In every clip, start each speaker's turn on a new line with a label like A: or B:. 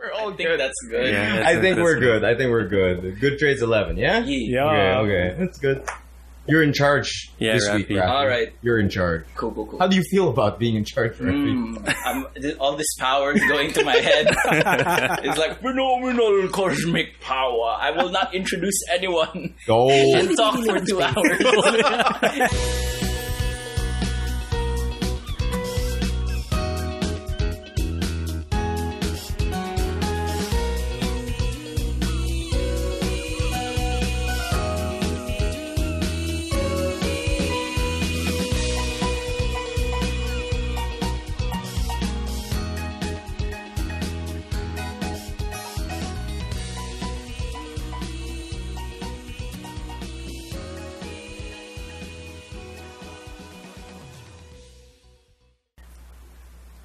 A: We're all
B: I think
A: good.
B: that's good.
C: Yeah,
A: I think we're good. I think we're good. Good Trades 11, yeah?
D: Yeah.
A: Okay. That's good. You're in charge this week,
C: Rafi.
A: Rafi.
B: All right.
A: You're in charge.
B: Cool.
A: How do you feel about being in charge, Rafi?
B: All this power is going to my head. It's like phenomenal cosmic power. I will not introduce anyone
A: Go.
B: and talk for 2 hours.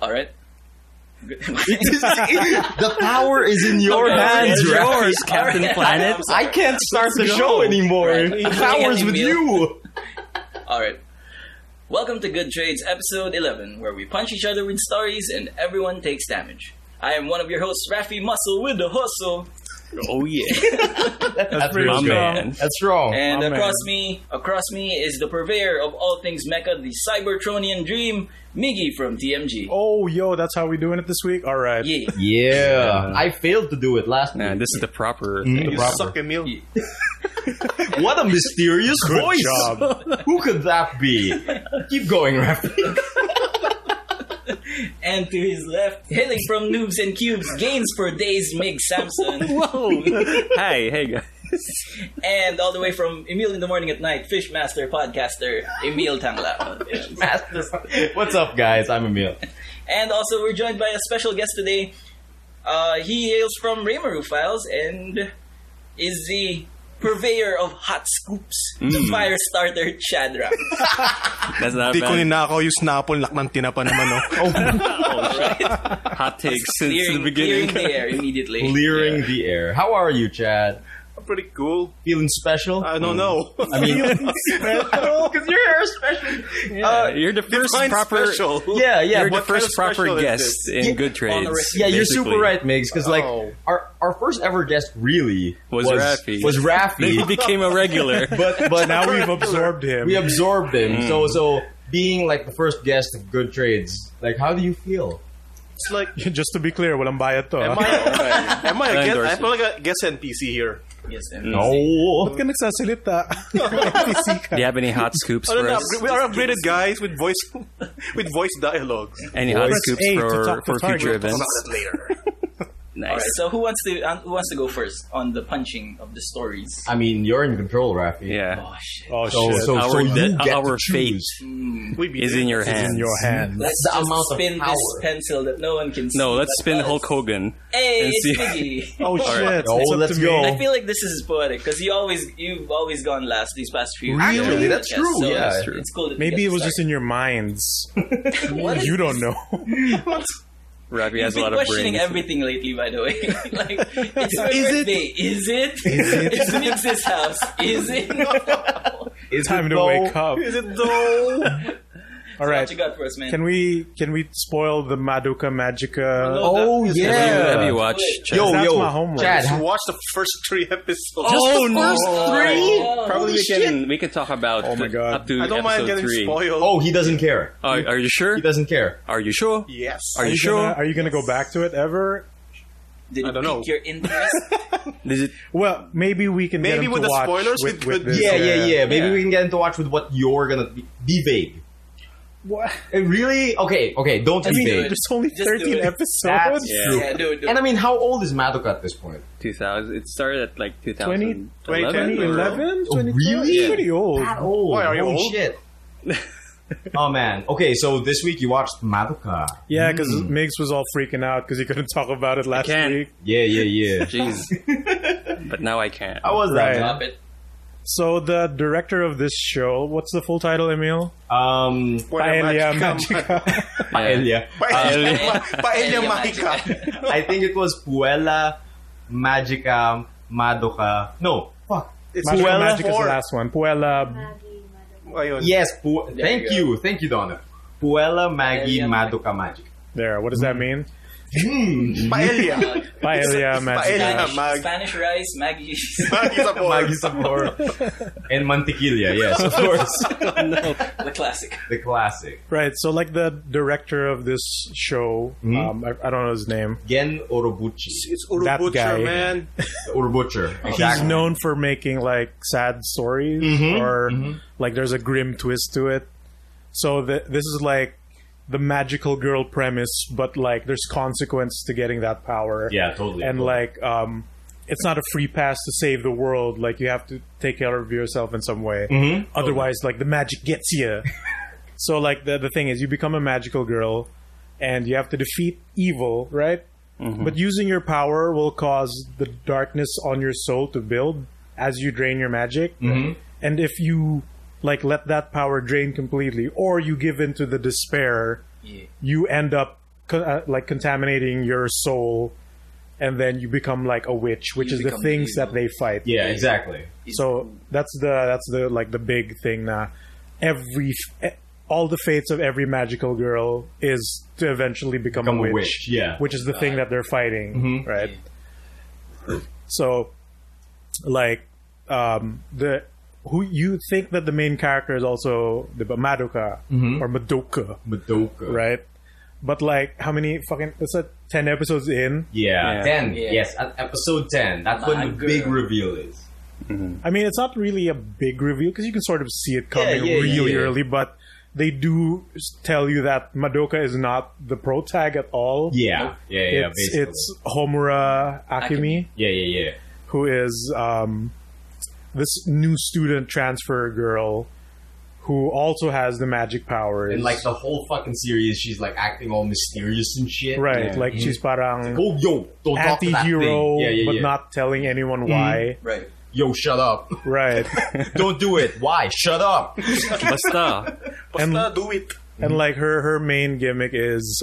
B: All right.
A: The power is in your hands,
C: It's
A: Rafi.
C: yours, Captain Planet.
A: I can't start the show anymore.
B: Right.
A: The power's with you.
B: All right. Welcome to Good Trades, episode 11, where we punch each other with stories and everyone takes damage. I am one of your hosts, Rafi Muscle with the hustle.
C: Oh yeah,
A: That's
C: my man.
A: That's wrong.
B: And
D: My
B: across me is the purveyor of all things mecha, the Cybertronian dream, Miggy from TMG.
D: Oh, yo, that's how we doing it this week? All right.
B: Yeah.
A: Yeah. I failed to do it last
C: Nah,
A: week.
C: this is the proper.
D: The proper.
E: Suck, Emile.
A: What a mysterious
D: Good
A: voice.
D: job.
A: Who could that be? Keep going, Rafi.
B: And to his left, hailing from Noobs and Cubes, gains for days, Mig Samson.
C: Whoa! Hey guys.
B: And all the way from Emile in the morning at night, Fishmaster podcaster, Emile Tangla.
A: What's up, guys? I'm Emile.
B: And also, we're joined by a special guest today. He hails from Raymaru Files and is the purveyor of hot scoops, the fire starter, Chad.
C: That's not
E: Di ko
C: bad.
E: ninakaw yung Snapple, lak ng tinapa naman, no?
C: Hot takes since the
B: Clearing
C: beginning.
B: the air immediately.
A: Clearing the air. How are you, Chad?
E: Pretty cool.
A: Feeling special?
E: I don't know.
A: I mean, because you're special.
C: You're the first
E: Define
C: proper.
E: special.
A: Yeah.
C: You're the
A: But
C: first
E: kind of
C: proper
E: special is
C: guest
E: this?
C: in Good Trades.
A: yeah, you're
C: basically.
A: super right, Migs. Because like
E: Oh.
A: our first ever guest really
C: Was Rafi.
A: Was
C: Then he
A: Rafi.
C: became a regular.
A: but
D: Now we've absorbed him.
A: we absorbed him. So being like the first guest of Good Trades, like how do you feel?
E: It's like,
D: Just to be clear, walang bayad to.
E: am
D: ah.
E: I a guest? I
C: Endorsement.
E: feel like a guest NPC here.
B: Yes, and
A: No.
D: Ba't ka nagsasalita? NPC ka.
C: Do you have any hot scoops
E: I don't
C: for
E: know,
C: us?
E: we are upgraded guys with voice dialogues.
C: Any hot
D: Press
C: scoops
D: A to
C: for
D: talk to
C: future
D: target.
C: events?
E: About it later.
C: Nice.
B: All right, so who wants to go first on the punching of the stories?
A: I mean, you're in control, Rafi.
C: Yeah.
B: Oh shit!
D: Oh,
A: So
D: shit.
A: you get
C: our
A: to
C: fate
A: choose.
E: We beat
C: is
E: it.
C: in your
D: It's
C: hands.
D: in your hands.
B: Let's
A: the
B: just
A: amount of
B: spin this
A: power.
B: pencil that no one can see.
C: No, let's
B: but
C: spin
B: us.
C: Hulk Hogan.
B: Hey,
C: and
B: it's
C: see-
B: Miggy.
D: Oh, shit.
A: Oh,
D: It's up
A: let's
D: to me.
A: go.
B: I feel like this is poetic because you've always gone last these past few.
A: Really? That's
B: podcasts,
A: true,
B: so
A: yeah.
B: it's,
A: That's
B: it's cool. That
D: Maybe
B: we
D: it
B: get
D: was
B: to
D: just in your minds.
B: What is
D: You don't know.
C: Rafi has
B: You've
C: a
B: been
C: lot of
B: questioning
C: brains.
B: everything lately, by the way. Like, it's my
E: Is it?
B: birthday. Is it? It's Migs' house. Is it?
A: Is
D: Time
A: it
D: to
A: though?
D: wake up.
E: Is it though?
D: All
B: What
D: right.
B: you got for us, man?
D: Can we spoil the Madoka Majicka?
A: Oh
E: That is-
A: yeah.
C: Have you watched? Chad?
A: Yo,
D: That's
A: yo,
D: my homework.
A: Chad.
E: Just watch the first 3 episodes.
C: Oh, no.
A: First three?
B: Oh,
C: Probably
A: Holy
C: we can talk about
D: Oh my God.
C: up to
E: I don't mind
C: episode
E: getting
C: 3.
E: spoiled.
A: Oh, he doesn't care.
C: Are you sure?
A: He doesn't care.
C: Are you sure?
E: Yes.
C: Are you sure?
D: Are you gonna go back to it ever?
B: Did
E: I
B: it
E: don't know.
B: pique your interest?
C: Is it?
D: Well, maybe we can
E: Maybe
D: get him
E: with
D: to
E: the
D: watch
E: spoilers, we
D: with
E: could-
D: this.
A: Yeah. Maybe
B: Yeah.
A: we can get into watch with what you're gonna be vague.
D: What?
A: Really? Okay. Don't
D: I
A: be
D: mean,
A: vague.
D: there's only
B: Just do
D: 13
B: it.
D: episodes.
A: That's
C: Yeah.
A: true.
B: Yeah, do it.
A: And I mean, how old is Madoka at this point?
C: 2000. It started at like
D: 2010,
C: 2011.
D: 2011,
A: Oh,
D: 2012?
A: really?
D: It's pretty old.
A: That old.
E: Why, are you
A: Holy
E: old?
A: shit. Oh man. Okay, so this week you watched Madoka.
D: Yeah, because Migs was all freaking out because he couldn't talk about it last
C: can't.
D: week.
A: Yeah.
C: Jeez. But now I can't.
A: How was that,
D: Right.
A: man?
B: Stop it.
D: So the director of this show, what's the full title, Emile?
E: Paella
D: Majicka.
A: Paella.
E: Paella Majicka.
A: I think it was Puella, Majicka, Madoka. No, fuck.
E: It's
D: Majicka
A: Puella
D: Magic is the
E: four.
D: last one. Puella.
E: Ayun.
A: Yes,
B: There you
A: thank you, Donna. Puella, Maggie,
B: Yeah,
A: Madoka, Magic.
D: There. What does that mean?
E: Paella.
D: Paella, Majicka.
E: Paella.
B: Spanish rice, Maggi.
A: Maggi sabor. And mantequilla, yes, of course.
B: The classic.
A: The classic.
D: Right, so like the director of this show, I don't know his name.
A: Gen Orobuchi.
E: It's
D: That
E: Uru Butcher,
D: guy.
E: man.
A: Butcher.
D: He's known for making like sad stories or like there's a grim twist to it. So this is like the magical girl premise, but like there's consequence to getting that power.
A: Yeah, totally.
D: And like it's not a free pass to save the world. Like you have to take care of yourself in some way. Otherwise, like the magic gets you. So like the thing is, you become a magical girl, and you have to defeat evil, right? But using your power will cause the darkness on your soul to build as you drain your magic. And if you like let that power drain completely, or you give in to the despair, you end up like contaminating your soul, and then you become like a witch, which
B: You
D: is the
B: become
D: things
B: evil.
D: that they fight.
A: Yeah, exactly.
D: So that's the like the big thing now. All the fates of every magical girl is to eventually become a witch.
A: Yeah.
D: Which is the thing that they're fighting, right? So, like, who you think that the main character is also the Madoka or Madoka,
A: Madoka.
D: right? But like, how many fucking? It's 10 episodes in.
A: Yeah,
C: Yeah.
A: 10.
B: Yeah.
A: Yes, at episode 10. That's when the
B: My
A: big
B: girl.
A: reveal is.
D: I mean, it's not really a big reveal because you can sort of see it coming
A: Yeah,
D: really
A: yeah.
D: early, but they do tell you that Madoka is not the pro tag at all.
A: Yeah, yeah, basically.
D: It's Homura Akemi,
A: Yeah.
D: who is this new student transfer girl who also has the magic powers.
A: And like the whole fucking series, she's like acting all mysterious and shit.
D: right,
A: Yeah.
D: like she's parang
A: Oh, yo, don't talk to that
D: anti-hero,
A: thing.
D: but
A: Yeah.
D: not telling anyone why.
B: Right.
A: Yo, shut up.
D: Right.
A: Don't do it. Why? Shut up.
C: Basta.
E: Basta, do it.
D: And like her main gimmick is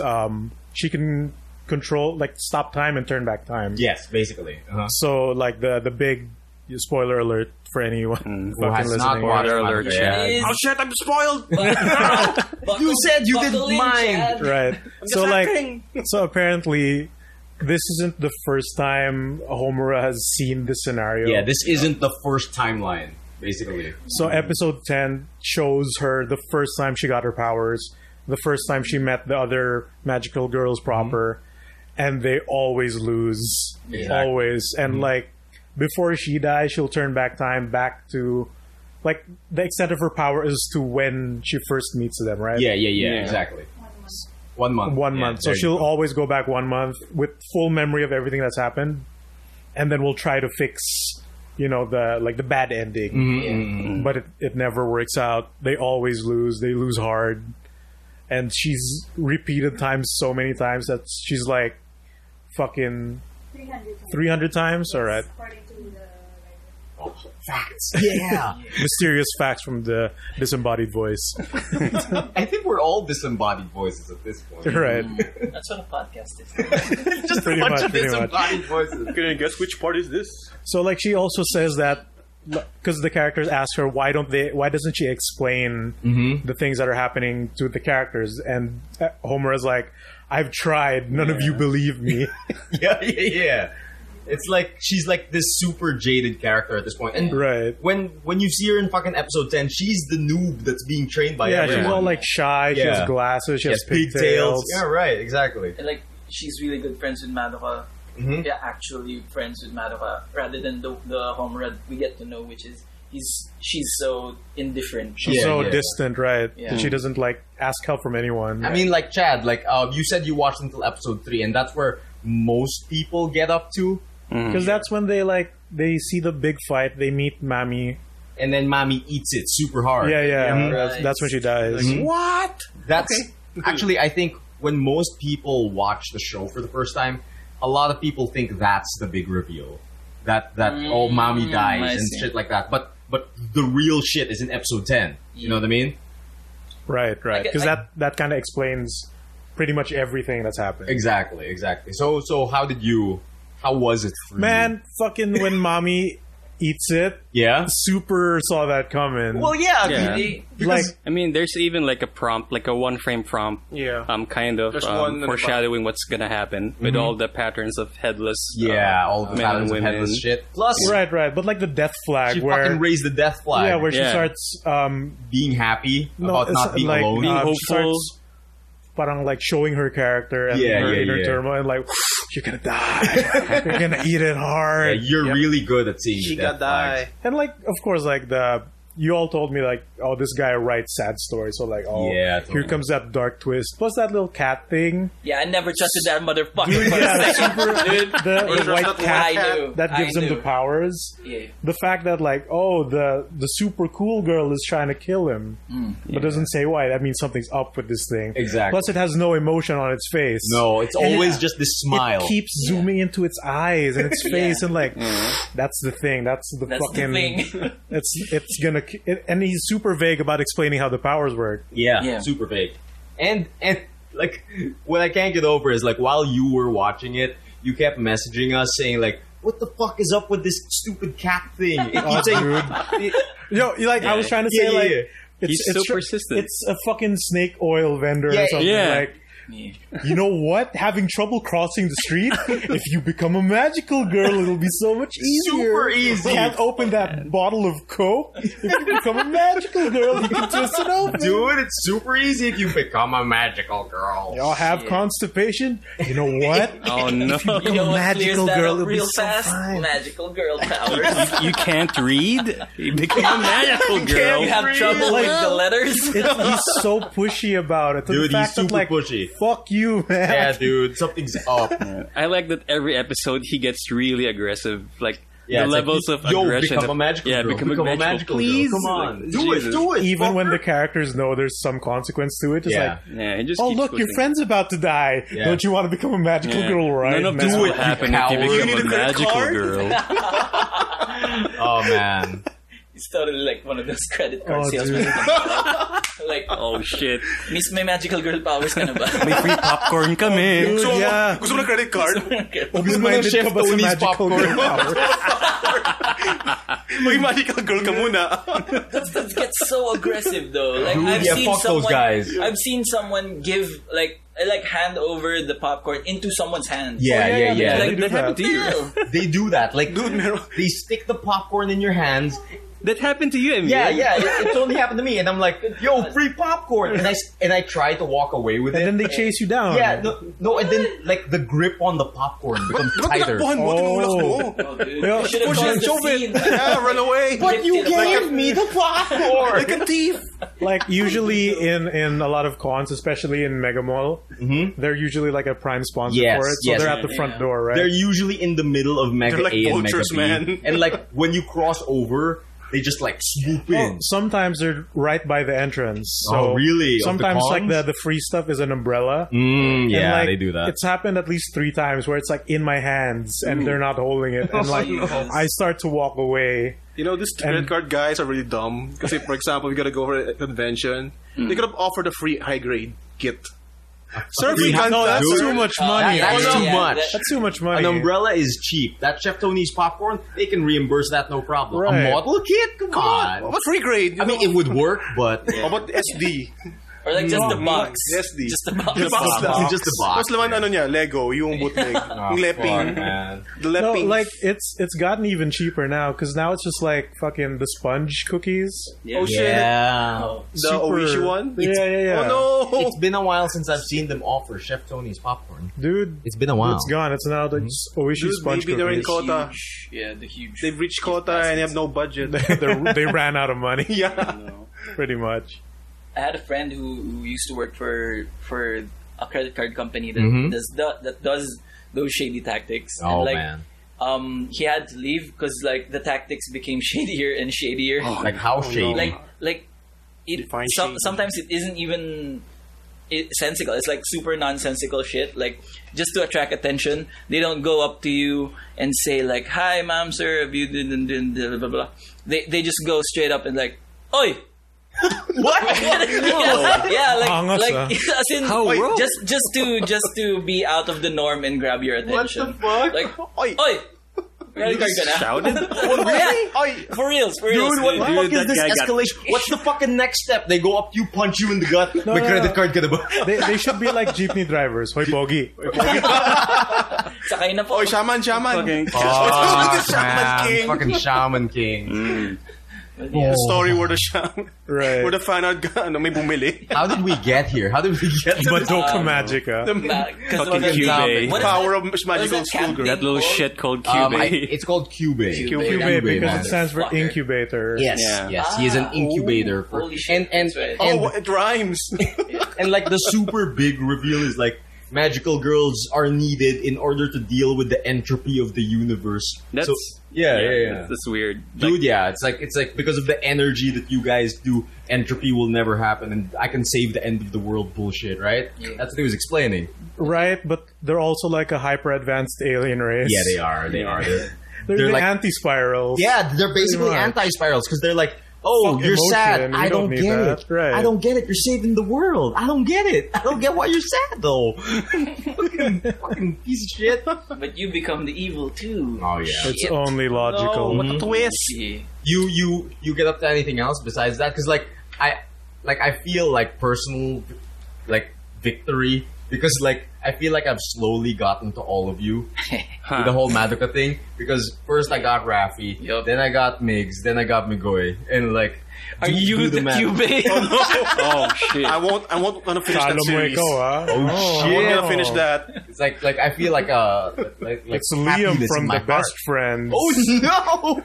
D: she can control, like, stop time and turn back time.
A: Yes, basically. Uh-huh.
D: So like the big spoiler alert for anyone
A: Who has not watched
C: Spoiler alert,
A: Madoka
C: Chad.
A: yet.
E: Oh shit, I'm spoiled.
A: You said you
B: Buckle
A: didn't
B: in,
A: mind.
B: Chad.
D: Right. So
E: just
D: like
E: acting.
D: so apparently this isn't the first time Homura has seen this scenario.
A: Yeah, this isn't the first timeline, basically.
D: So episode 10 shows her the first time she got her powers, the first time she met the other magical girls proper, and they always lose.
A: Exactly.
D: Always. And like before she dies, she'll turn back time back to like the extent of her power is to when she first meets them, right?
A: Yeah,
C: Yeah.
A: exactly. 1 month.
D: 1
A: Yeah,
D: month. So
A: there you
D: she'll
A: go.
D: always go back 1 month with full memory of everything that's happened, and then we'll try to fix, the bad ending.
A: Mm-hmm.
D: But it never works out. They always lose. They lose hard, and she's repeated times so many times that she's like fucking 300 times. All right,
F: According to the
A: Facts. Yeah.
D: mysterious facts from the disembodied voice.
A: I think we're all disembodied voices at this point.
D: Right,
B: That's what a podcast is.
A: Just
D: Pretty
A: a bunch
D: much,
A: of
D: pretty much.
A: disembodied voices.
E: Can you guess which part is this?
D: So like she also says that because the characters ask her why doesn't she explain the things that are happening to the characters, and Homer is like, I've tried, none of you believe me.
A: Yeah. It's like she's like this super jaded character at this point. And
D: Right.
A: when you see her in fucking episode 10, she's the noob that's being trained by
D: Yeah,
A: everyone.
D: she's all like shy, she
A: Yeah.
D: has glasses, she
A: She
D: has
A: has pigtails.
D: pigtails.
A: Yeah, right, exactly.
B: And like she's really good friends with Madoka.
A: Mhm.
B: Yeah, actually friends with Madoka rather than the Homura we get to know, which is she's so indifferent.
D: She's
A: Yeah,
D: so
A: yeah.
D: distant, right?
B: Yeah.
D: That she doesn't like ask help from anyone.
A: I mean, like Chad, like you said you watched until episode 3, and that's where most people get up to.
D: because that's when they see the big fight, they meet Mami.
A: And then Mami eats it super hard.
D: Yeah.
B: Right.
D: That's when she dies.
E: What?
A: That's actually, I think, when most people watch the show for the first time, a lot of people think that's the big reveal. That Mami
B: I
A: dies and
B: see.
A: shit like that. But the real shit is in episode 10. You know what I mean?
D: Right. Because
B: I-
D: that kind of explains pretty much everything that's happened.
A: Exactly. So how was it for you?
D: Man, fucking when Mommy eats it.
A: Yeah.
D: Super saw that coming.
A: Well, yeah.
C: Yeah.
D: like
C: I mean, there's even like a prompt, like a one-frame prompt.
E: Yeah.
C: Kind of
E: There's one in the
C: foreshadowing what's gonna happen with all the patterns of headless.
A: all the
C: men
A: patterns
C: and
A: of
C: women.
A: headless shit. Plus,
D: right, but like the death flag
A: she
D: where
A: fucking raised the death flag.
D: yeah, where she
C: Yeah.
D: starts
A: being happy
D: no,
A: about
D: it's
A: not being
D: like,
A: alone.
C: Being
D: she
C: hopeful.
D: starts parang like showing her character and
A: Yeah,
D: her
A: yeah,
D: inner
A: yeah.
D: turmoil and like you're gonna die. You're gonna eat it
A: Yeah,
D: hard.
A: you're really good at seeing
E: She
A: the death
E: got die.
A: flag.
D: And like of course like you all told me like, oh, this guy writes sad stories, so like, oh,
A: Yeah,
D: here
A: totally.
D: comes that dark twist. Plus that little cat thing,
B: Yeah, I never trusted that motherfucker for a
D: yeah,
B: second. Dude,
D: the white cat
B: I knew.
D: that gives
B: I
D: him the
B: knew.
D: powers.
B: Yeah.
D: The fact that like, oh, the super cool girl is trying to kill him, but doesn't say why. That means something's up with this thing.
A: Exactly.
D: Plus, it has no emotion on its face.
A: No, it's
D: And
A: always
D: it-
A: just this smile.
D: It keeps zooming into its eyes and its face, and like, that's the thing. That's the
B: That's
D: fucking.
B: the thing.
D: It's gonna, and he's super vague about explaining how the powers work.
A: Yeah, super vague. And like what I can't get over is like while you were watching it, you kept messaging us saying like, "What the fuck is up with this stupid cat thing?" It keeps saying,
D: Yo, like I was trying to say,
A: Yeah,
D: like
A: yeah.
C: He's so persistent.
D: It's a fucking snake oil vendor
A: Yeah,
D: or something.
C: yeah.
D: Like, you know what? Having trouble crossing the street? If you become a magical girl, it'll be so much easier.
A: Super easy.
D: Can't open that bottle of Coke. If you become a magical girl, you can twist it open.
A: "Dude, it's super easy if you become a magical girl."
D: Y'all have constipation? You know what?
C: Oh no!
D: If you
B: You
D: become
B: know
D: a
B: what
D: magical
B: clears that
D: girl,
B: up
D: it'll be
B: real
D: so
B: fast?
D: fine.
B: Magical girl powers.
C: You can't read. You become a magical girl.
B: You have trouble
D: Like-
B: with the letters?
D: He's so pushy about it. To
A: Dude,
D: the fact
A: he's
D: that,
A: super
D: like,
A: pushy.
D: Fuck you, man.
A: Yeah, dude, something's up.
C: I like that every episode he gets really aggressive. Like
A: Yeah,
C: the
A: it's
C: levels
A: like,
C: of
A: yo,
C: aggression.
A: become a magical
C: yeah,
A: girl.
C: become a magical girl.
A: Please,
C: Girl.
A: come on,
C: Like,
A: do
C: Jesus.
A: it.
D: Even when
A: fucker.
D: the characters know there's some consequence to it, it's
A: Yeah.
D: like,
C: Yeah, he just
D: oh,
C: keeps
D: look, your
C: pushing.
D: friend's about to die.
A: Yeah.
D: Don't you want to become a magical
C: Yeah.
D: girl, right?
C: None of
D: man?
C: this
A: Do
C: will
A: it, you
C: happen if
A: coward.
C: you
A: You
C: become
E: need
C: a
E: a credit
C: magical
E: card?
C: girl.
A: Oh man,
B: It's totally like one of those credit card
D: Oh,
B: salesmen.
D: dude.
B: Like,
C: Oh shit!
B: Miss, may magical girl powers ka na ba?
C: May free popcorn kami.
D: Dude,
E: Gusto mo,
D: yeah.
E: gusto mo ng credit card?
D: Open-minded
A: Chef
D: ka ba sa
A: Tony's
D: magical
A: popcorn.
D: girl power?
E: Maging magical girl ka muna.
B: That gets so aggressive though. Like
A: Dude,
B: I've
A: yeah,
B: seen
A: fuck those
B: someone,
A: guys.
B: I've seen someone give like hand over the popcorn into someone's hands.
A: yeah, yeah,
D: yeah,
A: yeah.
D: they
B: Like,
D: do
C: that happened to you.
A: They do that. Like,
E: Dude, meron.
A: they stick the popcorn in your hands.
C: That happened to you, Emile.
A: Yeah. It totally happened to me, and I'm like, "Yo, free popcorn!" And I try to walk away with
D: And
A: it.
D: then they chase you down.
A: Yeah, no, and then like the grip on the popcorn becomes tighter.
E: Tinakbuhan mo, tinulak mo.
B: Oh, dude.
D: Well,
B: You should have
E: push
B: done
E: it,
B: the
E: shove it.
B: scene.
E: Yeah, run away.
B: But you gave
A: me the popcorn.
E: Like a thief.
D: Like usually in a lot of cons, especially in Mega Mall, they're usually like a prime sponsor
A: Yes,
D: for it, so
A: yes.
D: they're at the front door, right?
A: They're usually in the middle of Mega
E: They're like
A: A and Mega
E: vultures,
A: B,
E: man.
A: and like when you cross over, they just like swoop in.
D: Sometimes they're right by the entrance. So
A: Oh, really? Of the
D: Sometimes like
A: cons?
D: the free stuff is an umbrella.
A: Yeah,
D: And, like,
A: they do that.
D: It's happened at least 3 times where it's like in my hands and they're not holding it, and like I start to walk away.
E: You know, these credit card guys are really dumb. Because if, for example, we gotta go for a convention, they could have offered a free high grade kit. Surfing
A: No,
E: contest.
D: that's
A: Dude.
D: too much money.
A: That's
B: Yeah,
A: too
B: yeah,
A: much.
D: That's too much money.
A: An umbrella is cheap. That Chef Tony's popcorn, they can reimburse that no problem.
D: Right.
A: A model kit? Come on.
E: What free grade? You
A: I mean,
E: know?
A: it would work, but
E: How about SD?
B: Or like just the box.
E: SD.
B: Just the box.
E: The box lang.
A: just the box.
E: Tapos laman ano niya, Lego, yung bootleg.
A: Oh,
E: yung leping.
A: fuck, man.
E: The
D: No,
E: leping.
D: like it's gotten even cheaper now because now it's just like fucking the sponge cookies.
E: Oh shit.
A: Yeah.
B: Oh.
E: The
D: Super-
E: Oishi one?
D: Yeah.
E: Oh no!
A: It's been a while since I've seen them offer Chef Tony's popcorn.
D: Dude,
A: It's been a while.
D: it's gone. It's now the Oishi
E: Dude,
D: sponge
E: maybe they're in
D: cookies.
E: quota.
B: Huge. Yeah, the huge.
E: They've reached quota and they have no budget.
D: They ran out of money,
E: Yeah.
D: pretty much.
B: I had a friend who used to work for a credit card company that
A: Mhm.
B: does those shady tactics.
A: Oh,
B: and like,
A: man.
B: he had to leave because like the tactics became shadier and shadier.
A: Like, how shady?
B: Like it.
E: Define shady.
B: Sometimes it isn't even sensical. It's like super nonsensical shit. Like just to attract attention, they don't go up to you and say like, "Hi, ma'am, sir, have you done blah blah blah." They just go straight up and like, "Oi."
A: What?
B: yeah,
D: Angas,
B: like as in,
C: How wrong?
B: just to be out of the norm and grab your attention.
A: What the fuck?
B: Like,
E: Oi.
B: oi,
C: Shouted?
B: For reals.
A: Dude, what the fuck is
C: that
A: this
C: guy got-
A: escalation? What's the fucking next step? They go up to you, punch you in the gut. My credit card ka na ba?
D: They should be like jeepney drivers. Hoy, pogi.
B: Sakay na po.
E: Oh, shaman.
C: Fucking
E: Shaman King.
A: Fucking Shaman King.
E: The story where the shaman,
D: Right.
E: where the fan art may bumili.
A: How did we get here? How did we get to this?
D: Madoka Majicka.
C: Fucking Cube.
B: What is
E: Power
B: that?
E: of magical
B: What is that
E: schoolgirl.
C: That little shit called Cube.
A: It's called Cube.
D: Cube because it stands for
B: Motherfucker.
D: incubator.
A: Yes,
C: Yeah.
A: yes. He is an incubator. For,
B: Holy shit.
A: and,
B: That's right.
E: Oh, it rhymes.
A: and like the super big reveal is like magical girls are needed in order to deal with the entropy of the universe.
C: That's
A: yeah.
C: That's weird.
A: Dude, yeah, it's like because of the energy that you guys do, entropy will never happen, and I can save the end of the world bullshit, right?
B: Yeah.
A: That's what he was explaining.
D: Right, but they're also like a hyper advanced alien race.
A: Yeah, they are. They are.
D: They're
A: They're
D: the
A: like-
D: anti-spirals.
A: Yeah, they're basically
D: Pretty much.
A: anti-spirals because they're like, oh,
D: Fuck
A: you're
D: emotion,
A: sad.
D: we
A: I
D: don't
A: don't
D: need
A: get
D: that.
A: it.
D: Right.
A: I don't get it. You're saving the world. I don't get it. I don't get why you're sad though. fucking piece of shit.
B: But you become the evil too.
A: Oh yeah.
D: It's only logical.
E: What a twist.
B: Yeah.
A: You get up to anything else besides that? Because I feel like personal like victory because like I feel like I've slowly gotten to all of you with the whole Madoka thing. Because first I got Raffi,
B: Yup.
A: then I got Migs, then I got Migoy, and like
B: Are you the
A: math.
B: Cube?
C: Oh shit.
E: I won't gonna finish that
D: Talo mo
E: series.
D: ikaw, ah.
A: Oh,
E: I
A: shit.
E: won't gonna finish that.
A: It's like I feel like like
D: It's
A: happiness
D: Liam
A: in
D: from
A: my
D: The Best
A: heart.
D: Friends.
A: Oh no!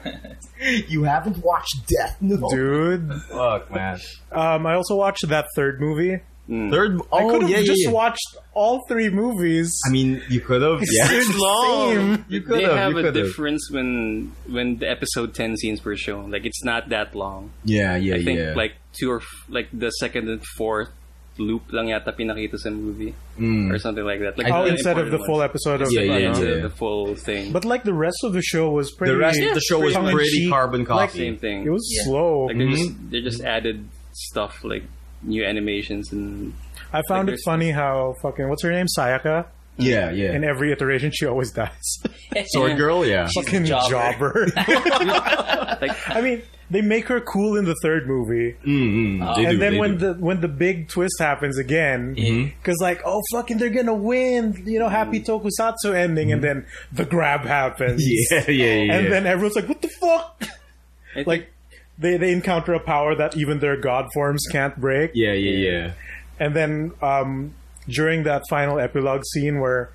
A: You haven't watched Death Note,
D: Dude.
A: Fuck man.
D: I also watched that third movie.
A: Third.
D: I could
A: Oh
D: have
A: yeah,
D: just
A: yeah.
D: watched all three movies.
A: I mean, you could have. Yeah.
D: It's long.
A: You could
C: They
A: have.
C: have
A: You
C: a
A: could have.
C: difference when the episode 10 scenes were shown. Like it's not that long.
A: Yeah,
C: I think
A: yeah.
C: like like the second and fourth loop lang yata pinakita sa movie or something like that. Like
D: Oh,
C: the
D: instead of the
C: important
D: full
C: ones.
D: episode of
C: Instead of
A: yeah.
C: the full thing.
D: But like the rest of the show was pretty.
A: The rest of the show was
D: tongue-in-cheek.
A: pretty carbon copy.
C: Same thing.
D: It was
B: Yeah.
D: slow.
C: Like they just added stuff like new animations and
D: I found
C: like
D: it funny how fucking what's her name, Sayaka.
A: Yeah, yeah.
D: In every iteration, she always dies.
A: Sword Girl, yeah.
D: Fucking
B: jobber.
D: jobber.
C: like
D: I mean, they make her cool in the third movie, and then when the big twist happens again, because like, oh fucking, they're gonna win, you know, happy tokusatsu ending, and then the grab happens,
A: yeah.
D: and then everyone's like, what the fuck?
C: I think-
D: Like they encounter a power that even their god forms can't break,
A: yeah.
D: and then during that final epilogue scene where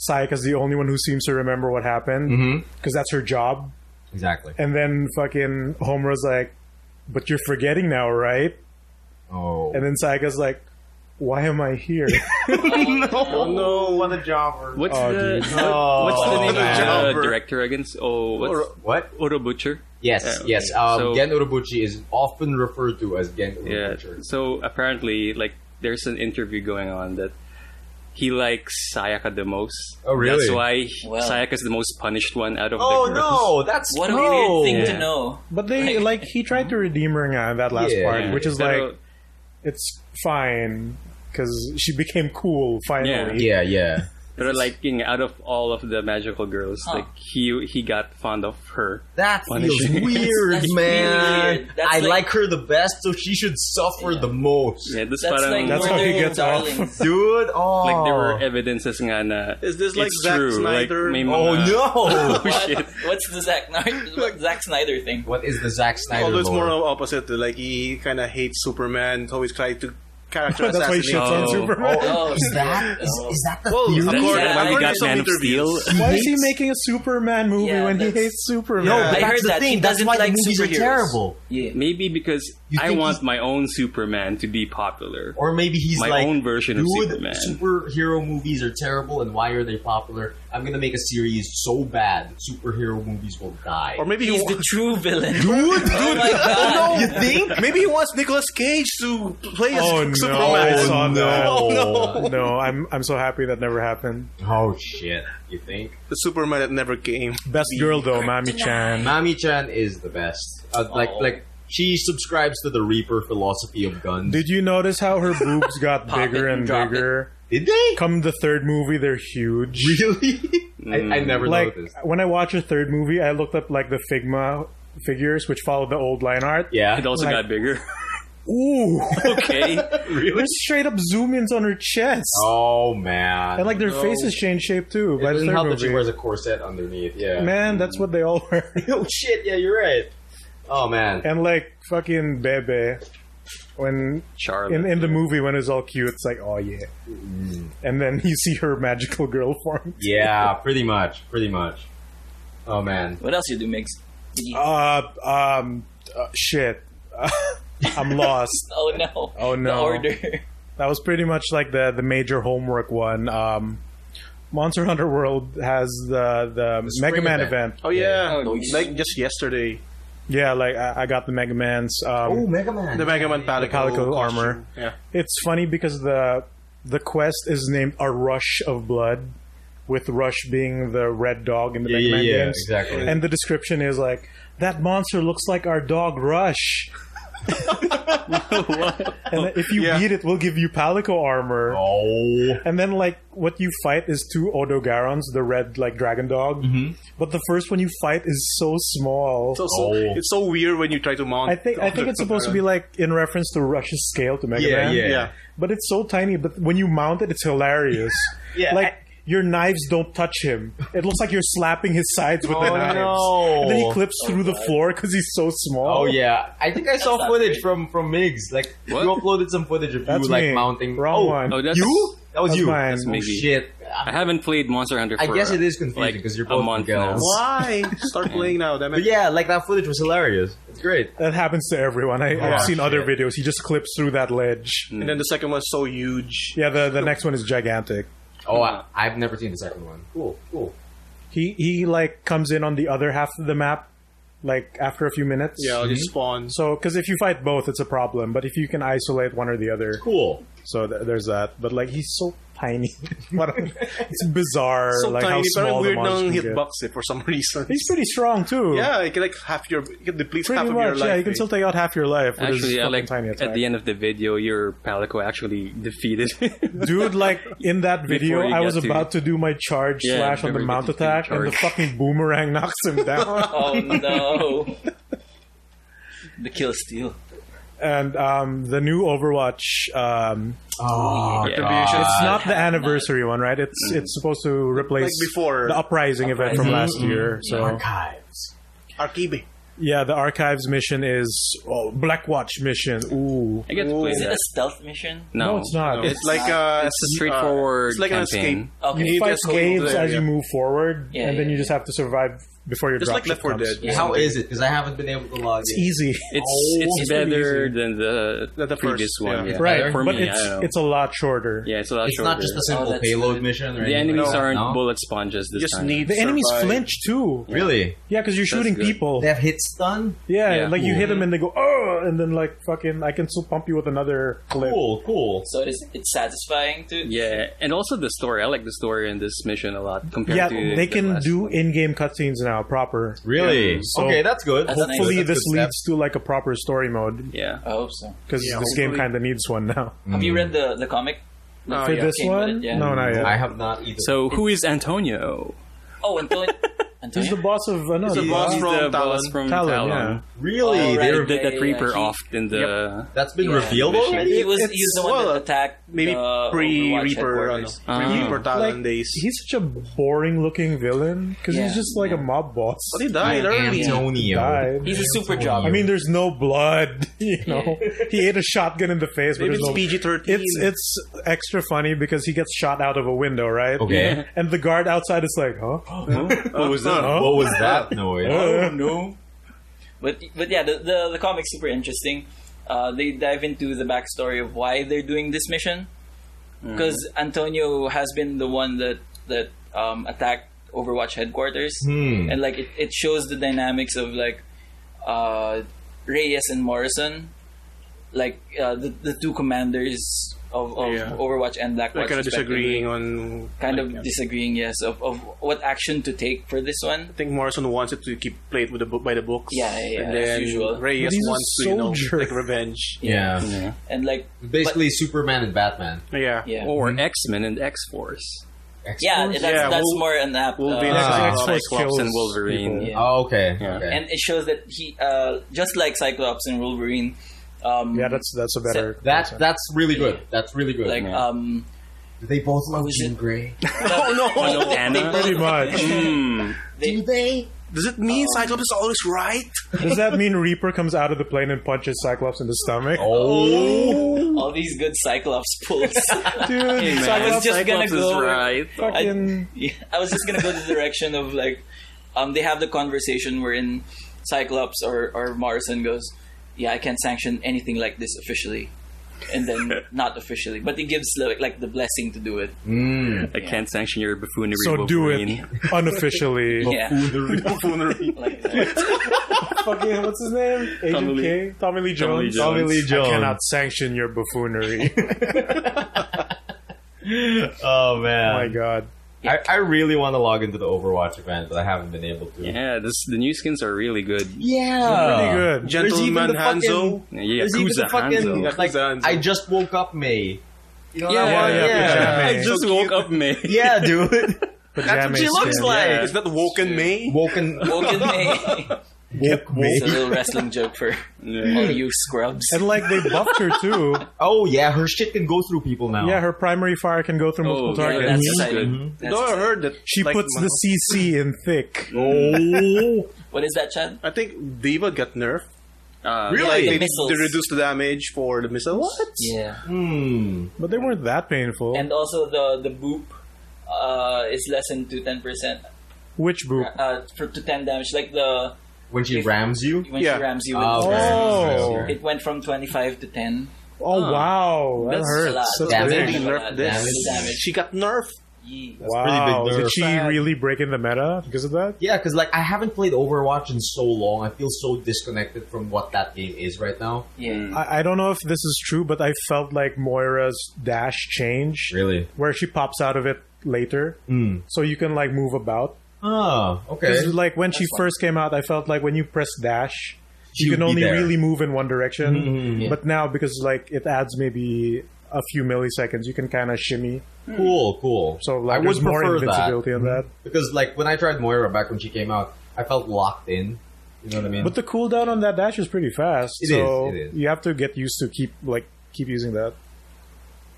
D: Sayaka's the only one who seems to remember what happened because that's her job.
A: Exactly.
D: And then fucking Homura's like, but you're forgetting now, right?
A: Oh.
D: And then Sayaka's like, why am I here?
E: Oh no, what a jobber.
C: what's
D: Oh,
C: the
D: dude.
C: what's the name of the
E: Jobber.
C: director against? Oh, what's
A: What?
C: Oro Butcher?
A: Yes,
C: Yeah,
A: yes.
C: okay. So-
A: Gen Urobuchi is often referred to as Gen
C: Yeah.
A: Urobuchi.
C: So apparently, like, there's an interview going on that he likes Sayaka the most.
A: Oh, really?
C: That's why
B: Wow.
C: Sayaka's the most punished one out of
A: Oh
C: the girls.
A: no, that's
B: What a
A: no.
B: weird thing
C: Yeah.
B: to know.
D: But they like he tried to redeem her in that last
A: Yeah.
D: part, which is
C: Pero-
D: like it's fine because she became cool finally.
A: Yeah.
C: But like, out of all of the magical girls,
B: Huh.
C: like he got fond of her.
A: That feels
C: Punishing.
A: weird,
B: That's
A: man.
B: really weird. That's
A: I
B: like-
A: like her the best, so she should suffer the most.
C: Yeah, this
B: That's
C: parang,
B: like
D: That's how he
B: murdering
D: gets off.
B: darlings.
A: Dude, oh.
C: like there were evidences nga na
E: Is this like
C: it's
E: Zack
C: true.
E: Snyder?
C: Like, may
A: Oh
C: mga-
A: no!
C: Oh,
B: What?
C: shit.
B: What's the Zack Snyder thing?
A: What is the Zack Snyder
E: Although it's more
A: lore?
E: opposite. Like he kind of hates Superman, so he's trying to character
D: That's why he
E: assassinate.
D: shits on
C: Oh.
D: Superman.
B: Oh,
A: Is that the
E: Well,
A: theory?
E: according-
B: Yeah,
C: Why
B: I
C: we
B: heard
C: got
E: some
C: Man of
E: interviews.
C: Steel?
D: Why is he making a Superman movie
B: Yeah,
D: when he
B: that's-
D: hates Superman?
A: No,
B: I
A: but
B: heard
A: that's the
B: that.
A: thing.
B: He
A: That's
B: doesn't
A: why
B: like
A: the movies are
B: superheroes.
A: terrible.
B: Yeah.
C: Maybe because
A: You
C: I
A: think
C: want
A: he's-
C: my own Superman to be popular.
A: Or maybe he's
C: My
A: like,
C: own version of
A: dude,
C: Superman."
A: superhero movies are terrible, and why are they popular? I'm gonna make a series so bad superhero movies will die.
E: Or maybe
B: He's the true villain.
A: dude,
B: Oh my god.
A: you think?
E: maybe he wants Nicolas Cage to play as
D: Oh no!
E: Superman.
D: I saw that.
A: no.
D: No, I'm so happy that never happened.
A: Oh shit! You think?
E: The Superman that never came.
D: Best girl though, Mami-chan.
A: Mami-chan is the best. Like she subscribes to the Reaper philosophy of guns.
D: Did you notice how her boobs got
B: Pop it
D: bigger
B: and
D: and
B: drop
D: bigger
A: Did they?
D: Come the third movie, they're huge.
A: Really? I never
D: Like
A: noticed.
D: when I watch a third movie, I looked up like the Figma figures, which follow the old line art.
A: Yeah.
C: It also
D: Like-
C: got bigger.
D: Ooh,
C: Okay.
D: there's straight up zoom ins on her chest,
A: Oh man.
D: and like their faces change shape too.
A: it
D: By the
A: doesn't
D: third
A: help that she
D: movie,
A: wears a corset underneath. Yeah.
D: man, that's what they all wear.
A: Oh shit! Yeah, you're right. Oh man.
D: And like fucking Bebe, when
C: Charlotte.
D: in the movie when it's all cute, it's like, oh yeah. And then you see her magical girl form.
A: Yeah, pretty much. Oh man.
B: What else you do, Migs?
D: Shit. I'm lost.
B: Oh no.
D: Oh, no.
B: The order.
D: That was pretty much like the major homework one. Monster Hunter World has the
A: spring
D: Mega Man
A: event.
D: event.
E: Oh yeah,
B: Oh, nice.
E: like just yesterday,
D: Yeah, like I got the Mega Man's.
A: Oh, Mega Man.
E: the Mega Man Palico,
D: Palico
E: costume.
D: armor.
E: Yeah,
D: It's funny because the quest is named A Rush of Blood, with Rush being the red dog in the Mega Man games.
A: exactly.
D: And the description is like, that monster looks like our dog Rush. And if you
E: Yeah.
D: beat it, we'll give you Palico armor.
A: Oh.
D: And then, like, what you fight is two Odogarons, the red, like, dragon dog.
A: Mm-hmm.
D: But the first one you fight is so small.
E: it's so weird when you try to mount.
D: I think it's supposed to be, like, in reference to Rush's scale to Mega Man.
E: yeah.
D: But it's so tiny, but when you mount it, it's hilarious.
A: Yeah,
D: Like, your knives don't touch him. It looks like you're slapping his sides with the
A: Oh,
D: knives.
A: no.
D: And then he clips through the floor because he's so small.
A: Oh yeah, I think I saw
B: not
A: footage
B: great.
A: from Migs. Like
C: What?
A: you uploaded some footage of
D: That's
A: you like
D: me.
A: mounting.
D: Wrong one.
C: Oh, that's
A: You? That was
D: That's
A: you.
D: mine.
C: That's
A: Oh
C: Miggy.
A: shit.
C: I haven't played Monster Hunter for
A: I guess it is confusing
C: like
A: because you're
C: a
A: both
C: month
A: girls.
E: Why? Start playing now, damn
A: But
E: it.
A: yeah, like that footage was hilarious. It's great.
D: That happens to everyone. I've seen other
A: shit.
D: videos. He just clips through that ledge.
E: And then the second one's so huge.
D: Yeah, the next one is gigantic.
A: Oh, I've never seen the second one. Cool.
D: He like comes in on the other half of the map, like after a few minutes.
E: Yeah, I'll just spawn.
D: So, because if you fight both, it's a problem. But if you can isolate one or the other,
A: Cool.
D: so there's that. But like, he's so tiny. It's bizarre.
E: So
D: like how
E: tiny,
D: small
E: pero
D: the
E: weird
D: monsters
E: nang
D: can get.
E: hitbox for some reason.
D: He's pretty strong too.
E: Yeah, you can like you can deplete
D: pretty
E: half of
D: much.
E: your life.
D: Yeah, you can still take out half your life. With his
C: Actually, I
D: fucking
C: like
D: tiny attack.
C: at the end of the video, your Palico actually defeated.
D: Dude, like in that video,
C: Before you
D: I was
C: get to-
D: about to do my charge
C: Yeah,
D: slash on the
C: before you
D: mount
C: get to
D: attack, and the
C: charge.
D: fucking boomerang knocks him down.
B: Oh no. The kill steal.
D: And the new Overwatch,
A: Oh,
E: Retribution.
D: it's not the anniversary one, right? It's supposed to replace
E: Like before.
D: the Uprising event from last year. So
A: archives.
E: Archive.
D: yeah, the Archives mission is Blackwatch mission. Ooh,
C: I get to play
B: Is it
C: that.
B: a stealth mission?
D: no, it's not.
E: It's like
C: It's a straightforward
E: it's like an
C: campaign.
E: escape.
B: Okay.
D: You
E: need
D: fight
E: to escape
D: waves
E: there,
D: as you
E: yeah.
D: move forward,
B: Yeah,
D: and then
B: yeah,
D: you just have to survive before your
E: Just like
D: dropship
E: Left 4
D: comes.
E: Dead.
B: Yeah.
A: How is it? Because I haven't been able to log
D: It's
A: in.
D: easy.
C: It's
D: pretty
C: better
D: easy.
C: than the
E: The
C: previous
E: first,
C: one.
E: yeah.
C: Yeah.
D: Right,
C: For
D: but
C: me, I don't know.
D: it's a lot shorter.
C: Yeah, it's a lot
A: It's
C: shorter.
A: not just a simple
B: Oh, that's
A: payload
B: good.
A: mission. Or
C: The
A: anything
C: enemies
A: like that,
C: aren't
A: no?
C: bullet sponges this
E: Just
C: time.
E: need
D: The enemies
E: survive.
D: flinch too.
A: Really?
D: Yeah, because you're shooting
C: good.
D: people.
A: They have hit stun.
D: Yeah,
C: Yeah.
D: like you
A: Cool.
D: hit them and they go, oh, and then like fucking, I can still pump you with another clip.
A: Cool.
B: So it's satisfying to
C: Yeah, and also the story. I like the story in this mission a lot compared
D: Yeah,
C: to
D: they
C: the
D: can
C: last
D: do
C: one.
D: in-game cutscenes now, proper.
A: Really?
D: Yeah. So
A: Okay, that's good.
B: That's nice.
D: Hopefully,
B: That's
A: a
D: this
A: good step.
D: leads to like a proper story mode
C: Yeah.
B: I hope so.
D: because
E: Yeah,
D: this game
E: hopefully.
D: kind of needs one now.
B: Have you read the comic?
E: Oh,
D: For
E: yeah.
D: this
B: Came with
D: one,
B: it, yeah.
D: no, not yet.
A: I have not either.
C: So who is Antonio?
B: Oh, Antonio.
D: He's the boss of
E: He's the boss
C: He's
E: from
C: the
E: Talon.
C: boss from
D: Talon,
C: Talon.
D: yeah.
A: really?
B: Oh, right.
A: They're-
C: Did that
B: Yeah,
C: Reaper
B: yeah, he-
C: off in the...
A: That's been
B: Yeah.
A: revealed
C: Mission.
A: already?
B: He was
D: It's-
B: the one
E: well,
B: that attacked
E: Maybe
B: the Overwatch
E: pre-Reaper,
B: headquarters.
E: pre-Reaper Talon
D: Like,
E: days.
D: he's such a boring-looking villain because
B: Yeah,
D: he's just like a
B: yeah.
D: mob boss.
E: But he died early.
A: Antonio.
D: Died.
B: He's a super job.
D: I mean, there's no blood. You know, he ate a shotgun in the face, but
E: Maybe
D: there's
E: it's
D: no.
E: PG-13.
D: It's extra funny because he gets shot out of a window, right?
A: Okay.
D: And the guard outside is like, huh?
A: What was that?
D: Huh?
A: What was that noise?
B: no. But yeah, the comic's super interesting. They dive into the backstory of why they're doing this mission. Because Antonio has been the one that attacked Overwatch headquarters, and like it shows the dynamics of like Reyes and Morrison, the two commanders of Overwatch and Blackwatch
E: They're kind of
B: respectively,
E: disagreeing on...
B: disagreeing, yes, of what action to take for this one.
E: I think Morrison wants it to keep play it with by the books.
B: Yeah,
E: And
B: as
E: then
B: usual.
E: Reyes
D: But he's a
E: wants to,
D: soldier.
E: take revenge.
A: Yeah.
B: And like
A: Basically, Superman and Batman.
E: Yeah.
B: yeah.
C: Or X-Men and X-Force.
B: Yeah, that's
E: Wol-
B: more an app.
E: Wolverine,
D: X-Force
C: Cyclops
D: kills
C: and Wolverine.
D: people.
B: Yeah.
A: Oh, okay.
C: Yeah.
A: Okay.
B: And it shows that he, just like Cyclops and Wolverine,
D: Yeah, that's a better.
A: That's really good. That's really good.
B: like
A: Do they both love
B: was
A: Jean
B: it?
A: Grey?
C: Oh, no, Anna.
D: Pretty much.
B: they,
A: they?
E: Does it mean Cyclops is always right?
D: Does that mean Reaper comes out of the plane and punches Cyclops in the stomach?
A: Oh.
B: all these good Cyclops pulls.
D: Dude,
C: Hey, man,
B: I was just gonna
C: Cyclops
B: go-
C: is right.
D: fucking.
B: I was just gonna go the direction of like, they have the conversation wherein Cyclops or Morrison goes, "Yeah, I can't sanction anything like this officially," and then not officially, but he gives like the blessing to do it.
C: I can't sanction your buffoonery,
D: So do
C: Wolverine.
D: it unofficially.
B: Yeah, like that.
D: Fucking, what's his name? Agent K? Tommy Lee Jones.
C: Tommy Lee Jones.
D: I cannot sanction your buffoonery.
A: Oh man.
D: Oh my god.
A: I really want to log into the Overwatch event, but I haven't been able to.
C: Yeah, the new skins are really good.
A: Yeah.
D: Pretty good.
A: There's even
E: Gentleman
A: the fucking-
E: Hanzo.
C: Yeah,
A: There's even the
C: Yakuza
A: fucking
C: Hanzo.
A: like
E: Hanzo.
A: I just woke up May. You know
C: Yeah,
A: that one?
D: yeah,
C: I
D: Pajama.
C: just woke up, man.
A: Yeah, dude. That's
D: Pajama
A: what she looks
D: skin.
A: like.
E: Is that Woken May?
A: Woken.
B: Woken May. It's a little wrestling joke for all you scrubs.
D: And like they buffed her too.
A: Oh yeah, her shit can go through people now.
D: Yeah, her primary fire can go through multiple
C: yeah,
D: targets.
B: that's
C: That's
B: exciting.
C: good.
B: That's
E: No, I
B: exciting.
E: heard that.
D: She
E: like,
D: puts the CC in thick.
A: Oh.
B: What is that, Chad?
E: I think Diva got nerfed.
A: Really?
E: Like, they
B: missiles.
E: reduced the damage for the missiles. What?
B: Yeah.
D: But they weren't that painful.
B: And also the boop is lessened to 10%.
D: Which boop?
B: To 10 damage. Like the
A: When she rams you.
B: when
E: Yeah.
B: she rams you with
D: Oh.
B: it went from 25 to 10.
D: Oh wow, that
B: That's a
D: hurts.
B: lot.
D: That's
A: Damage.
D: big.
E: Nerfed this.
B: Damage.
E: She got nerfed.
B: Yee.
D: Wow,
A: pretty big
D: did
A: nerf.
D: she really break in the meta because of that?
A: Yeah, because like I haven't played Overwatch in so long. I feel so disconnected from what that game is right now.
B: Yeah.
D: I don't know if this is true, but I felt like Moira's dash changed,
A: Really?
D: where she pops out of it later, so you can like move about.
A: Oh, okay.
D: 'Cause, like when she first came out, I felt like when you press dash,
A: She
D: you
A: would
D: can
A: be
D: only
A: there.
D: really move in one direction.
B: Yeah.
D: But now, because like it adds maybe a few milliseconds, you can kind of shimmy.
A: Cool.
D: So like
A: I would
D: there's more
A: prefer that
D: invincibility on that.
A: because like when I tried Moira back when she came out, I felt locked in. You know what I mean?
D: But the cooldown on that dash is pretty fast.
A: It
D: so
A: is.
D: you have to get used to keep using that.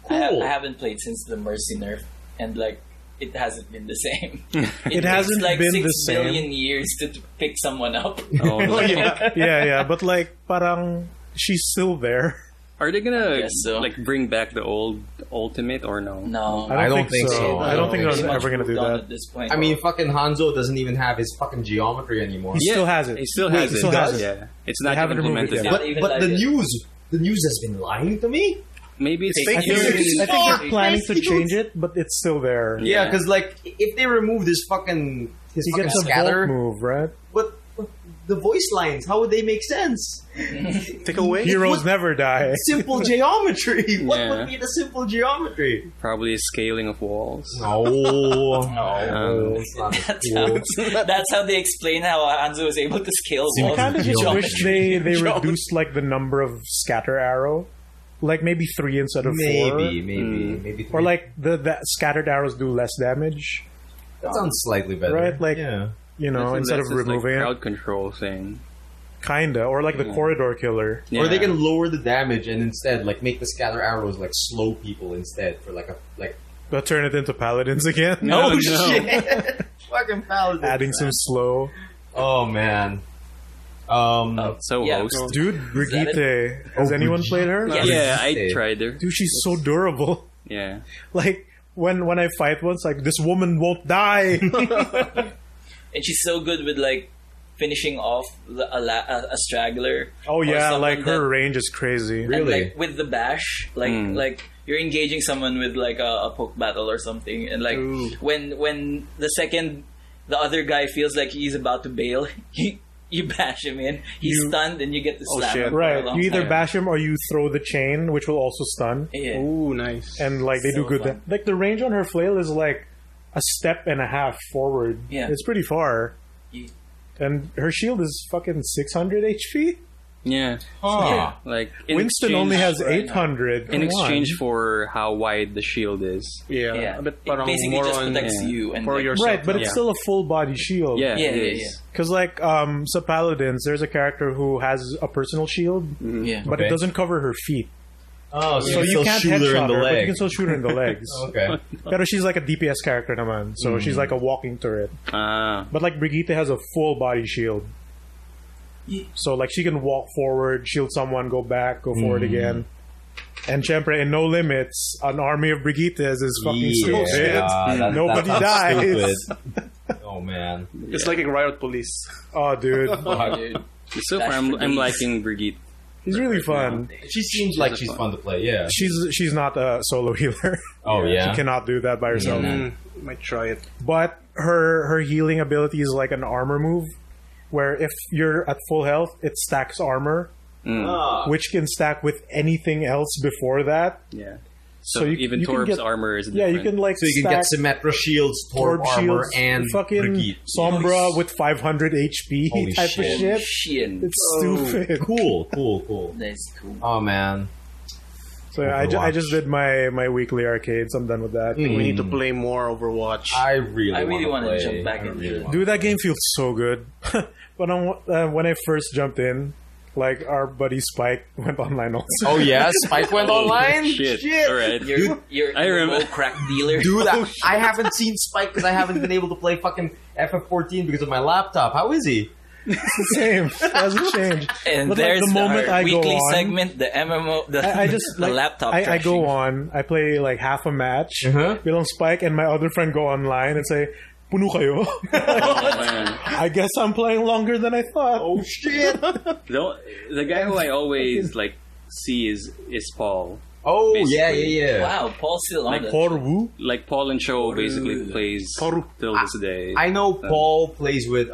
A: Cool.
B: I haven't played since the Mercy nerf, and like it hasn't been the same.
D: It hasn't
B: takes, like
D: been
B: 6
D: the same.
B: billion years to pick someone up.
C: Oh, no.
D: yeah, but like parang she's still there.
C: Are they gonna
B: Guess so.
C: like bring back the old Ultimate or no?
B: No,
A: I don't think so.
D: I don't think
B: Pretty
D: they're
B: much
D: ever gonna do
B: moved on
D: that.
B: at this point.
A: I mean, fucking Hanzo doesn't even have his fucking geometry anymore.
D: He still has it.
C: It still
D: Wait,
C: has
D: he
C: it.
D: still has it.
C: Yeah, it's not
D: haven't removed
C: implemented
D: it
C: yet.
D: yet.
A: But
B: even
A: but
B: like
A: the
B: it.
A: news has been lying to me.
C: Maybe it's
E: Fake
C: fake
E: news.
C: news.
D: I think they're planning to
A: Fake
D: change it, but it's still there.
A: Yeah, because like if they remove this fucking his
D: He
A: fucking
D: gets a
A: scatter,
D: vault move, right?
A: but the voice lines, how would they make sense?
E: Take away.
D: Heroes never die.
A: Simple geometry. What
C: Yeah.
A: would be the simple geometry?
C: Probably scaling of walls.
A: No,
B: No.
A: it's not as
B: That's
A: cool.
B: how, that's how they explain how Hanzo was able to scale
A: I
D: I
B: walls.
D: kind of just
A: Geometry.
D: wish they reduced like the number of scatter arrow, like maybe 3 instead of 4.
A: Maybe.
D: Or like the scattered arrows do less damage,
A: that sounds slightly better,
D: right? Like
A: yeah.
D: instead of
C: That's just,
D: removing
C: like,
D: it,
C: crowd control thing.
D: kinda, or like the corridor killer.
C: Yeah.
A: Or they can lower the damage and instead like make the scatter arrows like slow people instead for like.
D: But turn it into paladins again.
C: No, no.
A: Shit! Fucking paladin.
D: Adding some slow.
A: Oh man.
C: So
B: Yeah.
C: host.
D: Dude, Brigitte. Has anyone played her?
B: Yes.
C: Yeah, I
A: Brigitte.
C: tried her.
D: Dude, she's so durable.
C: Yeah.
D: Like when I fight once, like this woman won't die.
B: And she's so good with like finishing off a straggler.
D: Oh
B: or
D: yeah,
B: someone
D: like her
B: that-
D: range is crazy.
A: Really?
B: And like with the bash, like you're engaging someone with like a poke battle or something, and like when the second the other guy feels like he's about to bail, he You bash him in. He's stunned, and you get to slap
E: shit.
B: him. For a
D: Right.
B: long
D: You either
B: time.
D: bash him or you throw the chain, which will also stun.
B: Yeah.
E: Ooh, nice.
D: And like they
B: So
D: do good.
B: fun.
D: Like the range on her flail is like a step and a half forward.
B: Yeah.
D: It's pretty far.
B: You-
D: And her shield is fucking 600 HP.
C: Yeah.
A: Huh.
C: Like in
D: Winston only has
B: Right now.
D: 800.
C: in
D: Come
C: exchange
D: on.
C: for how wide the shield is.
E: Yeah.
B: Yeah.
E: But
B: It
E: parang
B: basically
E: more
B: just
E: on
B: protects
C: yeah.
B: you and
E: for
B: like,
E: yourself.
D: Right, but it's
C: Yeah.
D: still a full body shield.
C: Yeah,
B: Yeah,
C: it
B: yeah,
C: is.
B: yeah.
D: Because like so paladins, there's a character who has a personal shield,
B: Yeah.
D: but
A: Okay.
D: it doesn't cover her feet.
A: Oh,
D: So you
A: still
D: can't
A: shoot her
D: headshot
A: in the
D: her, but you
A: leg.
D: can still shoot her in the legs.
A: Okay.
D: Pero she's like a DPS character naman, so she's like a walking turret.
C: Ah.
D: But like Brigade has a full body shield.
B: Yeah.
D: So like she can walk forward, shield someone, go back, go forward again. And syempre, in No Limits, an army of Brigittes is fucking stupid. Nobody dies.
A: Stupid. Oh man.
E: It's like a riot police.
D: Oh, dude.
B: Oh, dude.
C: So far, I'm liking Brigitte.
D: He's really fun.
A: She seems like she's fun to play. Yeah.
D: She's not a solo healer.
A: Oh yeah.
D: She cannot do that by herself.
E: Might try it.
D: But her healing ability is like an armor move, where if you're at full health, it stacks armor,
A: Ah.
D: which can stack with anything else before that.
C: Yeah.
D: So
C: So,
D: you-
C: even
D: you can
C: Torb's
D: get-
C: armor is
D: Yeah,
C: different.
D: you can like
A: So you can get
D: stack
A: Symmetra shields, Torb
D: Torb
A: armor,
D: shields,
A: and
D: fucking
A: Brigitte.
D: Sombra with 500 HP
A: Holy
D: type
A: shit.
D: of shit.
B: Shit.
D: It's stupid.
A: Cool.
B: That's cool.
A: Oh man.
D: So I
A: Overwatch.
D: just did my weekly arcades. I'm done with that.
E: We need to play more Overwatch.
A: I really
B: want to
A: play.
B: jump back
A: I
B: into
A: really
B: it.
A: wanna
D: Dude, that game feels so good. But when I first jumped in, like our buddy Spike went online also.
A: Oh yeah, Spike went online.
C: Shit. All right.
B: You're
C: I remember-
B: a crack dealer.
A: Dude, I haven't seen Spike because I haven't been able to play fucking FF14 because of my laptop. How is he?
D: It's the same. It hasn't changed.
B: And
D: But like,
B: there's
D: the moment
B: our
D: I go
B: weekly
D: on,
B: segment, the MMO,
D: I just
B: the
D: like,
B: laptop.
D: I
B: crashing.
D: go on. I play like half a match.
A: Uh-huh.
D: Bilang Spike and my other friend go online and say, "Puno kayo?"
C: Oh, man.
D: I guess I'm playing longer than I thought.
A: Oh shit!
C: The guy who I always like see is Paul.
A: Oh yeah.
B: Wow, Paul's still on
C: Like
B: that.
D: Poru?
C: Like Paul and Cho basically plays
E: Paul.
C: till this day.
A: I know Paul plays with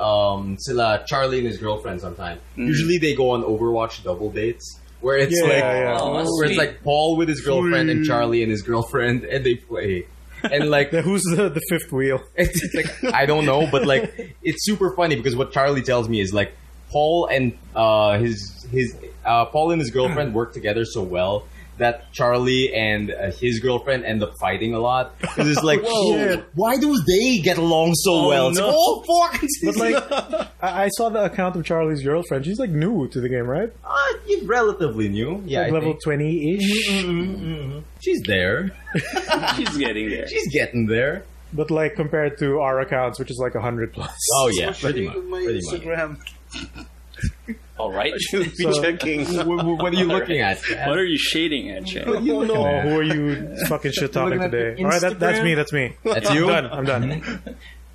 A: sila Charlie and his girlfriend sometimes. Usually they go on Overwatch double dates where it's
D: Yeah,
A: like
D: yeah.
B: Oh,
A: where
B: sweet.
A: it's like Paul with his girlfriend and Charlie and his girlfriend and they play. And like
D: Who's the fifth wheel?
A: it's like I don't know, but like it's super funny because what Charlie tells me is like Paul and Paul and his girlfriend work together so well that Charlie and his girlfriend end up fighting a lot because it's like,
D: Whoa.
A: why do they get along so well? It's
C: no.
A: like, oh fuck!
D: But like, I saw the account of Charlie's girlfriend. She's like new to the game, right?
A: You're relatively new, yeah.
D: Like
A: I
D: level
A: think.
D: 20-ish.
A: She's there.
C: She's getting there.
A: She's getting there.
D: But like compared to our accounts, which is like 100 plus.
A: Oh yeah, pretty much.
E: My
A: Pretty much.
E: Instagram.
B: All right.
E: Should be
D: So-
E: checking.
A: What are you looking at? Chad?
C: What are you shading at, Chad?
D: Oh, who are you fucking shit talking
A: Looking at
D: today?
A: the
D: All right, that's
A: Instagram?
D: me. That's me.
A: That's you?
D: I'm done.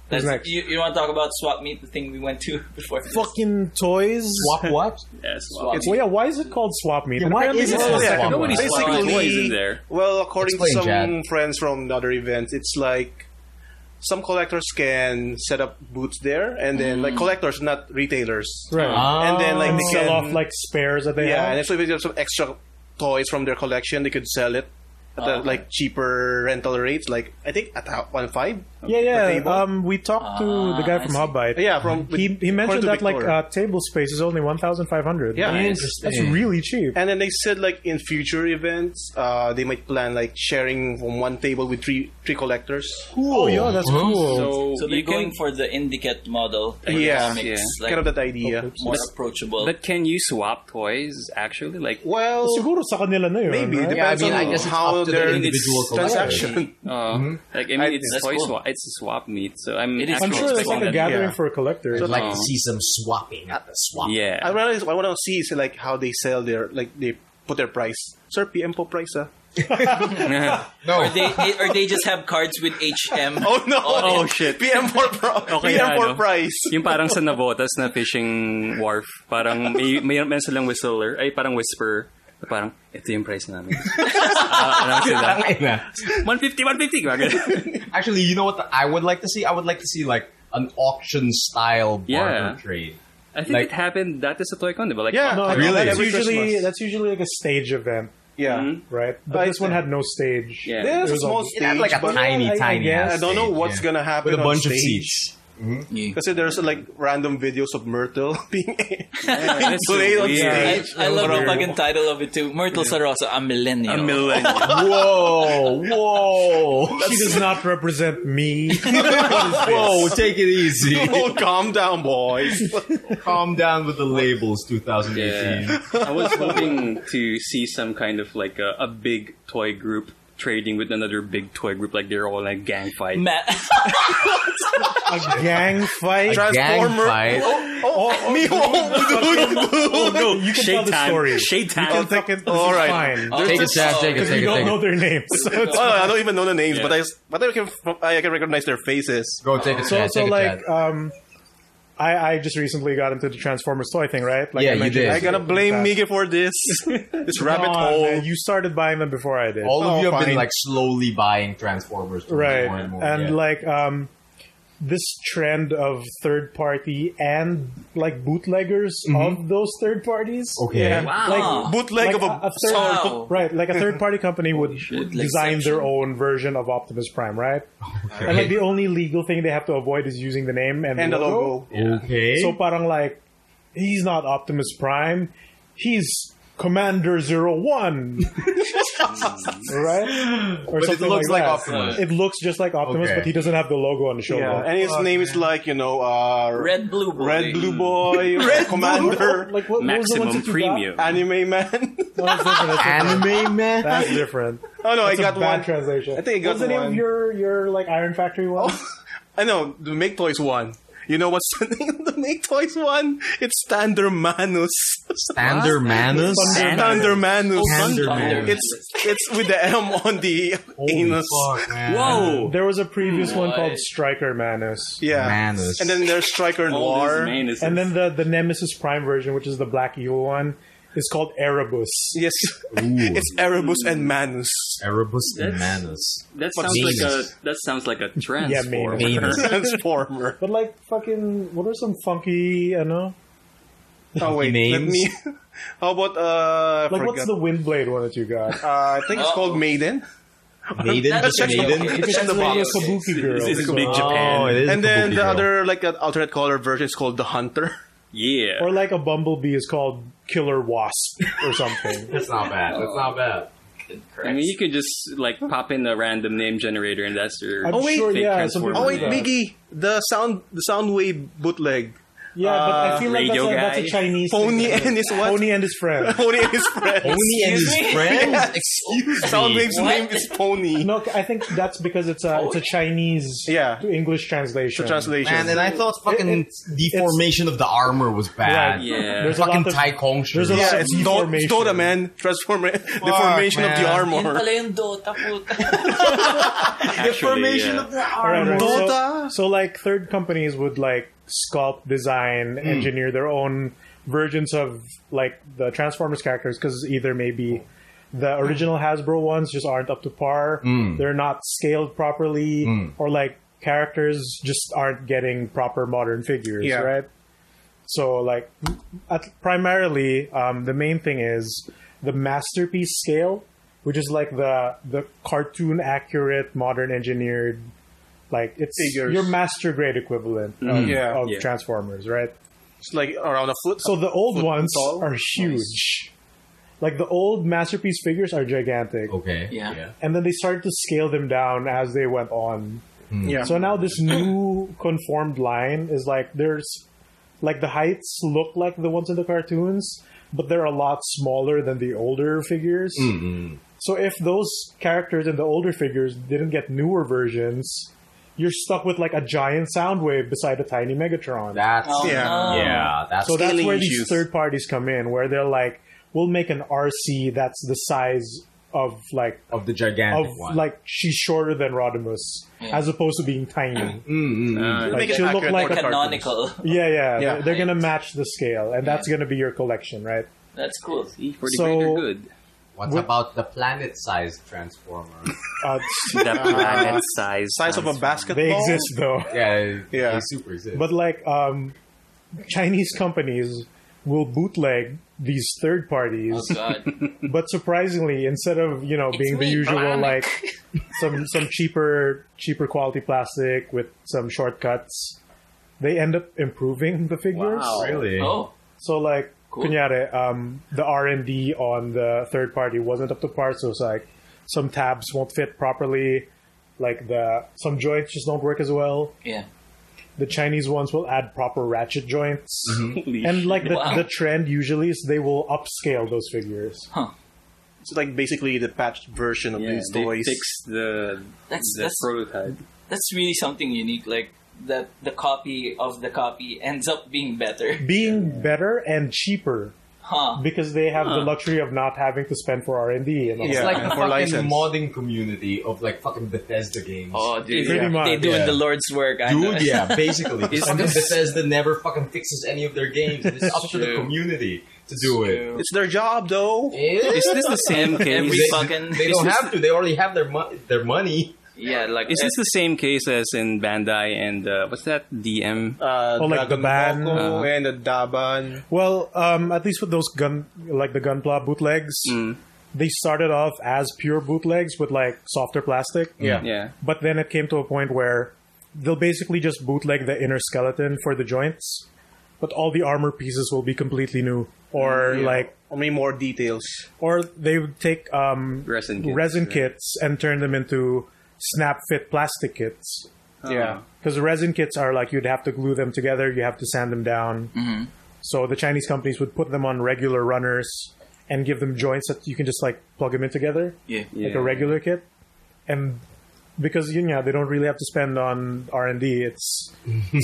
B: That's,
D: next?
B: You want to talk about Swap Meet, the thing we went to before?
D: Fucking toys.
A: Swap what?
C: Yes.
B: Swap.
D: Well, yeah. Why is it called Swap Meet?
A: Yeah,
D: And
A: why
D: apparently
A: is it
D: it's
A: called
D: the
A: Swap
D: second
A: Meet?
D: one.
C: Nobody's
E: Basically-
C: swallowing toys in there.
E: Well, according
A: Explain,
E: to some
A: Chad.
E: friends from the other events, it's like some collectors can set up booths there, and then like collectors, not retailers.
D: Right.
E: And then like
D: And
E: they
D: they sell
E: can
D: off like spares that they
E: yeah,
D: have.
E: and so if they have some extra toys from their collection, they could sell it at
B: Okay.
E: like cheaper rental rates. Like I think at 1.5.
D: Yeah,
E: per table.
D: yeah. We talked to the guy from
B: I see.
D: Hubbite.
E: Yeah, from
D: He mentioned
E: according to
D: that like
E: Victor.
D: table space is only 1,500.
E: Yeah,
D: That's really cheap.
E: And then they said like in future events, they might plan like sharing from one table with three collectors.
D: Oh, yeah, that's cool.
B: So they're
C: you
B: going
C: can,
B: for the Indicate model.
E: Yeah,
B: Comics,
C: yeah.
B: like,
E: Kind of that idea.
B: more approachable.
C: but can you swap toys actually? Like,
E: Well,
D: Siguro sa kanila na yun,
E: maybe
D: right?
E: depends
A: Yeah, I mean,
E: on
A: I guess it's
E: how
A: up to the
E: their
A: individual
E: transaction.
C: like I mean, it's
B: That's
C: toy
B: cool.
C: swap. It's a swap meet. So I'm
B: It is
D: I'm
C: actually
D: sure it's
C: expecting
D: like a
C: that.
D: gathering
E: yeah.
D: for collectors.
A: I'd like to see some swapping at the swap.
C: Yeah.
E: I want to see is like how they sell their like they put their price. Sir, PM po price ah.
A: No,
B: or they just have cards with HM.
E: Oh no!
C: Oh, shit.
E: PM4
C: Okay,
E: PM4 price.
C: Yung parang sa Navotas na fishing wharf, parang may silang whistler, ay parang whisper, na parang, ito yung price namin. Ano sila? 150, 150. Ganun.
A: actually, you know what I would like to see? I would like to see like an auction style barter
C: Yeah.
A: trade.
C: I think it happened. That is a Toy-Con, but like
E: Yeah,
D: No,
A: Really?
D: that's
E: Every
D: usually
E: Christmas.
D: like a stage event,
E: Yeah.
D: right? But this one had no stage.
C: Yeah.
E: There's a
D: was
E: small
D: all-
E: stage.
A: It had like a
E: but
A: tiny,
D: I
A: tiny
D: guess.
A: ass
E: I don't know
A: stage,
E: what's gonna happen
A: with a
E: on
A: bunch of
E: stage.
A: seats.
E: Because there's like random videos of Myrtle being
C: That's so
E: played on
C: weird.
E: stage.
B: I love the
D: Weird.
B: fucking title of it too. Myrtle Sarosa, a millennial.
C: A millennial.
A: Whoa!
D: She does not represent me.
A: Whoa! Take it easy.
E: Oh, calm down, boys.
A: Calm down with the labels, 2018.
C: Yeah. I was hoping to see some kind of like a big toy group trading with another big toy group, like they're all like gang fight.
D: A gang fight.
A: Gang
E: Transformer.
A: fight.
D: Oh no, you can tell the story.
C: Shade time.
D: You can take it.
E: All right.
D: Fine.
A: Take it, Chad. Take it.
D: Because we
A: Take it.
D: don't
A: Take
D: know
A: it.
D: their names. So it's
E: I don't even know the names,
C: Yeah.
E: but I can recognize their faces.
A: Go take it,
D: so,
A: Chad.
D: so
A: Take it,
D: like
A: Chad.
D: I just recently got into the Transformers toy thing, right? Like
A: Yeah,
D: I
A: you
D: mentioned
A: did.
E: I gotta blame Miggy for this rabbit
D: Come on,
E: hole.
D: man, you started buying them before I did.
A: All of you have
E: fine.
A: been like slowly buying Transformers toys
D: Right.
A: more and more.
D: And
A: yeah.
D: like this trend of third party and like bootleggers of those third parties.
A: Okay.
E: Yeah.
B: Wow.
E: Bootleg
D: Like
E: of a
D: third,
B: Wow.
D: right? Like a third party company would design their own version of Optimus Prime, right? And like the only legal thing they have to avoid is using the name and
E: and
D: the
E: the
D: logo.
E: logo.
A: Okay.
D: So parang like he's not Optimus Prime, he's Commander 01. Right? Or
A: But it
D: something
A: looks like
D: that.
A: Optimus.
D: It looks just like Optimus,
A: Okay.
D: but he doesn't have the logo on the shoulder.
E: Yeah, and his name is like
B: Red Blue Boy.
E: Red Blue Boy, Red Commander,
D: Like what was the ones
C: Maximum
D: that you
C: premium.
E: Anime Man.
D: got? No, that's different. That's different.
A: Anime man.
D: That's different.
E: Oh no,
D: That's
E: I
D: a
E: got
D: bad
E: one.
D: translation.
E: I think I got
D: What's the name
E: one.
D: of your like Iron Factory one?
E: I know the Make Toys one. You know what's the name of the Make Toys one? It's Standard Manus.
A: Thunder Manus.
E: Standard Manus.
A: Thunder Manus.
E: It's with the M on the anus.
A: Fuck, man.
C: Whoa!
D: There was a previous one called Striker Manus.
E: Yeah.
A: Manus.
E: And then there's Striker
C: All
E: Noir.
C: these manuses.
D: And then the Nemesis Prime version, which is the Black Evil one, is called Erebus.
E: Yes. It's Erebus and Manus.
A: Erebus and
C: That's-
A: Manus.
C: that sounds like a transformer.
A: Manus.
E: Transformer.
D: But like fucking, what are some funky, you know?
E: Oh wait,
A: Names?
E: let me. How about
D: Like
E: forgot.
D: what's the Windblade one that you got?
E: I think it's called Maiden.
A: Maiden?
B: That's
A: Just Maiden?
B: okay.
D: Because
E: check the
D: it's like a
E: box.
D: Kabuki girl.
C: This is
D: so-
C: Big Japan.
A: Oh, it is
E: And then
A: Kabuki
E: the
A: girl.
E: other like an alternate color version is called the Hunter.
C: Yeah.
D: Or like a Bumblebee is called Killer Wasp or something.
A: That's not bad. That's not bad.
C: I mean, you could just like pop in a random name generator, and that's your.
D: I'm
E: wait,
D: sure,
C: fake
D: yeah. Some
C: Transformer.
D: people
E: Oh wait,
D: do that.
E: Miggy, the Soundwave bootleg.
D: Yeah, but I feel like
C: Radio
D: that's a
C: guy.
D: Chinese
E: Pony
D: thing.
E: and his what?
D: Pony and his friend.
E: Pony and his friends.
A: Pony and his
B: Excuse me?
A: friends? Excuse me.
E: Soundwave's
B: What?
E: name is Pony.
D: No, I think that's because it's a Chinese
E: Yeah.
D: to English translation.
E: Translation.
A: Man, and I thought fucking
D: It's-
A: deformation of the armor was bad.
D: Right.
C: Yeah.
D: There's a
A: Fucking
D: lot of
A: Tai Kong
D: there's a lot
E: yeah,
D: of
E: it's
D: deformation.
E: Dota, man. Deformation of the
A: man.
B: Yun
E: armor.
B: pala yung Dota, puta.
A: Deformation
C: yeah.
A: of the
D: Alright,
A: armor.
D: right.
E: Dota?
D: So like third companies would like sculpt, design, engineer their own versions of like the Transformers characters because either maybe the original Hasbro ones just aren't up to par, they're not scaled properly, or like characters just aren't getting proper modern figures,
E: Yeah.
D: right? So like primarily the main thing is the masterpiece scale, which is like the cartoon accurate, modern engineered, like it's
E: Figures.
D: your master grade equivalent of,
E: Yeah.
D: of
C: Yeah.
D: Transformers, right?
E: It's like around a foot.
D: So the old
E: foot
D: ones
E: tall.
D: are huge. Like the old masterpiece figures are gigantic.
A: Okay.
B: Yeah.
D: And then they started to scale them down as they went on.
E: Yeah.
D: So now this new conformed line is like there's like the heights look like the ones in the cartoons, but they're a lot smaller than the older figures. So if those characters in the older figures didn't get newer versions, you're stuck with like a giant Soundwave beside a tiny Megatron.
A: That's
E: Yeah.
B: no.
A: yeah. That's
D: So that's
E: scaling
D: where
E: issues.
D: these third parties come in, where they're like, we'll make an RC that's the size of like
A: of the gigantic one.
D: like she's shorter than Rodimus, as opposed to being tiny.
E: Make
D: Like
E: it
D: she'll look
E: accurate
D: like
E: for
D: a
E: cartoons.
B: Canonical.
D: yeah.
E: Yeah.
D: They're gonna match the scale, and that's gonna be your collection, right?
B: That's cool.
C: For the
D: So-
C: greater good.
A: What about the planet-sized Transformer?
C: The planet size.
E: Size of a basketball.
D: They exist though,
A: yeah,
E: Yeah.
A: they super exist.
D: but like Chinese companies will bootleg these third parties,
B: Oh God.
D: but surprisingly, instead of being the
B: me,
D: usual
B: Brian.
D: like some cheaper quality plastic with some shortcuts, they end up improving the figures.
E: Wow.
A: Really?
B: Oh.
D: So like,
B: Cool.
D: kunyari, the R&D on the third party wasn't up to par, so it's like some tabs won't fit properly, like some joints just don't work as well.
B: Yeah.
D: The Chinese ones will add proper ratchet joints, and like
B: Wow.
D: the trend usually is they will upscale those figures.
B: Huh.
E: It's like basically the patched version of these
C: they
E: toys.
C: fix the
B: That's
C: prototype.
B: That's really something unique. Like that, the copy of the copy ends up being better.
D: Being better and cheaper
B: Huh.
D: because they have the luxury of not having to spend for R&D and all
A: It's
E: Yeah,
A: like
E: and
A: the
E: for
A: fucking
E: license.
A: modding community of like fucking Bethesda games.
B: Oh, dude.
D: Pretty much,
B: They doing
A: yeah.
B: the Lord's work. I know.
A: Dude, yeah, basically.
C: Is
A: Fucking
C: this-
A: Bethesda never fucking fixes any of their games. It's up to the
B: true.
A: community to do it.
B: True.
E: It's their job, though.
C: Is this the same case?
B: Every
A: They,
B: fucking.
A: they don't have to. They already have their money.
B: Yeah, like
C: Is this the same case as in Bandai and what's that DM?
D: like the
E: Dragon
D: ban.
E: Boko and the Daban.
D: Well, at least with those the Gunpla bootlegs, they started off as pure bootlegs with like softer plastic.
C: Yeah.
D: But then it came to a point where they'll basically just bootleg the inner skeleton for the joints, but all the armor pieces will be completely new. Or
E: Only more details.
D: or they would take
C: Resin kits.
D: kits and turn them into snap fit plastic kits.
E: Yeah.
D: Because the resin kits are like you'd have to glue them together, you have to sand them down.
B: Mm-hmm.
D: So the Chinese companies would put them on regular runners and give them joints that you can just like plug them in together,
B: yeah.
D: like a regular kit. And because they don't really have to spend on R&D, it's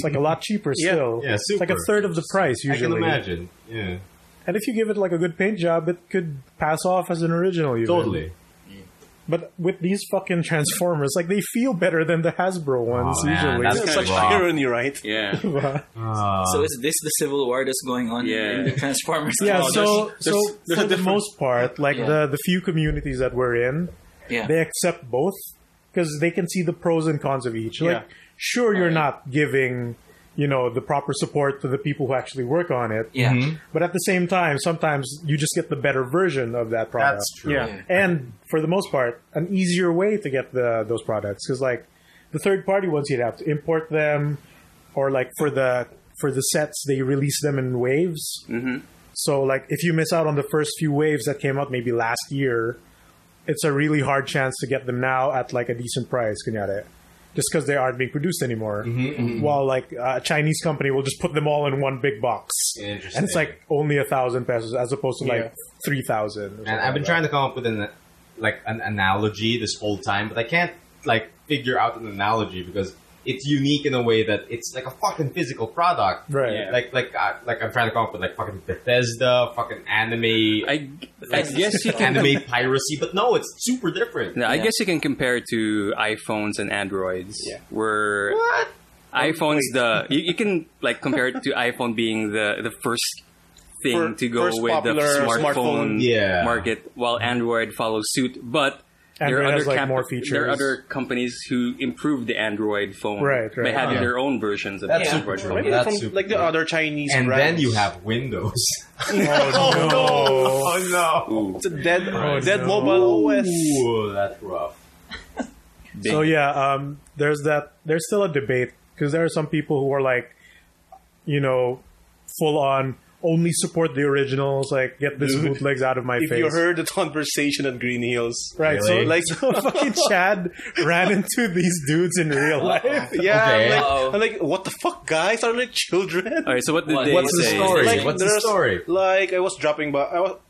D: like a lot cheaper still.
A: Yeah,
D: It's like a
A: super.
D: third of the price
A: I
D: usually.
A: can imagine. Yeah.
D: And if you give it like a good paint job, it could pass off as an original. Even.
A: Totally.
D: But with these fucking Transformers, like they feel better than the Hasbro ones
A: Oh, man,
D: usually.
A: that's
E: It's
A: kinda
E: such
A: rough.
E: irony, right?
C: Yeah.
B: So is this the civil war that's going on
C: Yeah.
B: in the Transformers?
D: Yeah,
B: world?
D: so
E: there's
D: for
E: a
D: the
E: difference.
D: most part, like
B: Yeah.
D: the few communities that we're in,
B: yeah.
D: they accept both because they can see the pros and cons of each. Like,
E: Yeah.
D: sure, you're not giving, the proper support to the people who actually work on it.
B: yeah.
D: But at the same time, sometimes you just get the better version of that product.
A: That's true.
E: Yeah.
D: And for the most part, an easier way to get those products because like the third party ones, you'd have to import them, or like for the sets they release them in waves. Mm-hmm. So like if you miss out on the first few waves that came out maybe last year, it's a really hard chance to get them now at like a decent price. Kunyari. Just because they aren't being produced anymore. While like a Chinese company will just put them all in one big box,
A: Interesting.
D: and it's like only 1,000 pesos as opposed to
E: Yeah.
D: like 3,000.
A: And I've been trying to come up with an analogy this whole time, but I can't like figure out an analogy because it's unique in a way that it's like a fucking physical product.
D: Right.
C: Yeah.
A: Like I'm trying to come up with like fucking Bethesda, fucking anime,
C: I guess you can.
A: anime piracy, but no, it's super different.
C: No, I guess you can compare to iPhones and Androids.
E: Yeah.
C: Where
A: What?
C: iPhones you can like compare it to iPhone being the first thing to go
E: first
C: with the
E: popular
C: smartphone
E: smartphone.
A: Yeah.
C: market, while Android follows suit. But there
D: Android
C: are
D: has,
C: other
D: like, more features.
C: There are other companies who improved the Android phone
D: Right,
C: by
D: right.
C: having
A: Yeah.
C: their own versions of
A: That's
C: the
A: super
C: Android
A: true.
C: phone.
E: Maybe
A: That's
E: from
A: super
E: like the
A: cool.
E: other Chinese
A: And
E: brands.
A: then you have Windows.
D: Oh,
A: Oh no!
C: Ooh.
E: It's a dead
D: no.
E: mobile OS.
A: Ooh, that's rough.
D: So yeah, there's still a debate because there are some people who are like, full on only support the originals, like get this bootlegs out of my
E: If
D: face.
E: you heard the conversation at Green Hills,
D: right,
A: Really?
D: so fucking Chad ran into these dudes in real life.
E: yeah,
A: Okay.
E: I'm like, what the fuck, guys? Are like children?
C: All right, so what did
B: What-
C: they
A: What's the
C: say?
A: story?
E: Like,
A: What's the
E: there's-
A: story?
E: Like I was dropping by,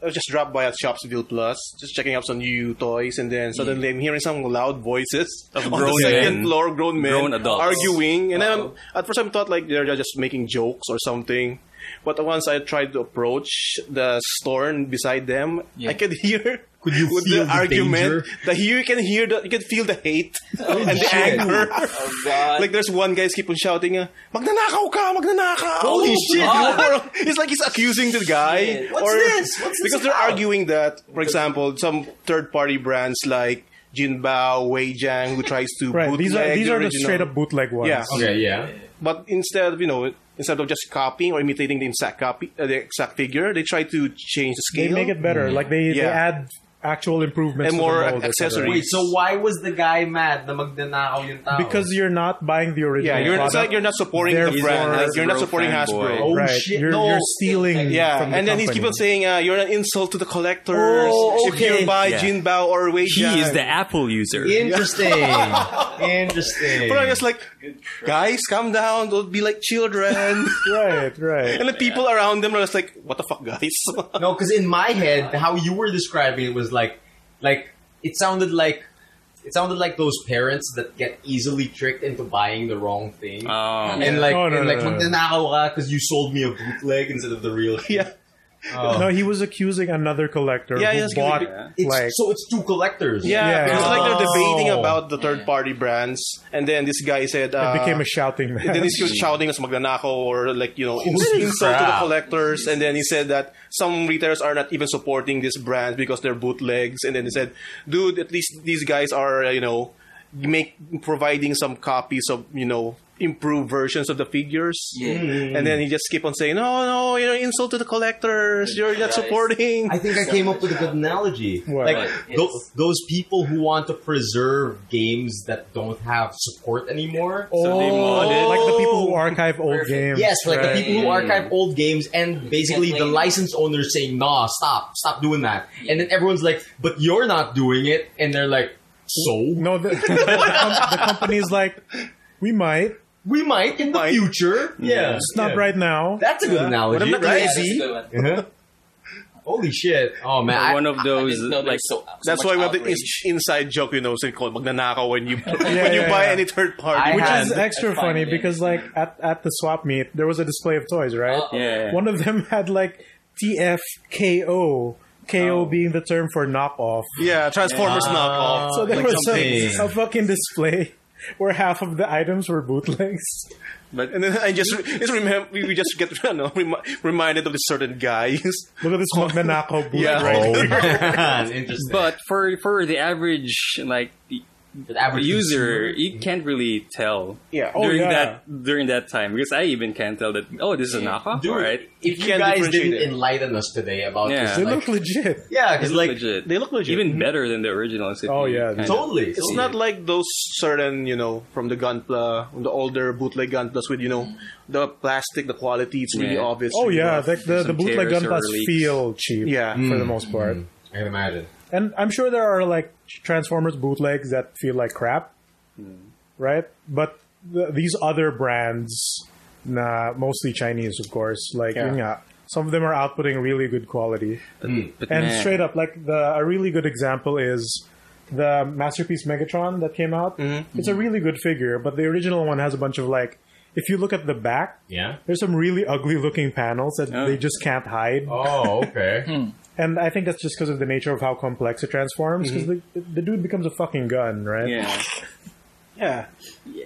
E: I just dropped by at Shopsville Plus, just checking out some new toys, and then suddenly I'm hearing some loud voices
C: Of
E: on
C: grown
E: the second
C: men.
E: floor, grown men,
C: Grown adults.
E: arguing, and then at first I thought like they're just making jokes or something. But once I tried to approach the store beside them,
B: Yeah.
E: I could hear
A: Could you
E: with
A: feel
E: the
A: the
E: argument.
A: danger?
E: You can hear you can feel the hate and the
A: shit.
E: anger.
B: Oh God.
E: Like there's one guy keep on shouting, "Magnanakaw ka, magnanakaw!"
A: Holy shit!
B: God.
E: It's like he's accusing the guy.
B: Shit.
A: What's this? What's this
E: Because they're
A: about?
E: arguing that, for example, some third-party brands like Jinbao, Weijiang, who tries to
D: Right,
E: bootleg
D: these are the
E: original.
D: straight up bootleg ones.
E: Yeah.
A: Okay, yeah.
E: But instead of instead of just copying or imitating the exact figure, they try to change the scale.
D: They make it better. Like they add actual improvements
E: and
D: to
E: more
D: the mold,
E: accessories.
A: Wait, so why was the guy mad na magnanakaw yung tao?
D: Because you're not buying the original
E: it's
D: product.
E: like you're not supporting the
D: Therefore-
E: brand. Like, you're not
C: Hasbro
E: supporting
C: fanboy.
E: Hasbro.
A: Oh,
D: right.
A: shit,
D: You're,
A: no.
D: you're stealing
E: Yeah,
D: from the
E: and then he's
D: company.
E: keep on saying you're an insult to the collectors.
A: Oh,
E: If you
A: okay.
E: buy
C: Yeah.
E: Jinbao or Wei
C: He is the Apple user.
A: Interesting. Interesting.
E: But I'm just like, guys, calm down. Don't be like children.
D: Right.
E: And the people around them are just like, what the fuck, guys?
A: No, because in my head, how you were describing it was like it sounded like those parents that get easily tricked into buying the wrong thing. And like,
D: Oh, no, no, no.
A: magnanakaw ka because you sold me a bootleg instead of the real thing.
E: Yeah.
D: No, he was accusing another collector
E: Yeah,
D: who
E: yes,
D: bought
A: So it's two collectors.
E: Yeah,
D: Yeah.
E: it's like they're debating
A: Oh.
E: about the third-party brands, and then this guy said,
D: it became a shouting match.
E: and then he's shouting as magnanakaw or like, insult to the collectors. And then he said that some retailers are not even supporting these brands because they're bootlegs. And then he said, dude, at least these guys are, providing some copies of, improved versions of the figures.
B: Yeah.
E: And then he just keep on saying, no, you're an insult to the collectors. You're not supporting.
A: I think I came up with a good analogy.
D: What?
A: Like those people who want to preserve games that don't have support anymore.
C: So they modded.
D: Like the people who archive old games.
A: Yes, like
D: right?
A: the people who archive old games, and basically the license owners saying, "Nah, stop doing that." And then everyone's like, "But you're not doing it," and they're like, "So
D: No, the company's like, we might.
A: we might in the future." Yeah,
D: It's not right now.
A: That's a good analogy,
E: But I'm not
A: right?
E: lazy.
A: Uh-huh. Holy shit! Oh man,
C: One of those, like,
E: That's why we have the inside joke, so called magnanakaw when you buy any third party.
A: Which
D: Which is
A: is
D: extra funny because, like, at the swap meet, there was a display of toys, right?
C: yeah.
D: One of them had, like, TFKO. KO being the term for knockoff.
E: Yeah, Transformers knockoff.
D: So there
A: like
D: was
A: something.
D: a fucking display where half of the items were bootlegs.
C: but
E: And then I just remember we just get reminded of this certain guys.
D: Look at this magnanakaw boot
E: Yeah.
D: right
A: Oh
D: here.
A: man, interesting.
C: but for the average
A: The average
C: user, you can't really tell.
E: Yeah.
D: Oh,
C: During that time, because I even can't tell that. Oh, this is a knockoff,
A: Dude,
C: alright.
A: if you
E: can't
A: guys
E: differentiate
A: didn't
E: it.
A: enlighten us today about
C: Yeah.
A: this,
D: They
A: like,
D: look legit.
A: yeah, because like
C: Legit.
E: They look legit.
C: Even better than the originals. if
D: Oh,
C: you
D: yeah.
C: kinda-
A: totally,
E: It's not like those certain, from the Gunpla, the older bootleg Gunplas with, the plastic, the quality, it's really
C: Yeah.
E: obvious.
D: Oh,
E: really
D: yeah.
E: rough.
D: Like the
C: Some
D: bootleg
C: tears or
D: gunplas
C: leaks.
D: feel cheap
E: Yeah.
D: for the most part.
A: I can imagine.
D: And I'm sure there are, like, Transformers bootlegs that feel like crap. Right? But these other brands, mostly Chinese, of course, like, yun nga, some of them are outputting really good quality.
C: But
D: And
C: man,
D: straight up, like, a really good example is the Masterpiece Megatron that came out. It's a really good figure, but the original one has a bunch of, like, if you look at the back,
A: Yeah.
D: there's some really ugly looking panels that they just can't hide.
A: Oh, okay.
D: And I think that's just because of the nature of how complex it transforms, because the dude becomes a fucking gun, right?
C: yeah.
E: Yeah.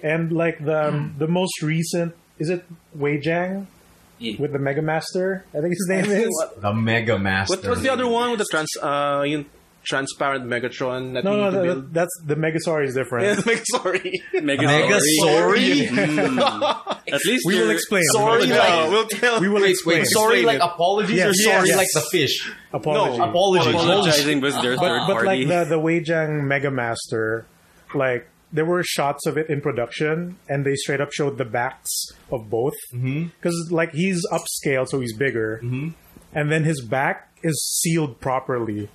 D: And like the most recent, is it Wei Jiang
B: Yeah.
D: with the Mega Master? I think his name is.
A: The Mega Master.
E: What's the other one with the transparent Megatron that you
D: No,
E: need to
D: no,
E: build?
D: that's the Megazord is different.
E: Yeah, sorry.
A: Megasauri?
C: At least
D: We will
C: you're-
D: explain.
A: Sorry, like-
E: we'll tell.
D: We will explain.
A: Wait, sorry
E: Explain
A: like
E: it.
A: apologies
D: Yes,
A: or sorry
D: yes.
A: like the fish?
D: Apology.
E: No,
A: Apologies.
C: apologizing was their third
D: But
C: party.
D: like the Wei Jiang Mega Master, like there were shots of it in production, and they straight up showed the backs of both. Because like he's upscaled, so he's bigger, and then his back is sealed properly.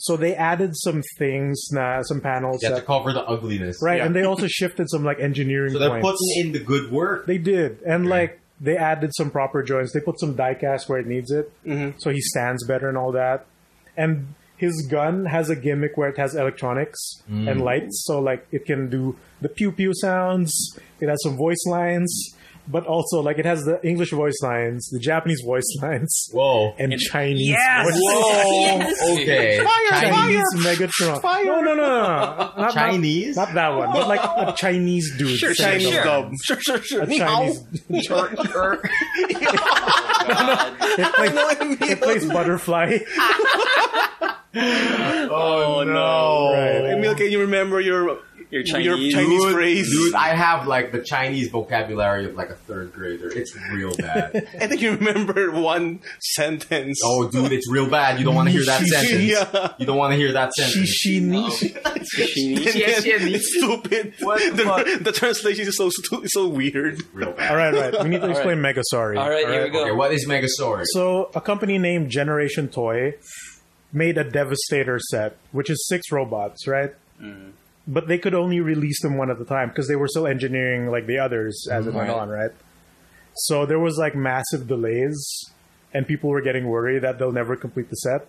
D: So they added some things, some panels,
A: You have to
D: that,
A: cover the ugliness.
D: right?
E: Yeah.
D: And they also shifted some like engineering
A: So they're
D: points.
A: putting in the good work.
D: They did, and like they added some proper joints. They put some die cast where it needs it, so he stands better and all that. And his gun has a gimmick where it has electronics and lights, so like it can do the pew pew sounds. It has some voice lines, but also like it has the English voice lines, the Japanese voice lines,
A: Whoa.
D: and Chinese
C: Yes!
D: voice
A: Whoa. Okay.
D: Chinese Megatron. No. Not
A: Chinese?
D: Not that one, but like a Chinese dude.
C: Sure, sure,
E: Chinese
C: sure.
E: dub. Sure.
D: A Chinese. It plays Butterfly.
A: Oh no.
D: Right.
E: Emile, can you remember
C: Your
E: your
C: Chinese.
E: Chinese phrase.
A: Dude, I have like the Chinese vocabulary of like a third grader. It's real bad.
E: I think you remember one sentence.
A: Oh, dude, it's real bad. You don't want to hear that sentence.
E: Yeah.
A: You don't want to hear that sentence.
E: It's stupid. The translation is so weird.
A: Real bad.
D: All right. We need to explain Mega Sorry.
B: All right, here we go.
A: Okay, what is Megasaurus?
D: So, a company named Generation Toy made a Devastator set, which is 6 robots, right? But they could only release them one at a time because they were still engineering like the others as it went on, right? So there was like massive delays, and people were getting worried that they'll never complete the set.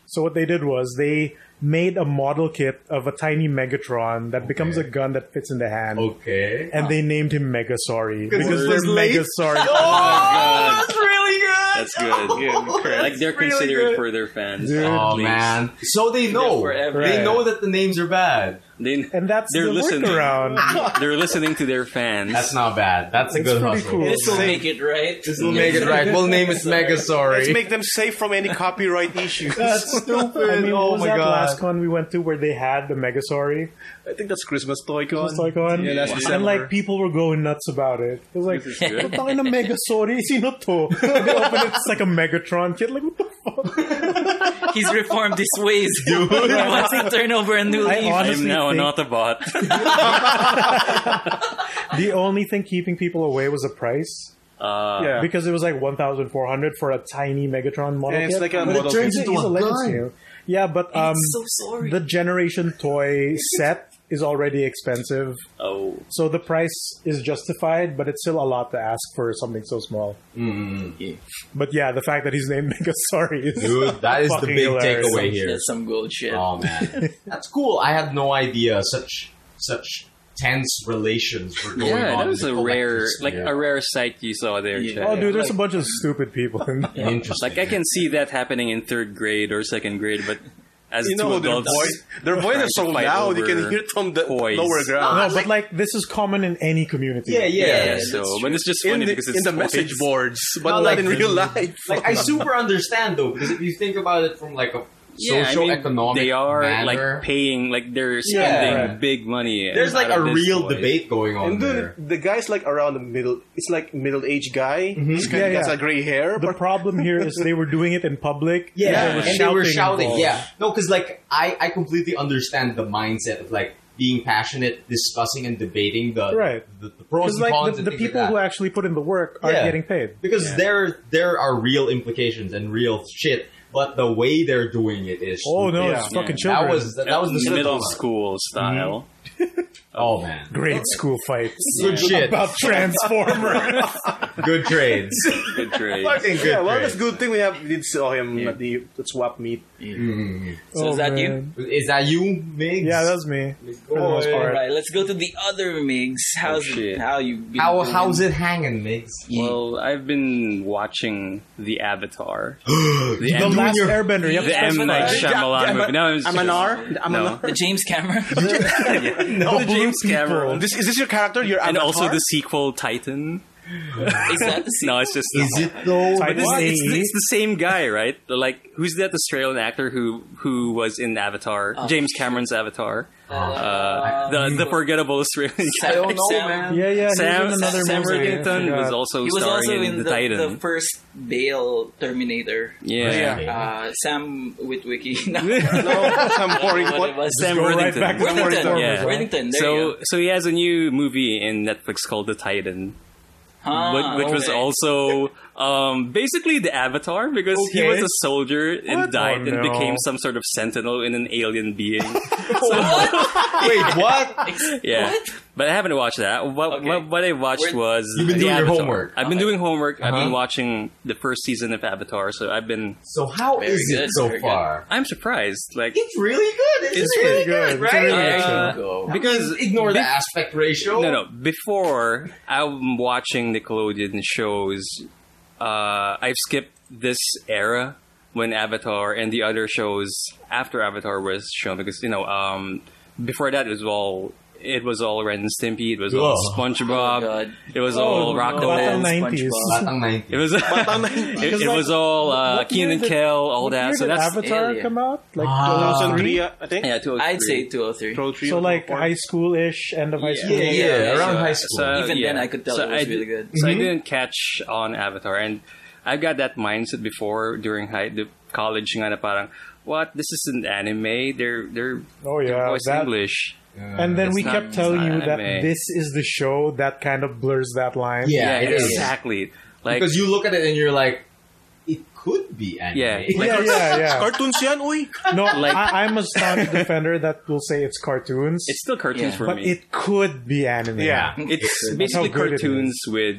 D: So what they did was they made a model kit of a tiny Megatron that becomes a gun that fits in the hand.
A: Okay.
D: And they named him Mega Sorry because
A: it
D: they're
A: was late?
D: Mega Sorry.
A: Oh, that's really good.
C: That's good. Like they're
A: really
C: considerate
A: good.
C: for their fans.
D: Dude.
A: Oh
C: Please.
A: man! So they know.
B: Forever.
A: They
D: Right.
A: know that the names are bad.
D: And that's
C: they're
D: the
C: listening.
D: workaround.
C: They're listening to their fans.
A: That's not bad. That's a
D: It's
A: good
D: pretty
A: hustle.
D: cool.
B: This will make it right.
A: This will make it right. We'll name it Mega Sorry.
E: Let's make them safe from any copyright issues.
A: That's stupid.
D: I mean,
A: oh
D: what was
A: my
D: that
A: god.
D: last con we went to where they had the Mega Sorry?
E: I think that's Christmas Toy Con.
D: Just like on.
E: Yeah, last
D: And
E: December.
D: like people were going nuts about it. It was like,
C: This is good.
D: "Putang ina, Mega Sorry, sino to?" They open it, it's like a Megatron kid. Like, what the fuck?
B: He's reformed his ways, dude. Once he turned over a new
D: I
B: leaf.
D: honestly
C: I'm now an
D: think
C: Autobot.
D: the only thing keeping people away was the price.
E: Yeah.
D: Because it was like 1,400 for a tiny Megatron model
E: And it's
D: kit.
E: like a
D: But
E: model
D: it turns
E: kit.
D: into a legend
A: gun.
D: scale. Yeah, but
B: so sorry.
D: the Generation Toy set is already expensive.
C: Oh.
D: So the price is justified, but it's still a lot to ask for something so small. But yeah, the fact that he's named Mega Sorry is
A: Dude, that is the
D: fucking
A: big
D: hilarious.
A: takeaway here.
B: That's some gold shit.
A: Oh man, that's cool. I had no idea such tense relations were going on.
C: Yeah, that
A: in
C: was
A: the
C: a rare,
A: collector's
C: like
A: sphere.
C: a rare sight you saw there,
B: Yeah.
C: Chad.
D: Oh, dude, there's
B: Like-
D: a bunch of stupid people in there.
A: Interesting.
C: Like I can see that happening in 3rd grade or 2nd grade, but as
E: You
C: two
E: know, their
C: adults,
E: voice is so
C: trying to fight
E: loud, you can
C: over
E: hear it from the
C: toys.
E: lower ground.
D: No, but like this is common in any community.
A: yeah.
C: yeah, so
B: that's
C: but it's just
E: In
C: funny
E: the,
C: because it's
E: in the
C: toys.
E: message boards, but
A: No,
E: not
A: like-
E: in real life.
A: Like I super understand though, because if you think about it from like a
C: Yeah,
A: socio-economic
C: they are
A: manner,
C: like paying, like they're spending
D: right.
C: big money.
A: there's like
C: out
A: a
C: of this
A: real
C: toys.
A: debate going on
E: And
A: there.
E: dude, the guy's like around the middle. It's like middle-aged guy. He's kind
D: Yeah,
E: of got
D: yeah.
E: a gray hair.
D: The
E: But
D: problem here is they were doing it in public.
A: Yeah,
D: and
A: and they were shouting.
D: involved.
A: Yeah, no, because like I completely understand the mindset of like being passionate, discussing and debating the
D: Right.
A: the pros
D: Because
A: and
D: like
A: cons.
D: the
A: and things
D: people
A: like
D: who
A: that.
D: actually put in the work are
A: Yeah.
D: getting paid.
A: Because there are real implications and real shit, but the way they're doing it is
D: Oh no,
E: Yeah.
D: it's fucking
C: Yeah.
D: children.
A: that was the
C: middle
A: slip-up.
C: school style.
A: Oh man,
D: grade school fights.
A: good shit,
D: About Transformers.
A: good trades,
C: Good trade.
A: fucking good.
E: yeah, well, that's
A: trades.
E: a good thing we did saw him at the swap meet.
B: So is that you?
A: Is that you, Migs?
D: Yeah, that's me. For the most part.
B: Alright, let's go to the other Migs. How's
C: shit.
B: how you been doing?
A: How's it hanging, Migs?
C: Well, I've been watching the Avatar,
D: The
C: M-
D: Last Airbender. You have to
C: the M Night
D: specify.
C: Shyamalan movie. No, it's
E: I'm an
C: just-
E: R. I'm
C: No.
E: an R.
B: The James Cameron?
C: No,
D: blue
C: James
D: people.
C: Cameron,
E: Is this your character? Your
C: and
E: avatar?
C: also the sequel Titan.
B: Is that the
C: No, it's just
A: Is it though?
D: Titan
C: It's,
D: AE?
C: it's the same guy, right? Like, who's that Australian actor who was in Avatar? James Cameron's Avatar. The forgettable Australian
A: I
C: guy.
A: don't know,
B: Sam-
A: man.
D: Yeah, yeah. he
C: Sam,
D: was in another
C: Sam
D: movie.
C: Worthington
D: I
C: was
D: forgot.
C: also
B: He was
C: starring
B: also
C: in
B: in
C: the Titan.
B: the first Bale Terminator.
C: Yeah.
B: Sam Witwicky. No,
E: No, Sam
B: what it
E: Warrington.
B: was.
C: Sam
D: Go right
C: Worthington.
D: back to
B: Worthington.
D: Transformers,
C: Yeah.
D: huh?
B: Worthington, there you
C: So he has a new movie in Netflix called The Titan,
B: go.
C: which was
B: Okay.
C: also basically the Avatar because he
A: Okay.
C: was a soldier and
D: What?
C: died
D: Oh,
C: and
D: no.
C: became some sort of sentinel in an alien being.
A: Wait, what?
C: Yeah.
B: What?
C: But I haven't watched that.
B: Okay.
C: What I watched was
A: You've been
C: the
A: doing your
C: Avatar.
A: homework.
C: I've been doing homework. I've
A: Uh-huh.
C: been watching the first season of Avatar, so I've been.
A: So how
B: Very
A: is it
B: good,
A: so
B: very
A: far?
C: I'm surprised, like
A: It's really good. Isn't
C: It's
A: it?
C: really
D: good. It's
A: right?
D: really
B: There
D: good.
B: you go.
C: because
A: Ignore the aspect ratio.
C: No. Before I'm watching Nickelodeon shows, I've skipped this era when Avatar and the other shows after Avatar was shown because before that it was all it was all Ren and Stimpy. It was all SpongeBob.
B: God.
C: It was all Rocco.
D: Batang 90s.
A: Batang 90s.
C: It was it was all Keenan and Kel, all that. So
D: did
C: that's
D: Avatar
B: Alien.
D: come out? Like
E: 2003, I think.
C: yeah. 203.
B: I'd say 203.
E: 203
D: so
E: or
D: like
E: 204.
D: high school-ish, end of high school.
A: Yeah, around
B: sure.
A: high school.
C: So,
B: Even then, I could tell it was really good.
C: So I didn't catch on Avatar, and I got that mindset before during the college. Nga na parang, what? This isn't anime. They're
D: Oh yeah,
C: voice
D: that-
C: English.
D: And then
C: It's
D: we
C: not-
D: kept telling
C: it's
D: you
C: not
D: that
C: anime.
D: this is the show that kind of blurs that line.
A: Yeah, it is.
C: exactly. Like
A: Because you look at it and you're like, it could be anime.
C: Yeah.
D: Yeah.
E: Cartoons yan, uy.
D: No,
C: Like-
D: I'm a staunch defender that will say it's cartoons,
C: it's still cartoons
B: Yeah.
C: for
D: but
C: me.
D: it could be anime.
E: Yeah.
C: It's
D: That's how
C: basically
D: good it
C: cartoons with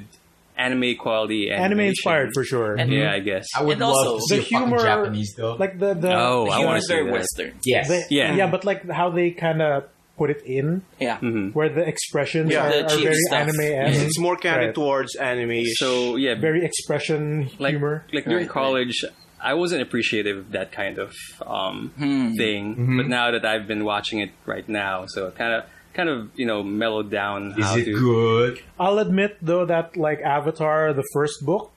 C: anime quality and
D: Anime inspired for sure.
B: And-
C: Yeah, I guess.
A: I would
B: And
A: love
B: also,
A: to see
D: the
A: a fucking
D: humor-
A: Japanese though.
D: Like the
C: Oh, I
B: Humor
C: want to
B: is
C: see
B: very
C: that.
B: Western.
A: yes.
C: Yeah.
D: but like how they kind of put it in,
B: Yeah.
D: where the expressions
E: Yeah.
D: are,
B: The
D: are
B: cheap
D: very
B: stuff.
D: anime-esque.
E: It's more catered
D: Right.
E: towards anime.
C: So yeah,
D: Very expression
C: like
D: humor.
C: like during
B: Right,
C: college, I wasn't appreciative of that kind of thing. But now that I've been watching it right now, so kind of mellowed down.
A: Is
C: how
A: it
C: to,
A: good?
D: I'll admit though that like Avatar, the first book,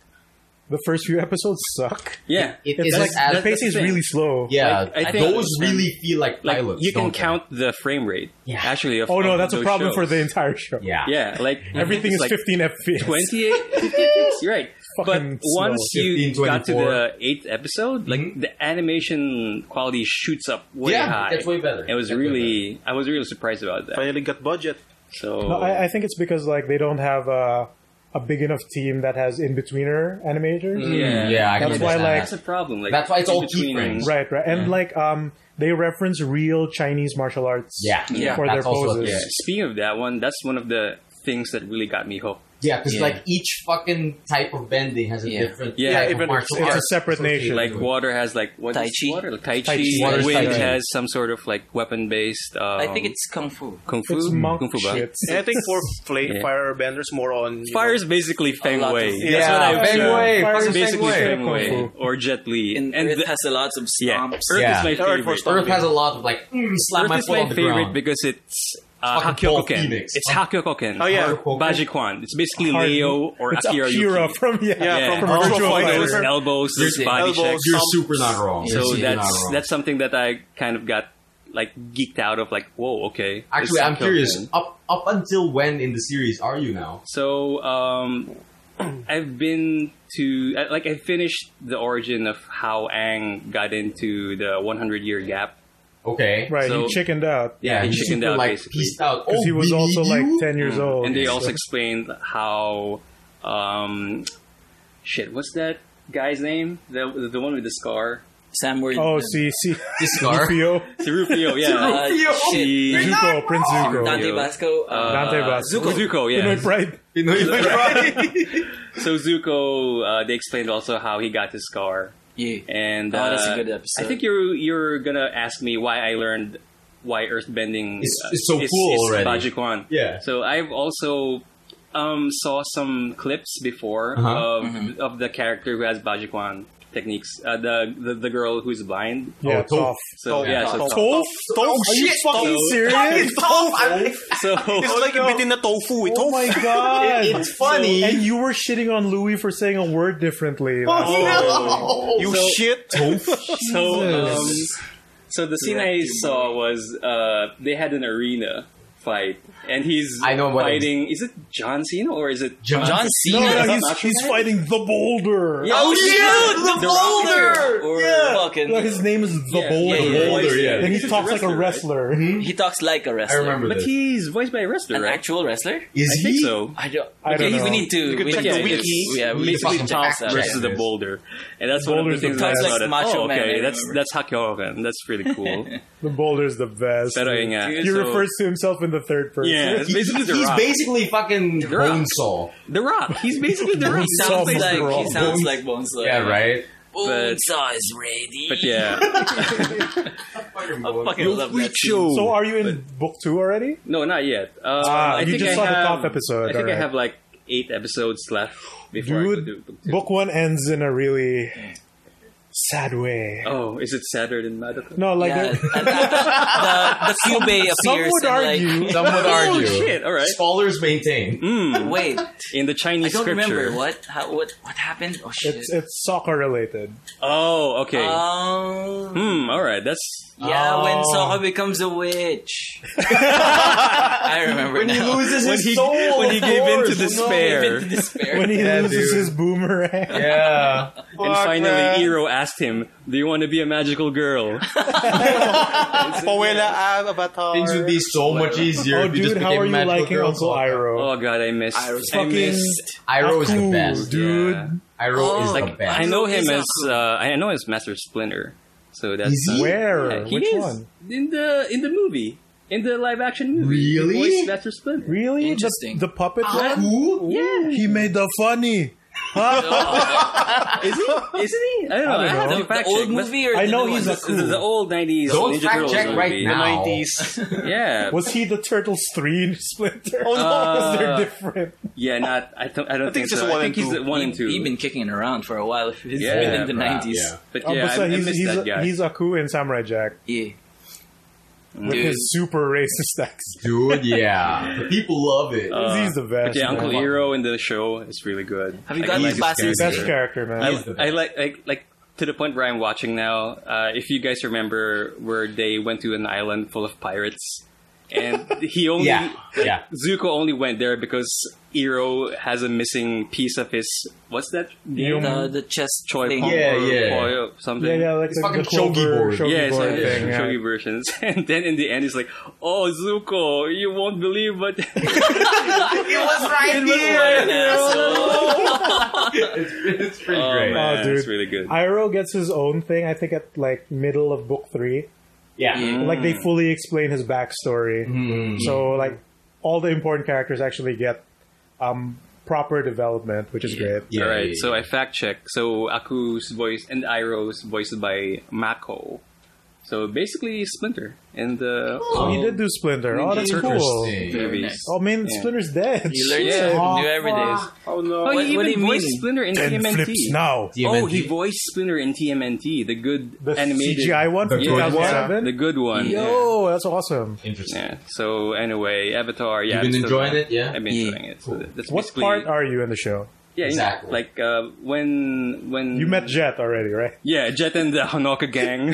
D: the first few episodes suck.
C: Yeah,
A: It
D: It's
A: is
D: like
A: as-
D: the pacing is
C: thing.
D: really slow.
A: Yeah,
C: Like, I think-
A: those really feel like
C: like
A: pilots.
C: you can
A: don't they?
C: count the frame rate.
A: Yeah.
C: Actually. Of,
D: Oh no,
C: of
D: that's a
C: those
D: problem
C: shows.
D: for the entire show.
A: Yeah.
C: Yeah, like
D: Everything is
C: like
D: 15 FPS.
C: 28 FPS. You're right. But
D: Fucking
C: once
D: slow.
C: you
A: 15,
C: got to
A: 24.
C: the 8th episode, like the animation quality shoots up way
A: Yeah,
C: high.
A: that's way better.
C: It was
A: That's way
C: really, I was really surprised about that.
E: Finally got budget.
C: So
D: No, I think it's because like they don't have a big enough team that has in-betweener animators.
A: Yeah, I can
D: That's why,
A: understand
D: like-
C: that's a problem. Like
A: That's why it's all
C: in-between-
A: keyframes.
D: Right. And like they reference real Chinese martial arts
A: Yeah.
D: for their
A: That's also a
D: poses.
A: thing.
C: Speaking of that one, that's one of the things that really got me hooked.
A: Yeah, because
B: Yeah.
A: like each fucking type of bending has a
B: Yeah.
A: different
C: Yeah,
A: type
E: even
A: of martial
D: it's a
A: arts
D: separate
A: associated
D: nation.
C: Like
A: with it.
C: water has like what
B: Tai
C: is
B: Chi?
C: water? Like Tai Chi.
D: Tai Chi.
A: Water's
C: Wind
A: Tai Chi.
C: has some sort of like weapon based.
B: I think it's Kung Fu.
C: Kung Fu.
D: It's monk
C: Kung Fu ba?
D: shit.
E: And I think for
C: Yeah.
E: firebenders, more on
C: Fire is basically Feng
B: lot of-
C: Wei.
B: Yeah,
C: That's what I've
A: Feng
C: heard.
A: Wei.
D: Fire
A: Fucking
D: is
C: Basically
A: Feng Wei.
C: Feng Wei
D: Kung
C: or Jet Li.
B: And Earth has a lot of
C: yeah,
B: stomps.
C: Earth
A: Yeah.
C: is my
E: Earth for
C: favorite.
E: stomp.
A: Earth has a lot of like slam
C: Earth
A: my
C: is
A: foot
C: my
A: on the
C: favorite
A: ground.
C: because it's
A: Fucking Paul
C: Hakyokoken.
A: Phoenix.
C: It's Hakyokoken.
E: Oh, yeah.
C: Bajikwan. It's basically
D: Hard-
C: Leo or
D: it's
C: Akira
D: Akira
C: Yuki.
D: from
E: Yeah, from
C: Oh,
E: Virtual
C: those
E: Fighter.
C: elbows, those
A: You're-
C: body
E: elbows.
C: checks.
A: You're
E: Stomps.
A: super not wrong. You're
C: So
A: super not wrong.
C: that's something that I kind of got like geeked out of. Like, whoa, okay.
A: Actually,
C: It's
A: I'm curious.
C: Hakyoken.
A: Up until when in the series are you now?
C: So I've been to like I finished the origin of how Aang got into the 100-year gap.
A: Okay.
D: Right,
C: So-
D: he chickened out.
C: Yeah, he
A: he's
C: chickened
A: super,
C: out,
A: like
C: basically.
A: pieced out.
D: Because he was
A: we
D: also
A: need
D: like
A: you?
D: 10 years old.
C: And they also
D: So-
C: explained how shit, what's that guy's name? The one with the scar?
B: Sam Word.
D: Oh, see,
A: Scar.
D: Rufio,
C: Rufio, yeah.
A: Rufio.
C: She-
D: Zuko, Prince Zuko.
B: Dante Vasco.
D: Dante Vasco.
C: Zuko, yeah.
D: Pinoy Pride.
C: So Zuko, they explained also how he got his scar.
B: Yeah.
C: And
B: Oh, that's a good episode.
C: I think you're gonna ask me why I learned why earthbending
A: It's so cool already.
C: Bajikwan.
A: Yeah.
C: So I've also saw some clips before of the character who has Bajikwan techniques. The girl who's blind.
D: Yeah,
A: Toph.
D: Toph.
C: So yeah, so
D: Toph?
E: Tofu.
D: Are you fucking serious?
C: so
E: It's like a bit in the tofu. It's
D: Oh my god!
A: It's funny.
D: And you were shitting on Louis for saying a word differently.
A: Oh,
E: You
C: So-
E: shit.
C: so the scene I saw was they had an arena fight, and he's
A: I know what
C: fighting. Is it John Cena or is it
A: John
B: John
D: No,
B: Cena.
D: no, he's fighting the boulder.
C: Yeah.
B: Oh shit!
C: The
B: The
C: Boulder!
B: Boulder. Or fucking.
D: No, his name is the
C: Yeah,
D: Boulder.
C: yeah,
A: Boulder, yeah.
D: And he
C: He's
D: talks like a
C: wrestler,
D: wrestler.
B: He talks like a
A: I
B: wrestler.
A: remember
C: But
A: this.
C: he's voiced by a wrestler,
B: An
C: right?
B: actual wrestler?
A: Is
C: I
A: he?
C: think so.
B: I don't.
D: I don't know.
B: We need to.
E: could
B: We
E: check
B: need
E: the
B: to-
E: wiki.
B: Yeah, we
C: Basically,
B: need to
A: Talk
B: check that.
C: versus the Boulder, and that's one of the
D: Boulder's the
C: things I
D: best.
C: saw.
B: Talks
C: That,
B: like Macho
C: oh,
B: Man, I
C: okay,
B: remember.
C: that's Hakyoken. That's really cool.
D: The Boulder's the best.
C: Pero yun nga,
D: He
C: so-
D: refers to himself in the third person.
C: Yeah, it's basically the
A: He's
C: Rock.
A: basically fucking
C: Rock.
A: Bonesaw.
C: The Rock. He's basically the Rock.
B: He sounds
D: Bones
B: like
D: Raw.
B: he sounds like Bonesaw.
A: Yeah, right?
B: Bonesaw is ready.
C: But yeah,
B: I fucking love that scene.
D: So are you in book 2 already?
C: no, not yet. I
D: you
C: think
D: just
C: I
D: saw the
C: have,
D: top episode,
C: I think I
D: alright.
C: have like 8 episodes left before I go to
D: Dude,
C: book 2.
D: book 1 ends in a really sad way.
C: Oh, is it sadder than Madoka?
D: No, like
B: Yeah, the Cubey
D: some
B: appears
D: would
B: and
D: argue.
A: Some would
C: Oh
A: argue.
C: shit! All right.
A: Scholars maintain.
B: wait,
C: In the
B: I
C: Chinese
B: don't
C: scripture.
B: remember what happened. Oh shit.
D: It's soccer related.
C: Oh, okay. All right. That's
B: Yeah, when Sokka becomes a witch. I remember
A: When he
B: now.
A: loses his soul.
C: when he
A: of
C: gave in to
A: course.
C: despair.
B: Gave in to despair.
D: When he
A: Yeah,
D: loses
A: dude.
D: his boomerang.
A: Yeah.
C: And finally, Iro asked him, "Do you want to be a magical girl?"
E: Powela Avatar.
A: Things would be so much easier
D: Oh,
A: if you just
D: dude, how
A: became
D: are
A: a
D: you
A: magical
D: liking
A: girl.
D: Uncle Iroh?
C: Oh god, I missed. I
D: Fucking
C: missed.
A: Iroh is the
D: Aku,
A: best.
D: dude.
C: Yeah.
A: Iroh is the
C: Like
A: best.
C: I know him
B: Is
C: as
B: Aku.
C: I know as Master Splinter. So that's
A: Is he?
D: Where?
C: Yeah, he
D: Which
C: is.
D: one?
C: In the movie. In the live action movie.
A: Really?
C: He voiced Master Splinter.
D: Really?
B: Interesting.
D: The puppet one?
A: Who?
C: Yeah.
D: He made the funny.
C: Is he? Isn't he? I don't know.
D: I don't know.
B: The, the old movie or
D: I
B: the
D: know
B: new
D: he's
B: one?
D: a cool.
C: The old 90s
A: Don't
C: Ninja
A: fact
C: Turtles
A: check right
C: movie.
A: now.
E: 90s.
C: Yeah.
D: Was he the Turtles 3 in Splinter?
E: Oh, no.
D: Because they're different.
C: Yeah, not I don't think
E: just
C: so.
E: one
C: I think
E: and
C: he's
E: two.
C: the 1 and 2.
B: He's been kicking around for a while. He's
C: Yeah,
B: been in the
A: crap,
B: 90s.
A: yeah.
C: But
D: Oh,
C: yeah,
D: but so
C: I missed that guy.
D: he's Aku in Samurai Jack
B: Yeah.
D: with
B: Dude.
D: his super racist accent.
A: Dude, yeah. The people love it.
D: He's the best.
C: But yeah, Uncle
D: man.
C: Iro in the show is really good.
B: Have you
C: I
B: gotten
C: like his
B: Basil's
C: character.
D: Best character, man.
C: I like to the point where I'm watching now. If you guys remember where they went to an island full of pirates, and he only
A: Yeah.
C: Zuko only went there because Iro has a missing piece of his what's that game?
B: The chess
C: Choi
B: thing.
C: Pong
A: Yeah,
C: or
A: yeah.
C: Poi or something.
D: Yeah, like
A: It's
D: the
A: fucking
D: Clover-
A: shogi board.
D: shogi
C: Yeah, it's
D: board
C: like
D: thing, yeah.
C: shogi versions. And then in the end, he's like, "Oh, Zuko, you won't believe, but
A: It was right It's pretty
C: oh
A: great.
C: man,
D: Oh, dude.
C: it's really good."
D: Iroh gets his own thing, I think, at like middle of book 3.
A: Yeah.
D: Like they fully explain his backstory. So like all the important characters actually get proper development, which is great.
A: Yeah,
C: All right,
A: yeah,
C: so I fact checked. So Aku's voice and Iroh's voiced by Mako. So basically Splinter and the
D: Oh, he did do Splinter. Oh, that's cool.
A: Interesting.
C: movies.
B: nice.
D: Oh, man,
C: Yeah.
D: Splinter's dead.
B: You learn
C: Yeah.
B: something new every day.
E: Oh, no.
C: Oh,
B: What-
C: he
B: what do
C: even
B: you
C: voiced
B: mean?
C: Splinter in
D: And
C: TMNT.
D: flips now.
C: Oh, he voiced Splinter in TMNT, the good
D: The
C: animated
D: CGI one from
A: The good one.
D: 2007?
C: the good one.
D: Yo, that's awesome.
A: Interesting.
C: Yeah. So anyway, Avatar. Yeah,
A: You've been
C: I'm still-
A: enjoying it, yeah?
C: I've been
B: Yeah.
C: enjoying it. So that's
D: What
C: basically
D: part are you in the show?
C: yeah, you know,
A: Exactly.
C: like when
D: You met Jet already, right?
C: yeah, Jet and the Honoka gang,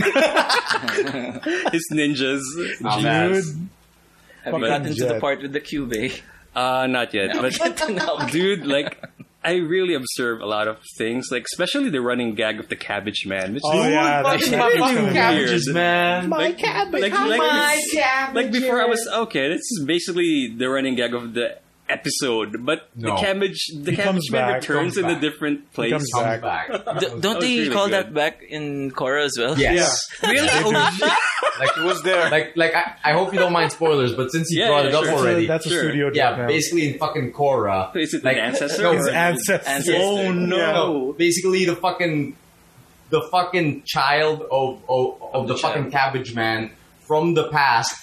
C: his ninjas.
A: Oh,
C: Jeez.
A: man.
D: Dude,
B: Have you
D: Fucking
B: gotten to the
D: Jet.
B: part with the Cubey?
C: Not yet, but
B: No.
C: dude, like. I really observe a lot of things, like especially the running gag of the Cabbage Man. Which
D: Oh,
C: is
D: yeah,
A: Fucking
D: that's
C: really
A: fucking
C: weird.
A: cabbages, man.
C: Like, like, like before I was okay. This is basically the running gag of the episode, but
A: No.
C: the cabbage
D: comes
C: man
D: back,
C: returns
A: comes
C: in a
A: back.
C: different place.
D: comes
A: Comes
D: back.
A: back.
B: Don't
C: was
B: they
C: really
B: call
C: good.
B: that back in Korra as well?
A: Yes.
B: Really? Oh, shit.
A: Like,
E: It was there.
A: like I hope you don't mind spoilers, but since you
C: Yeah,
A: brought
C: yeah,
A: it up
C: sure.
A: already,
D: That's a
C: Sure.
D: studio
A: yeah,
D: job now.
A: basically in fucking Korra,
C: Is it
A: like
C: an ancestor?
A: no,
D: It's ancestors.
B: Ancestor.
C: Oh no!
A: basically the fucking child of the
B: child.
A: fucking Cabbage Man from the past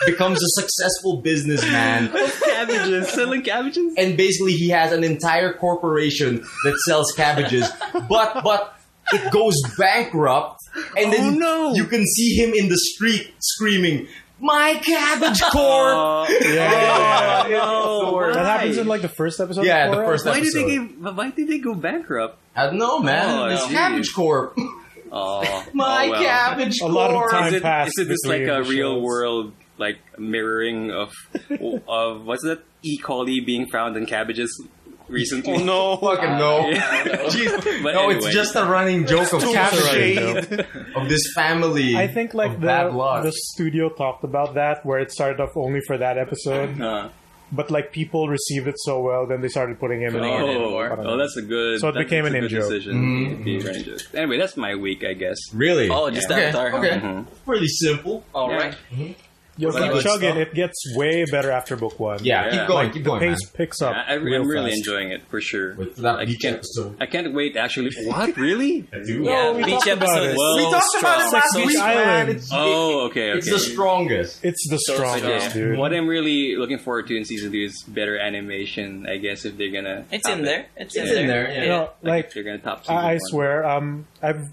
A: becomes a successful businessman,
C: Cabbages, selling cabbages.
A: and basically he has an entire corporation that sells cabbages, but it goes bankrupt, and then
C: no.
A: you can see him in the street screaming, "My Cabbage Corp!"
D: Yeah.
C: no,
D: That happens in like the first episode.
A: Yeah,
D: of
A: the
D: Korra?
A: first
C: Why did
A: episode.
C: why did they go bankrupt?
A: I don't know, man.
C: Oh,
A: it's
C: geez.
A: Cabbage Corp.
C: Oh,
A: My
C: oh, well.
A: Cabbage
D: A
A: Corp.
D: lot of time
C: Is it,
D: passed.
C: is it just like
D: between
C: a
D: the
C: real
D: shows.
C: world like mirroring of what's that E. coli being found in cabbages recently?
E: Oh, no.
A: Fucking no.
C: Yeah.
A: Jeez.
C: But
A: No,
C: anyway.
A: it's just a running joke of
E: Shade.
A: of this family.
D: I think like
A: of bad luck.
D: the studio talked about that, where it started off only for that episode, but like people received it so well, then they started putting him in.
C: Oh, that's a good.
D: So it
C: that's
D: became
C: a
D: an
C: good
D: in-joke.
C: decision. It'd be a running joke. Anyway, that's my week, I guess.
A: Really?
B: Oh, just
A: okay.
B: Avatar.
A: Okay.
C: Mhm.
A: Pretty simple.
B: All
C: Yeah.
B: right.
D: Yo,
A: Well,
D: keep
A: good
D: chugging.
A: stuff.
D: It gets way better after book one.
A: Yeah,
C: Yeah.
A: keep going,
D: Like,
A: keep
D: the
A: going, man.
D: pace picks up.
C: I'm
D: real
C: really
D: fast.
C: enjoying it for sure.
A: Wait for that
C: I
A: beach
C: can't-
A: episode.
C: I can't wait. Actually, what really?
B: Yeah,
D: we
B: beach
D: talked about
B: episode
D: it.
B: is
C: Well,
A: We
B: so
A: talked about it
B: strong.
A: last
B: So
A: week,
B: strong.
D: Island.
A: man.
C: Oh, okay, okay.
A: It's the strongest.
D: It's the strongest,
C: Yeah.
D: dude.
C: What I'm really looking forward to in season 2 is better animation. I guess if they're gonna,
B: It's
C: top
B: in
C: it.
B: there. It's
A: It's
B: in
A: in
B: there.
A: there, yeah.
D: You know,
C: Like,
D: like
C: if they're gonna top season
D: I
C: 1.
D: swear, I've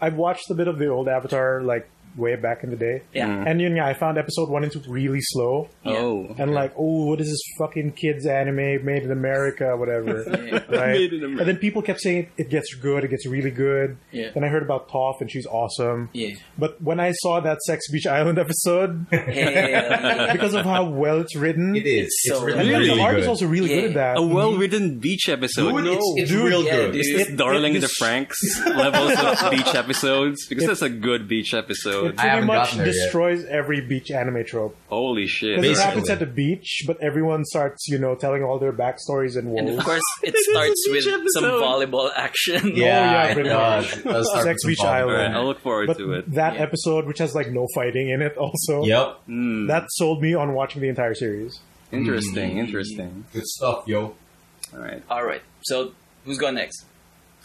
D: I've watched a bit of the old Avatar, like, way back in the day.
B: Yeah.
D: And I found episode 1 and 2 really slow.
C: Oh.
D: And like, oh, what is this fucking kids anime made in America, whatever. Right?
C: Made in America.
D: And then people kept saying it gets good, it gets really good.
B: Yeah.
D: Then I heard about Toph and she's awesome.
B: Yeah.
D: But when I saw that Sex Beach Island episode, because of how well it's written,
A: It is.
B: so
A: It's written
D: and
A: really
D: the art is
A: good.
D: also really good at that.
C: A well-written beach episode.
A: Dude, it's real good.
C: Is this Darling in the Franks levels of beach episodes? Because that's a good beach episode.
D: It
A: I
D: pretty
A: haven't
D: much
A: gotten there yet.
D: destroys every beach anime trope.
C: Holy shit.
D: Because it
A: Basically.
D: happens at the beach, but everyone starts, telling all their backstories and
B: And
D: woes.
B: of course, it starts with some volleyball action.
A: Yeah,
D: pretty
A: it does.
D: much.
A: It does start
D: Sex
A: with
D: Beach
A: some volleyball.
D: Island.
C: Alright, I'll look forward
D: But
C: to it.
D: that episode, which has like no fighting in it, also,
A: Yep.
D: that sold me on watching the entire series.
C: Interesting.
A: Good stuff, yo.
C: Alright.
B: All right. So who's going next?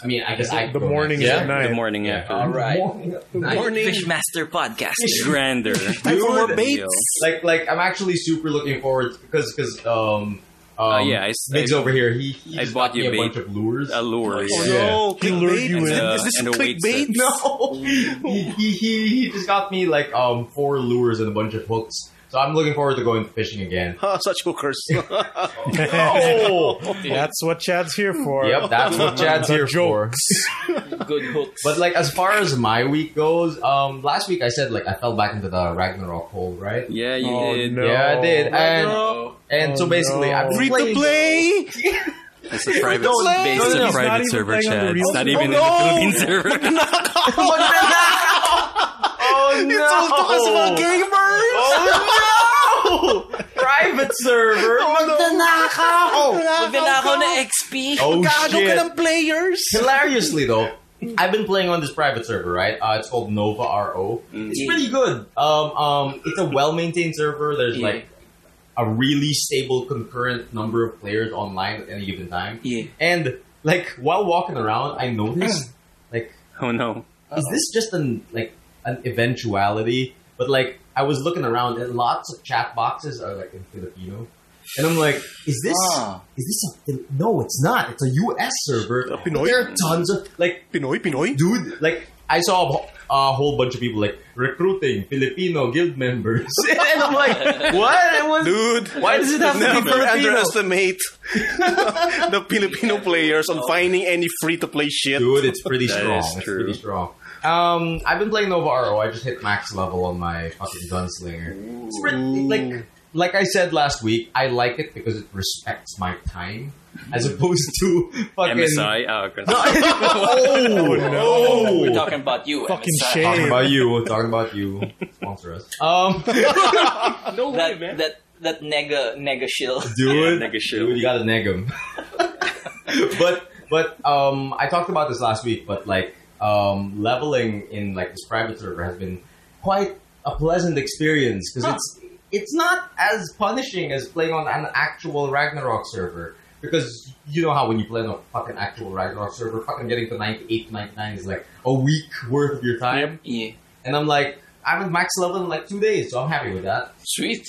A: I mean, I guess I
D: The
A: go
D: morning
A: next.
D: is at night.
C: The morning after.
B: All right.
E: Morning.
B: Fishmaster podcast.
C: Grander.
E: Time for more baits.
A: Like I'm actually super looking forward because Migs over here he
C: I
A: just
C: bought
A: got me
C: you
A: a
C: bait.
A: bunch of lures.
C: A lure.
E: Oh
C: Yeah.
E: no,
D: He lured
E: clickbait?
D: you in.
E: Is this
C: And a weight
E: clickbait?
C: set.
A: No, he just got me like 4 lures and a bunch of hooks. So I'm looking forward to going fishing again.
E: Such hookers.
A: Oh,
D: That's what Chad's here for.
A: yep, that's what Chad's here for.
B: Good hooks.
A: But like as far as my week goes, last week I said like I fell back into the Ragnarok hole, right?
C: Yeah, you
D: Oh,
C: did.
D: no.
A: Yeah, I did, and so
D: Oh,
A: basically
D: no.
A: I've been
E: Free to
A: playing-
E: play.
C: It's a private,
A: No, no,
C: based
A: no,
C: on
A: no,
C: a
A: it's
D: not
C: private
D: even
C: server,
D: playing on the
C: Chad.
D: real
C: It's not
D: server.
C: even in the Philippine server.
A: Oh no!
E: Talk us about gamers.
A: Oh no! Private server.
B: Magnanakaw na XP.
A: Oh
E: Gago ka
A: shit!
E: ng players.
A: Hilariously though, I've been playing on this private server, right? It's called Nova RO. It's pretty good. It's a well-maintained server. There's like a really stable concurrent number of players online at any given time.
B: Yeah.
A: And like while walking around, I noticed like,
C: Oh no.
A: is this just an eventuality? But like I was looking around and lots of chat boxes are like in Filipino. And I'm like, is this no, it's not. It's a US server.
E: Pinoy?
A: There are tons of like
E: Pinoy?
A: dude, like I saw a whole bunch of people like recruiting Filipino guild members, and I'm like, what? It was,
E: Dude,
A: why does it have to be
E: never
A: Filipino?
E: underestimate the Filipino players on finding any free-to-play shit.
A: Dude, it's pretty
C: That
A: strong.
C: is
A: It's
C: true.
A: pretty strong. I've been playing Nova RO. I just hit max level on my fucking gunslinger. It's pretty, like I said last week, I like it because it respects my time, as opposed to fucking
C: MSI? Oh, okay.
D: Oh, no.
B: We're talking about you.
D: Fucking
B: MSI.
D: shame.
A: Talking about you. Sponsor us.
E: No way, man.
B: That nega shield.
A: Dude,
C: Nega shield.
A: dude, you gotta neg him. but I talked about this last week, but like leveling in like this private server has been quite a pleasant experience because it's not as punishing as playing on an actual Ragnarok server. Because you know how when you play on a fucking actual Ragnarok server, fucking getting to 98, 99 is like a week worth of your time.
B: Yeah.
A: And I'm like, I'm at max level in like 2 days, so I'm happy with that.
B: Sweet.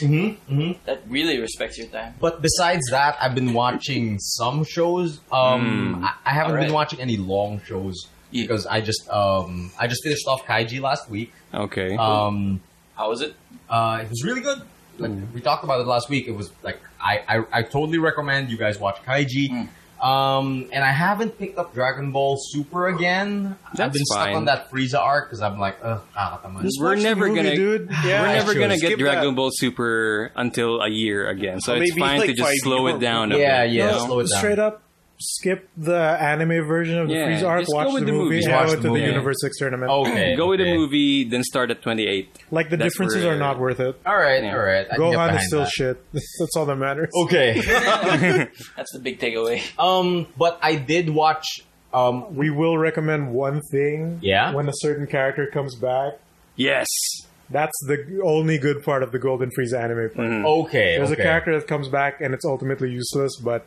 B: That really respects your time.
A: But besides that, I've been watching some shows. I haven't
B: Alright.
A: been watching any long shows
B: Yeah.
A: because I just finished off Kaiji last week.
C: Okay.
B: How was it?
A: It was really good. Like we talked about it last week. It was like I totally recommend you guys watch Kaiji. And I haven't picked up Dragon Ball Super again. I've
C: That's
A: been stuck
C: fine.
A: on that Frieza arc because I'm like, nakakataman.
C: We're never
D: movie,
C: gonna,
D: dude.
E: Yeah,
C: we're never
E: sure.
C: gonna get
E: Skip
C: Dragon
E: that.
C: Ball Super until a year again. So
E: Or
C: it's
E: maybe
C: fine
E: like
C: to just
E: 5
C: slow
E: years.
C: it down a
A: Yeah,
C: bit.
A: yeah,
C: you know?
A: slow it down.
D: Straight up, skip the anime version of the
C: Yeah,
D: Frieza arc,
C: just
D: watch
C: go with
D: the
C: the
D: movie,
C: movie.
D: and
A: Watch
D: go
A: the
D: into the
A: movie.
D: Universe 6 tournament.
A: Okay.
C: Go with the
A: okay.
C: movie, then start at 28.
D: Like, the
C: That's
D: differences
C: where-
D: are not worth it.
A: All right,
C: Yeah.
A: all right. I can get
D: Gohan
A: behind
D: is still
A: that.
D: shit. That's all that matters.
A: Okay.
B: That's the big takeaway.
A: But I did watch.
D: We will recommend one thing.
A: Yeah?
D: When a certain character comes back,
C: Yes.
D: that's the only good part of the Golden Frieza anime play.
A: Okay.
D: There's
A: okay.
D: a character that comes back and it's ultimately useless, but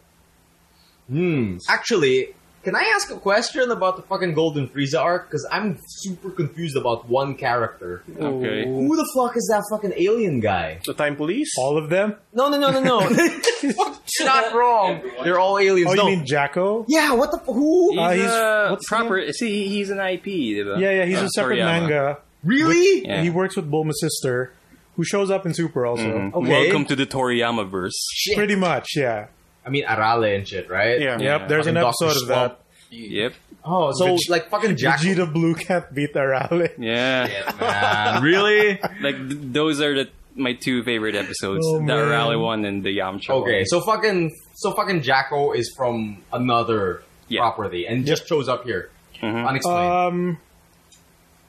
A: Actually, Can I ask a question about the fucking Golden Frieza arc? Because I'm super confused about one character.
C: Okay.
A: Who the fuck is that fucking alien guy?
E: The Time Police?
D: All of them?
A: No. You're not wrong. They're all aliens.
D: Oh,
A: no.
D: you mean Jacko?
A: Yeah, what the who?
C: He's
D: what's the
C: proper. See, he's an IP, diba?
D: Yeah, he's a separate
C: Toriyama.
D: manga.
A: Really?
C: Yeah.
D: He works with Bulma's sister, who shows up in Super also.
A: Okay.
C: Welcome to the Toriyama verse.
A: Shit.
D: Pretty much, yeah.
A: I mean, Arale and shit, right?
E: Yeah.
D: Yep, there's
A: Fucking
D: an
A: Dr.
D: episode of that.
C: Yep.
A: Oh, so like fucking Jack.
D: Vegeta Blue can't beat Arale.
C: Yeah.
A: Shit, man. Really?
C: Like those are my two favorite episodes:
D: Oh,
C: the
D: man.
C: Arale one and the Yamcha
A: Okay,
C: one.
A: so fucking Jacko is from another property and just shows up here. Unexplained.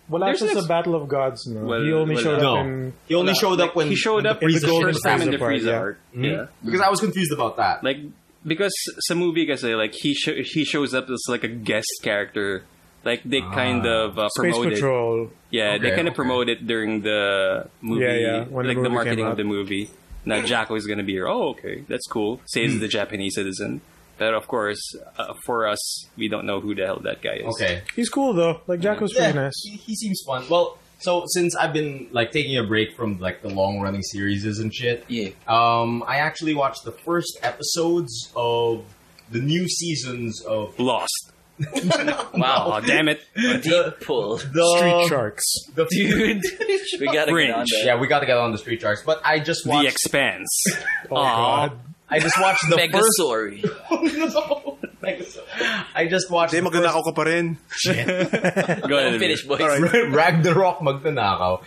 D: Well,
C: There's
D: that's just
C: an
D: a Battle of Gods. No,
C: Well,
D: he only showed
A: no.
D: up in.
A: He only showed up when
C: he showed up
A: the
C: in
A: Frieza
C: the
A: shit
C: first time in the
D: Frieza part,
C: Frieza
D: yeah.
C: arc. Yeah.
A: because I was confused about that.
C: Like because sa movie kasi like he shows up as like a guest character. Like they kind of
D: Space
C: promote it.
D: Patrol.
C: Yeah, they
A: Okay,
C: kind of
A: okay.
C: promote it during the movie,
D: Yeah, when the
C: like the
D: movie
C: marketing
D: came
C: of the movie. Now Jacko is gonna be here. Oh, okay, that's cool. Says the Japanese citizen. But of course, for us, we don't know who the hell that guy is.
A: Okay.
D: He's cool though. Like Jacko's pretty nice.
A: He seems fun. Well, so since I've been like taking a break from like the long running series and shit,
B: Yeah.
A: I actually watched the first episodes of the new seasons of
C: Lost.
B: Wow.
C: Oh, damn it.
B: Deep pull.
A: the
D: Street Sharks.
A: The
B: Dude. We gotta
C: Fringe.
B: get on that.
A: Yeah, we got to get on the Street Sharks. But I just
C: The
A: watched.
C: Expanse.
D: Oh
C: Aw.
D: god.
A: I just watched the first.
B: Megasauri.
A: No. I just watched.
E: Hindi,
A: the first-
E: magnanakaw ka pa rin.
C: Go ahead.
B: Finish, boys.
A: Ragnarok magnanakaw.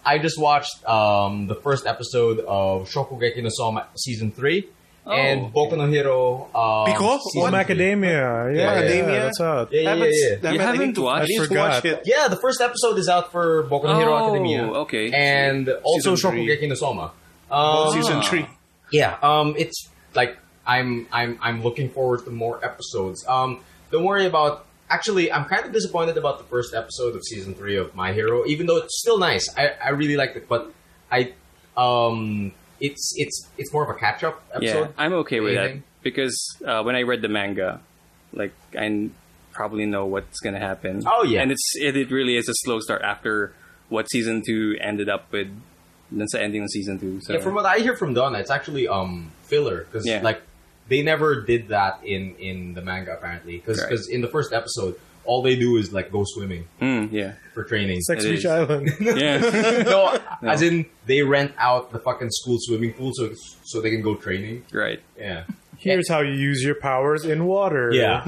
A: I just watched the first episode of Shokugeki no Soma season 3 and Boku no Hero.
E: Pico?
D: Oh,
A: season 3.
D: Macademia. Yeah,
E: Macademia?
D: that's out.
A: Yeah.
C: You haven't watched?
E: I need to
D: forgot.
E: watch it.
A: Yeah, the first episode is out for Boku no Hero Academia.
C: Okay.
A: And also
E: Season 3.
A: Shokugeki no Soma.
E: Season 3.
A: Yeah, it's like I'm looking forward to more episodes. Don't worry about. Actually, I'm kind of disappointed about the first episode of season 3 of My Hero, even though it's still nice. I really liked it, but it's more of a catch up episode.
C: Yeah, I'm okay with that
A: Anything?
C: because when I read the manga, like I probably know what's gonna happen.
A: Oh, yeah.
C: and it really is a slow start after what season 2 ended up with. Then sa ending of season 2. So
A: Yeah, from what I hear from Donna, it's actually filler because
C: Yeah.
A: like they never did that in the manga apparently because
C: Right.
A: in the first episode all they do is like go swimming
C: yeah,
A: for training.
D: Sex
C: It
D: Beach
C: is.
D: Island.
C: yeah,
A: No, as in they rent out the fucking school swimming pool so they can go training.
C: right.
A: Yeah.
D: Here's how you use your powers in water.
A: Yeah.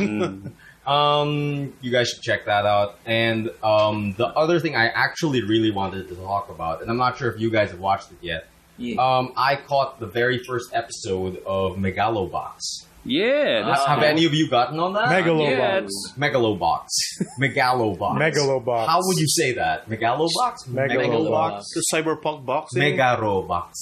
A: You guys should check that out. And the other thing I actually really wanted to talk about, and I'm not sure if you guys have watched it yet.
B: Yeah.
A: I caught the very first episode of Megalobox.
C: Yeah, that's
A: Have any of you gotten on that?
D: Megalobox.
A: Megalobox. Megalobox.
D: Megalobox.
A: How would you say that? Megalobox?
D: Megalobox.
E: The cyberpunk boxing.
A: Megarobox.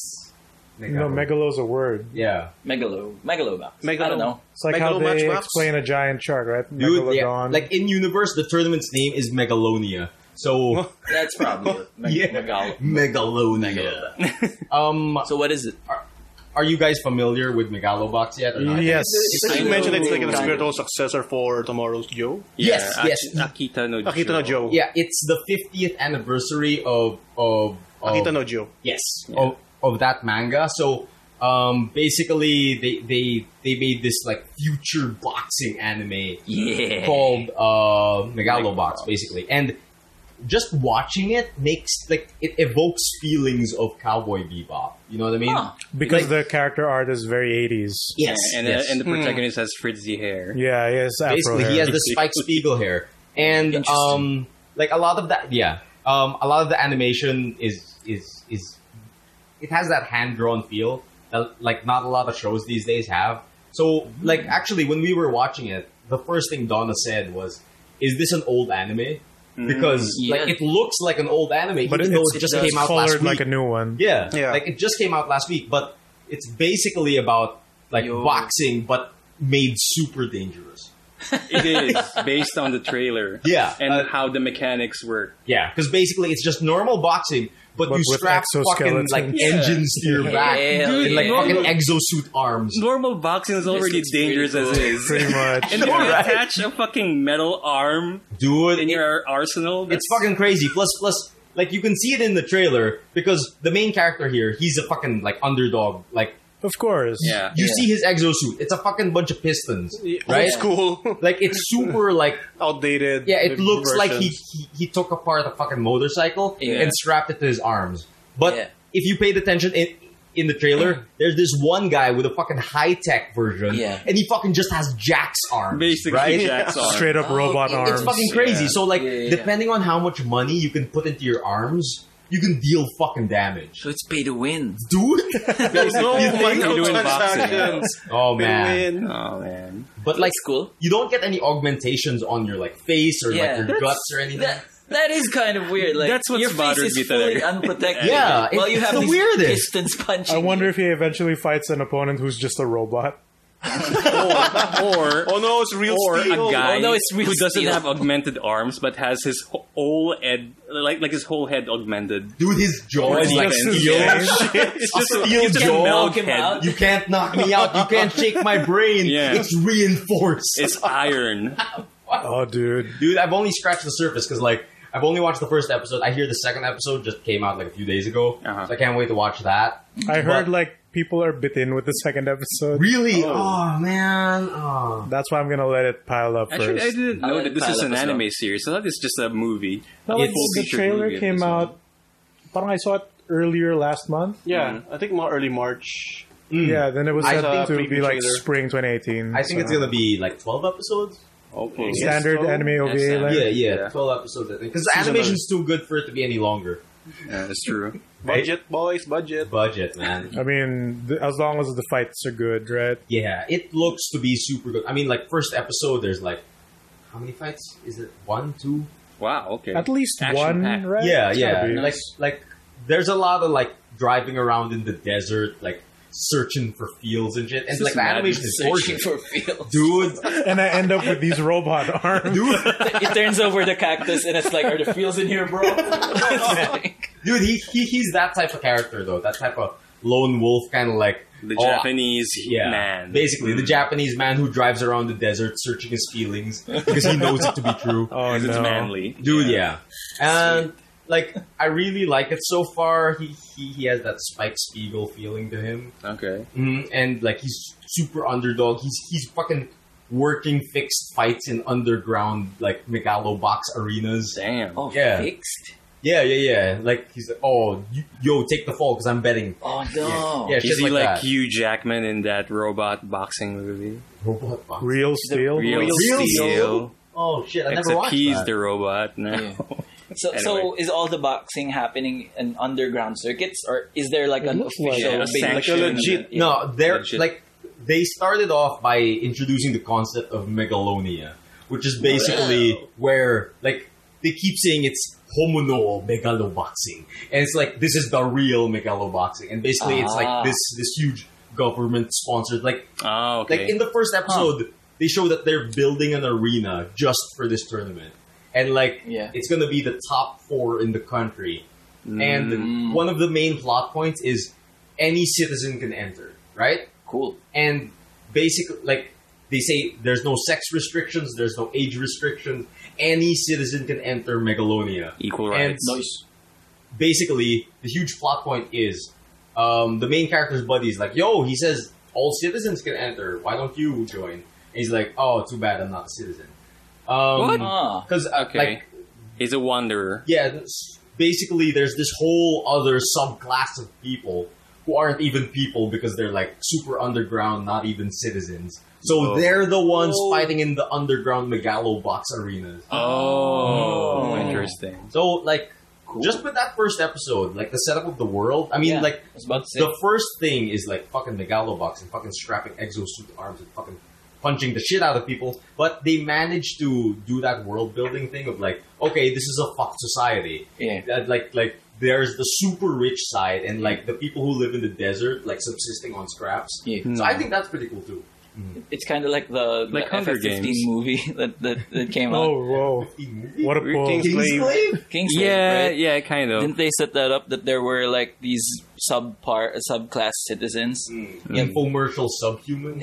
D: No, megalo's a word.
A: Yeah.
B: Megalobox. I don't know.
D: It's like how
E: Megalo
D: they
E: Matchbox?
D: explain a giant shark, right?
A: Dude, yeah.
D: Megalodon.
A: Like in universe, the tournament's name is Megalonia. So
B: That's probably it.
A: Megalonia.
B: So what is it?
A: Are you guys familiar with Megalobox yet? Or not?
D: Yes.
E: Did you
B: I
E: mention
B: know.
E: it's like a spiritual successor for tomorrow's Joe?
A: Yes, yes.
C: Akita no
E: Akita no Joe.
A: Yeah, it's the 50th anniversary of
E: Akita no Joe.
A: yes of that manga. So basically they made this like future boxing anime
B: Yeah.
A: called Megalobox basically, and just watching it makes like it evokes feelings of Cowboy Bebop. You know what I mean?
B: Huh.
D: Because
A: Like-
D: the character art is very 80s.
A: Yes,
C: and
A: yes.
C: and the protagonist has frizzy hair.
D: Yeah, he has afro
A: Basically,
D: hair.
A: he has the Spike Spiegel hair, and
B: Interesting.
A: like a lot of that, a lot of the animation is it has that hand drawn feel that like not a lot of shows these days have. So like actually, when we were watching it, the first thing Donna said was, "Is this an old anime?" Because
B: Yeah.
A: like it looks like an old anime,
D: But
A: even though
D: it's
A: it just
D: it's
A: came out last
D: colored
A: week.
D: like a new one.
A: Yeah,
E: Yeah.
A: like it just came out last week, but it's basically about like
B: Yo.
A: boxing, but made super dangerous.
C: It is based on the trailer.
A: Yeah,
C: and how the mechanics work.
A: Yeah, because basically it's just normal boxing, but you
D: with
A: strap fucking like
D: exoskeletons.
A: engines to your back
B: Dude,
A: and like
C: normal-
A: fucking exosuit arms.
C: Normal boxing is already
B: looks pretty
C: dangerous as
B: cool.
C: is.
D: Pretty much.
C: And if you attach a fucking metal arm
A: Dude,
C: in your arsenal,
A: it's fucking crazy. Plus, like you can see it in the trailer because the main character here, he's a fucking like underdog. Like
D: Of course.
C: Yeah.
A: you see his exosuit, it's a fucking bunch of pistons, right?
E: Old school,
A: Like it's super like
E: outdated.
A: yeah, it looks like
E: versions.
A: he took apart a fucking motorcycle
B: Yeah.
A: and strapped it to his arms. But
B: Yeah.
A: if you paid attention in the trailer, there's this one guy with a fucking high-tech version,
B: Yeah.
A: and he fucking just has Jack's arms,
C: basically
A: right?
C: Jack's arm.
D: Straight up robot
B: okay.
D: arms.
A: It's fucking crazy.
C: Yeah.
A: So like,
B: Yeah.
A: depending on how much money you can put into your arms, you can deal fucking damage,
B: So it's pay to win.
A: dude.
E: There's no
A: You think?
E: microtransactions.
A: Oh man,
E: Win-win.
C: Oh man.
A: but like,
B: That's cool.
A: you don't get any augmentations on your like face or
B: Yeah.
A: like your
B: That's-
A: guts or anything.
B: That is kind of weird. Like
C: That's what's
B: your face
C: bothered
B: is
C: me
B: fully
C: talaga.
B: unprotected.
A: Yeah,
B: while
A: it's
B: you have
A: the
B: these
A: weirdest.
B: pistons punching.
D: I wonder
B: you.
D: if he eventually fights an opponent who's just a robot.
C: Or
E: Oh no, it's real
C: or
E: steel.
C: a guy
B: Oh, no, it's real
C: who doesn't
B: steel.
C: have augmented arms but has his whole head like his whole head augmented.
A: Dude, his jaw is
C: It's
A: like
C: just
A: steel.
C: It's just a
A: Steel
C: it's just a
A: jaw.
C: milk
B: Knock him
C: head.
B: out.
A: You can't knock me out. You can't shake my brain.
C: Yeah.
A: It's reinforced.
C: It's iron.
D: Oh, dude.
A: Dude, I've only scratched the surface because, like, I've only watched the first episode. I hear the second episode just came out like a few days ago,
C: Uh-huh.
A: so I can't wait to watch that.
D: I heard
A: But-
D: like people are bitten with the second episode.
A: Really? Oh, man. Oh.
D: That's why I'm gonna let it pile up
C: Actually, I
D: first.
C: didn't know that this is an
B: Pilot as well.
C: anime series. I thought it's just a movie.
D: No, like,
C: Full
D: the
C: feature
D: trailer
C: movie of
D: came
C: this
D: out. Parang I saw it earlier last month.
E: Yeah, I think more early March.
D: Yeah, then it was
A: I
D: set
A: think
D: to be like
E: trailer.
D: spring 2018.
A: I think it's gonna be like 12 episodes.
C: Okay.
D: standard
E: so.
D: anime OVA.
C: Yes,
D: length.
A: Yeah, 12 episodes, I think. Because the
E: Seasonal.
A: animation's too good for it to be any longer.
C: Yeah, that's true.
E: Budget, boys, budget.
A: Budget, man.
D: I mean, as long as the fights are good, right?
A: Yeah, it looks to be super good. I mean, like, first episode, there's like, how many fights? Is it 1, 2?
C: Wow. Okay.
D: At least
C: Action-packed.
D: one, right?
A: Yeah,
D: It's gotta
A: yeah.
D: be.
A: Like, there's a lot of like driving around in the desert, like searching for fields and shit. And like the
C: mad.
A: animation is
B: Searching
A: gorgeous,
B: for fields.
A: dude.
D: And I end up with these robot arms.
A: Dude,
B: It turns over the cactus and it's like, are the fields in here, bro? It's like-
A: dude, he's that type of character though. That type of lone wolf, kind of like
C: The
A: oh,
C: Japanese
A: yeah,
C: man.
A: basically the Japanese man who drives around the desert searching his feelings because he knows it to be true.
D: Oh
C: Because
D: no!
C: it's manly.
A: Dude, yeah. And like I really like it so far. He has that Spike Spiegel feeling to him.
C: Okay.
A: And like he's super underdog. He's fucking working fixed fights in underground like megalobox arenas.
C: Damn.
B: Oh,
A: Yeah.
B: fixed?
A: Yeah. Like he's like, oh, yo, take the fall because I'm betting.
B: Oh, no.
A: Yeah,
C: Is
A: shit
C: he
A: like
C: like
A: that.
C: Hugh Jackman in that robot boxing movie?
A: Robot box.
D: Real steel.
C: Real
A: Steel?
C: Steel.
A: Oh shit, I never
C: Except
A: watched
C: he's
A: that.
C: the robot now.
B: Yeah. So
C: Anyway.
B: is all the boxing happening in underground circuits, or is there like an
D: looks like
B: official
C: a
B: big
C: sanction.
E: Like a legit-
B: Yeah.
A: No, they're
C: Legit.
A: like they started off by introducing the concept of Megalonia, which is basically where like they keep saying it's homono megaloboxing, and it's like this is the real megaloboxing, and basically it's like this huge government sponsored like
C: Oh, okay.
A: like in the first episode they show that they're building an arena just for this tournament, and like
B: Yeah.
A: it's gonna be the top 4 in the country, and one of the main plot points is any citizen can enter, right?
B: Cool.
A: And basically, like they say, there's no sex restrictions, there's no age restrictions. Any citizen can enter Megalonia.
C: Equal
A: And
C: rights.
B: Nice.
A: basically, the huge plot point is the main character's buddy is like, "Yo," he says, "all citizens can enter. Why don't you join?" And he's like, "Oh, too bad, I'm not a citizen."
C: What?
B: Ah.
A: Because
C: Okay.
A: like,
C: He's a wanderer.
A: yeah, basically, there's this whole other subclass of people who aren't even people because they're like super underground, not even citizens. So
C: Oh.
A: they're the ones fighting in the underground megalobox arenas.
C: Oh, interesting.
A: So like, just with that first episode, like the setup of the world. I mean,
B: Yeah,
A: like
B: I was about to say.
A: the first thing is like fucking megalobox and fucking strapping exosuit arms and fucking punching the shit out of people. But they managed to do that world building thing of like, okay, this is a fucked society.
B: Yeah.
A: That, like there's the super rich side and like the people who live in the desert, like subsisting on scraps.
B: Yeah.
A: So I think that's pretty cool too.
B: It's kind of like the
C: Hunger
B: FF15
C: Games.
B: movie that came out.
D: Oh, whoa. What a pull.
E: Kingsglaive.
B: Kingsglaive, right?
C: yeah, kind of.
B: Didn't they set that up that there were like these subclass citizens?
A: Infomercial subhumans.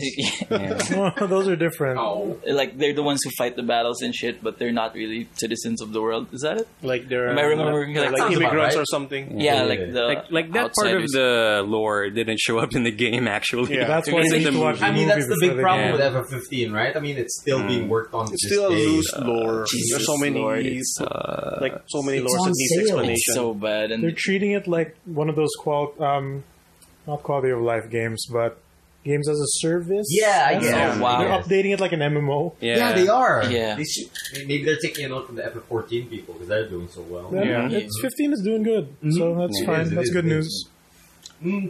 C: Yeah.
D: Well, those are different.
B: Like they're the ones who fight the battles and shit, but they're not really citizens of the world. Is that it?
E: Like they're
B: Am I remembering
E: like
B: sounds about
E: immigrants
A: right.
E: or something.
B: Yeah, like the
C: Like that part of
B: outsiders.
C: the lore didn't show up in the game actually.
E: Yeah.
D: That's
C: It
D: why
C: was
D: you
C: in
D: need
C: the
D: to watch
C: movie.
A: I mean, that's the
D: before
A: big
D: they
A: problem
D: get-
A: with FF15, right? I mean, it's still being worked on. To
E: It's
A: this
E: still a
A: day.
E: loose lore.
B: Jesus
E: There's so many
B: Lord,
E: like so many
A: it's
E: lores
A: on
E: that needs
A: sale.
E: explanation.
B: It's so bad, and
D: They're treating it like one of those not quality of life games, but games as a service.
A: Yeah, I
D: That's
A: guess.
D: all.
B: Wow.
D: They're updating it like an MMO.
A: Yeah, they are.
B: Yeah.
A: They should, maybe they're taking a note from the FF14 people because they're doing so well.
D: Yeah.
E: Yeah.
D: It's 15 is doing good, so that's
A: It
D: fine.
A: is, it
D: That's
A: is,
D: good
A: it
D: news.
A: is.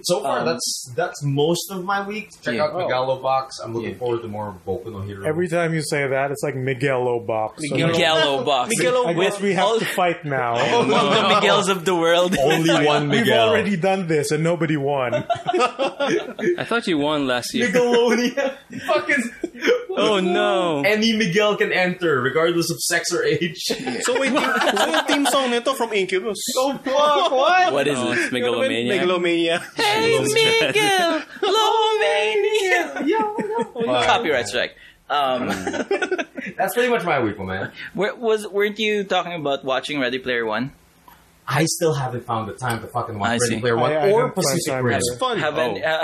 A: So far, that's most of my week. Check
B: Yeah.
A: out Megalobox. I'm looking forward to more Boku no Hero.
D: Every time you say that, it's like Megalobox. So
B: Megaloboxing.
D: I guess we have to fight now.
B: all the Miguels of the world.
A: only one
D: We've
A: Miguel.
D: already done this and nobody won.
C: I thought you won last year.
A: Nickelodeon. Fucking
C: Oh no.
A: any Miguel can enter, regardless of sex or age.
E: So wait, yung theme song nito from Incubus.
A: Oh fuck! What?
B: What is
C: Oh,
B: it?
C: it's Megalomania.
E: Megalomania.
B: Hey, Miguel, Lomania. Copyright strike.
A: That's pretty much my week, man.
B: Weren't you talking about watching Ready Player One?
A: I still haven't found the time to fucking watch
B: I
A: Ready
B: see.
A: Player One
D: I
A: or
D: don't find
A: Pacific
D: time
A: Rim.
D: either.
E: It's fun.
B: Has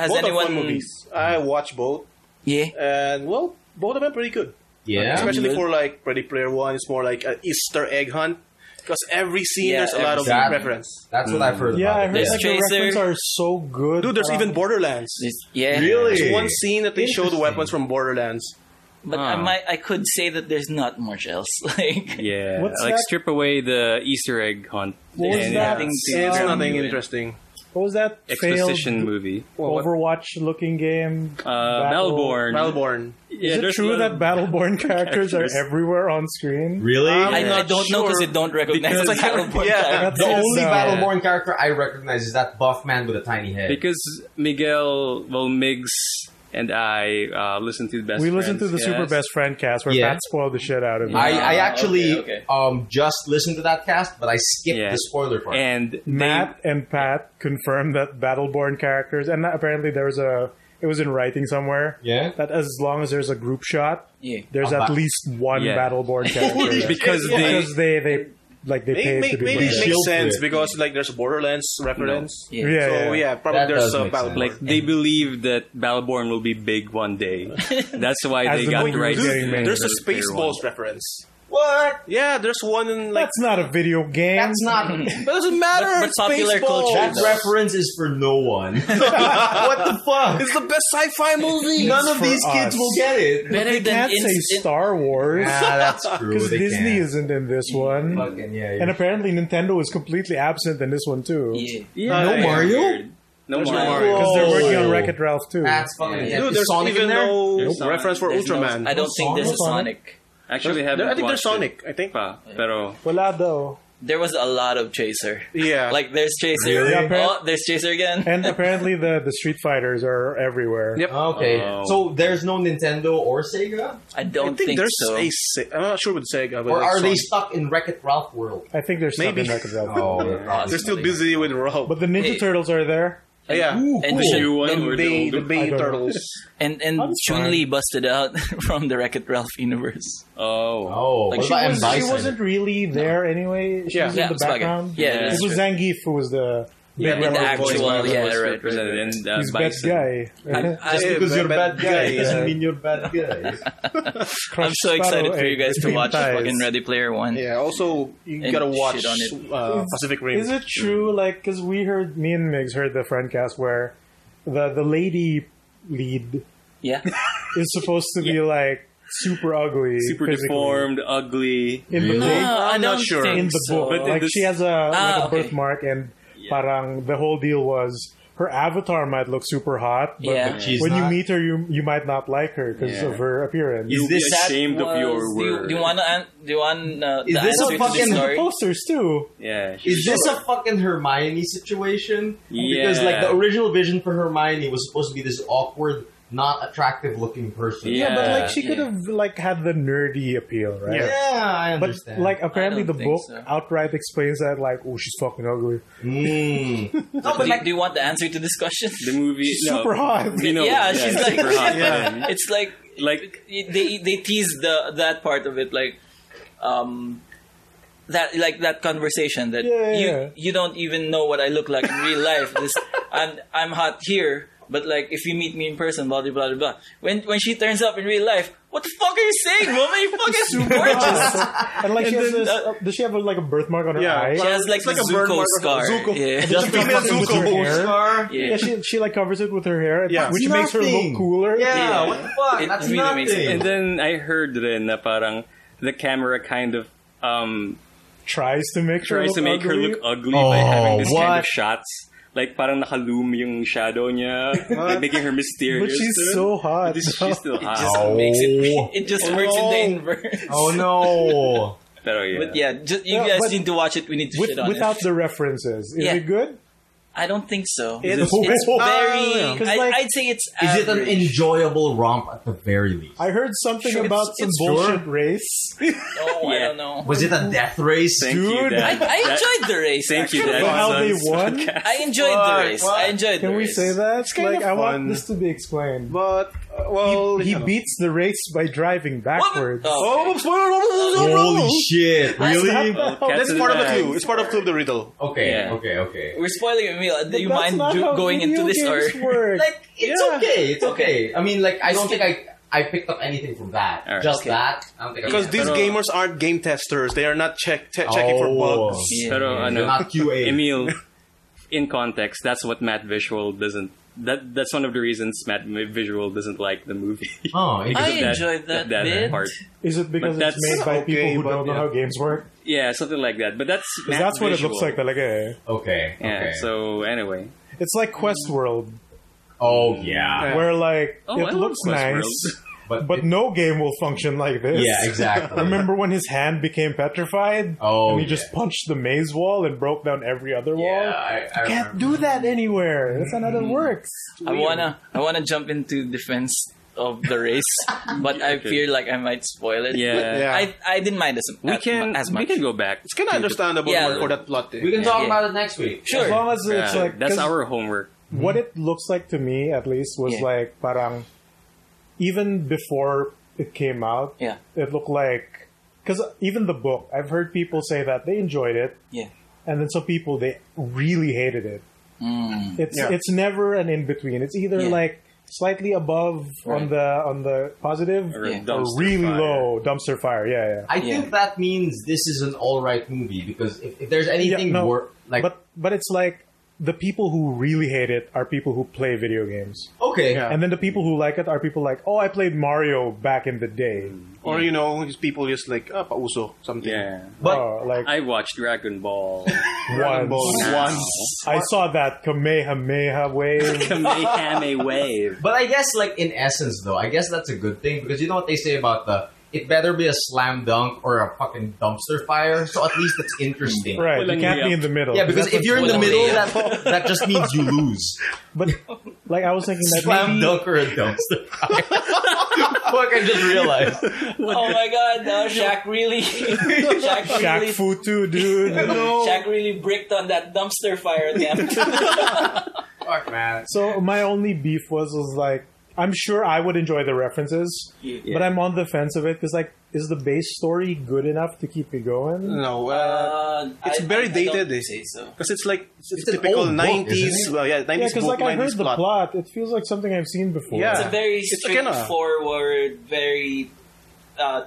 E: both
B: anyone?
E: are fun movies. I watch both,
B: Yeah.
E: and well, both of them pretty good.
A: Yeah.
E: Especially
B: Good.
E: for like Ready Player One, it's more like an Easter egg hunt because every scene
B: Yeah,
E: there's a lot of
A: that-
E: reference.
A: That's what I've heard
D: Yeah,
A: about
D: I
A: it.
D: heard
B: There's
D: like, the
B: Tracer.
D: references are so good.
E: Dude, there's even Borderlands.
B: Yeah.
A: Really?
E: There's one scene that they show the
A: Interesting.
E: weapons from Borderlands.
B: But I could say that there's not much else. Like
C: Yeah,
D: What's
C: like
D: that?
C: strip away the Easter egg hunt.
D: What was
C: and
D: that?
C: nothing
E: It's
C: to
E: nothing
B: it.
E: interesting.
D: What was that
C: exposition
D: failed
C: movie.
D: Overwatch-looking game?
C: Battleborn.
E: Malborn.
C: Yeah,
D: Is it
C: there's
D: true
C: a-
D: that Battleborn characters are everywhere on screen?
A: Really?
B: I
E: not
B: don't know because
E: sure.
B: I don't recognize
C: Because-
B: the Battleborn
E: Yeah.
B: character.
A: The only
D: Yeah.
A: Battleborn character I recognize is that buff man with a tiny head.
C: Because Miguel, Migs, and I listen to the best.
D: We listened to
C: Friends
D: the Super
C: cast.
D: Best Friend cast where
A: Yeah.
D: Pat spoiled the shit out of it.
A: I actually
B: okay.
A: just listened to that cast, but I skipped
C: Yeah.
A: the spoiler part.
C: and
D: Matt and Pat confirmed that Battleborn characters, and apparently it was in writing somewhere,
A: Yeah?
D: that as long as there's a group shot,
B: Yeah.
D: there's
A: Oh,
D: at
A: ba-
D: least one
C: Yeah.
D: Battleborn character.
C: because
D: Because they paid to do
E: Maybe it
D: that.
E: makes
A: Shield
E: sense
A: it.
E: because like there's a Borderlands reference.
B: Yeah.
D: Yeah,
E: So yeah, probably
A: That
E: there's
A: does
E: a
A: make
E: Battle
A: sense.
C: like they believe that Battleborn will be big one day. That's why
D: As
C: they
D: the
C: got
D: movie
C: the rights.
D: was getting made.
E: There's a
C: to Ready Player
E: Spaceballs
C: One.
E: reference.
A: What?
E: Yeah, there's one in like.
D: That's not a video game.
A: That's not.
E: But it doesn't matter.
B: But
E: it's
B: popular
E: Spaceballs.
B: culture,
A: That reference is for no one. What the fuck?
E: It's the best sci-fi movie.
A: None of
D: for
A: these kids
D: us.
A: will get it.
B: Better
D: They
B: than
D: can't say Star Wars
A: That's true.
D: because
A: They
D: Disney
A: can't.
D: isn't in this one,
A: Fucking yeah.
D: and apparently Nintendo is completely absent in this one too.
B: Yeah.
C: Yeah,
A: No
C: yeah.
A: Mario?
C: No
E: There's no
C: Mario.
E: Mario.
D: Because they're working on
A: Whoa.
D: Wreck-It Ralph too.
A: That's fucking.
B: Yeah.
E: Dude,
A: Is
E: there's
A: Sonic in
E: even
A: there?
E: no
C: Sonic.
E: reference for
B: There's no-
E: Ultraman.
B: I don't think there's a Sonic.
C: Actually,
E: I
C: haven't
E: think there's
C: watched
E: Sonic.
C: it
E: I think.
C: pa, pero
D: Wala though.
B: There was a lot of Chaser.
E: Yeah.
B: Like there's Chaser.
A: Really?
D: Yeah,
B: Oh, there's Chaser again.
D: And apparently the Street Fighters are everywhere.
E: Yep.
A: Okay,
C: Oh.
A: so there's no Nintendo or Sega,
B: I
E: I
B: don't
E: think there's
B: so.
E: I'm not sure with Sega, but
A: or
E: like
A: are they
E: Sonic.
A: stuck in Wreck-It Ralph world?
D: I think they're stuck
E: Maybe.
D: in Wreck-It Ralph.
A: Oh,
E: They're still busy with Rob.
D: But the Ninja
B: Hey.
D: Turtles are there.
E: Yeah.
A: Ooh,
B: And
A: cool.
C: new one or
E: The
C: the old?
E: Bay
D: I don't know.
E: Turtles.
B: and
D: That's
B: Chun-Li busted out from the Wreck-It Ralph universe.
C: Oh,
A: Oh,
B: Like,
A: what
B: she
A: about M.
B: was-
D: She
A: Bison?
D: wasn't really there anyway. She
E: Yeah.
D: was
B: Yeah,
D: in the
B: it's like-
D: background.
B: yeah,
C: Yeah.
B: it
D: It
B: is
D: was
B: true.
D: Zangief who was the
E: Yeah,
B: in the
E: voice
B: actual,
E: line
B: yeah,
E: was
B: right.
C: represented and
D: he's bad
C: Bison.
D: guy.
A: Just
E: Yeah,
A: because you're a
E: bad
A: bad guy
E: guy,
A: doesn't
E: yeah.
A: mean you're a bad guy.
B: I'm so excited for you guys to watch fucking Ready Player One.
E: Yeah, also, you
B: And
E: gotta watch
B: shit on
E: Pacific Rim.
D: Is it true? Like, because me and Migs heard the friendcast where the lady lead
B: Yeah.
D: is supposed to be like super ugly,
C: Super
D: physically.
C: deformed, ugly.
D: in the
A: Really?
D: book.
B: I
E: I'm not
B: don't
E: sure.
B: think
D: In the
B: so.
D: book,
C: But in
D: like
C: this-
D: she has a
B: okay.
D: birthmark, and parang the whole deal was her avatar might look super hot, but
B: Yeah.
A: She's
D: when you
A: not.
D: meet her, you might not like her because
C: Yeah.
D: of her appearance.
A: Is
C: You'll
A: this
C: be ashamed of your word.
B: Do you want
A: Is
B: the
A: this a
B: answer to
A: fucking-
B: this story?
D: posters too.
C: Yeah.
A: Is this a fucking Hermione situation?
C: Yeah.
A: Because like the original vision for Hermione was supposed to be this awkward not attractive looking person.
C: Yeah.
D: But like she could have like had the nerdy appeal, right?
A: Yeah, I
D: But
A: understand.
D: like apparently
B: I
D: the
B: don't think
D: book
B: so.
D: outright explains that like, oh, she's fucking ugly.
B: Do you want the answer to this question?
C: The movie
D: Super hot.
C: You know,
B: Yeah, she's like
C: super hot. Yeah.
B: it's like they tease that part of it that conversation that
D: Yeah.
B: you don't even know what I look like in real life. I'm hot here, but like if you meet me in person, blah blah blah blah. When she turns up in real life, what the fuck are you saying, woman? You fucking gorgeous.
D: And like she has this, does she have like a birthmark on her eye?
B: She has like
E: It's like
B: a
E: a burn
B: Zuko
E: mark of
B: scar.
E: Zuko.
B: Yeah.
A: just
E: female
A: fucking with
E: Zuko
A: her hair.
B: Yeah.
D: Yeah, she like covers it with her hair,
E: Yeah.
D: which makes her
A: Nothing.
D: look cooler.
A: Yeah,
B: Yeah.
A: what the fuck?
B: It
A: That's
B: really
A: nothing.
B: makes sense.
C: And then I heard rin na parang the camera kind of
D: Tries to make her
C: tries
D: look
C: to make her
D: ugly.
C: look ugly by having this kind
A: what?
C: of shots. Like parang nakaloom yung shadow niya, like making her mysterious.
D: But she's so hot.
C: She's still hot.
B: Makes it just works in the inverse.
A: Oh no.
C: Pero yeah.
B: But yeah, just, you
D: Yeah,
B: guys
D: but
B: need to watch it. We need to shit on
D: without
B: it.
D: the references. Is
B: Yeah.
D: it good?
B: I don't think so.
E: It's-
B: It's very.
E: yeah.
D: 'Cause, like,
B: I'd say it's.
A: Is it an
B: average.
A: enjoyable romp at the very least?
D: I heard something
B: Sure,
D: about some
B: it's
D: bullshit
A: sure.
D: race.
B: Oh, I
C: Yeah.
B: don't know.
A: Was it a death race?
C: Thank you,
D: Dude.
C: Dad.
B: I enjoyed the race.
C: Thank you,
B: actually.
C: Dad.
D: How they
C: Son's
D: won?
C: podcast.
B: I enjoyed the
A: What?
B: race.
A: What?
B: I enjoyed
D: Can
B: the
D: we
B: race.
D: say that?
E: kind
D: Like
E: of
D: I want
E: fun.
D: this to be explained.
E: But well,
D: He
E: you know.
D: beats the race by driving backwards.
B: Oh,
E: Oh, spoiler!
A: Holy shit! Really?
C: Well,
E: That's
C: cats in
E: part of the
C: bags.
E: clue. It's part of the riddle.
A: Okay,
C: Yeah.
A: okay.
B: we're spoiling it, Emile. Do you
D: That's
B: mind
D: not how
B: going into
D: video
B: this or?
D: games work.
A: Like, it's
E: Yeah.
A: okay. It's okay. I mean, like, I don't think I picked up anything from that.
C: Alright.
A: Just
B: Okay.
A: that. I don't think I
E: Because
A: picked
E: these
A: up.
E: gamers aren't game testers. They are not checking for bugs.
B: Yeah.
C: Pero
A: They're
C: ano,
A: not QA.
C: Emile, in context, that's what Matt Visual doesn't. That's one of the reasons Matt Visual doesn't like the movie.
A: Oh,
B: I
A: interesting.
B: enjoyed that bit.
C: part.
D: Is it because
C: But
D: it's made
C: that's
D: by
E: okay,
D: people who
E: but
D: don't know
E: yeah.
D: how games work?
C: Yeah, something like that. But that's
D: Because
C: Matt
D: that's what it
C: Visual.
D: looks like. Talaga, eh.
A: Okay.
C: Yeah.
A: Okay.
C: So anyway,
D: It's like Quest World,
A: Oh yeah.
D: where like
C: Oh, I
D: it
C: love
D: looks
C: Quest
D: nice,
C: World.
D: but no game will function like this.
A: Yeah, exactly.
D: Remember when his hand became petrified?
A: Oh,
D: and he just punched the maze wall and broke down every other wall?
A: Yeah, I
D: Can't do that anywhere. That's not how it works.
B: I wanna jump into defense of the race, but I fear like I might spoil it.
C: Yeah.
E: Yeah.
B: I didn't mind
C: we can
B: go.
C: go back.
E: It's kind of understandable
B: Yeah.
E: for that plot thing.
A: We can talk
B: Yeah.
A: about it next week.
B: Sure.
D: As long as it's
C: Yeah,
D: like
C: that's
D: 'cause
C: our homework.
D: what it looks like to me, at least, was
B: Yeah.
D: like parang even before it came out,
B: Yeah.
D: it looked like because even the book, I've heard people say that they enjoyed it,
B: Yeah.
D: and then some people they really hated it. It's
E: Yeah.
D: it's never an in between. It's either
B: Yeah.
D: like slightly above on the positive
C: Or
B: Yeah.
C: dumpster
D: or really
C: fire.
D: low dumpster fire. Yeah.
A: I think that means this is an alright movie because if there's anything
D: no,
A: more like
D: but it's like the people who really hate it are people who play video games.
A: okay,
E: Yeah.
D: And then the people who like it are people like, oh, I played Mario back in the day.
E: Or, these people just like, pauso, something.
C: Yeah.
A: but
D: Oh, like
C: I watched Dragon Ball.
E: Dragon Ball.
D: once. I saw that Kamehameha wave.
C: Kamehameha wave.
A: But I guess, like, in essence, though, I guess that's a good thing because you know what they say about it better be a slam dunk or a fucking dumpster fire, so at least it's interesting.
D: Right, you
C: Walang
D: can't be
C: layup.
D: in the middle.
A: Yeah, because
D: That's
A: if you're in the
B: walang
A: middle,
B: layup.
A: that just means you lose.
D: But like I was thinking that
A: Slam
D: maybe,
A: dunk or a dumpster fire. Fuck, I just realized.
B: Oh my god, no, Shaq really
D: Shaq
B: really
D: Futu, dude.
B: Shaq really bricked on that dumpster fire attempt.
A: Fuck, man.
D: So my only beef was like I'm sure I would enjoy the references, but I'm on the fence of it because like, is the base story good enough to keep me going?
E: No, it's very dated.
B: I say so.
E: Because it's like it's
A: an
E: typical
A: old book,
E: 90s.
A: isn't it?
E: 90s
D: Yeah, because
E: book,
D: like I
E: 90s
D: heard the
E: plot.
D: plot, it feels like something I've seen before.
E: Yeah.
B: It's a very
E: It's kinda-
B: straightforward, very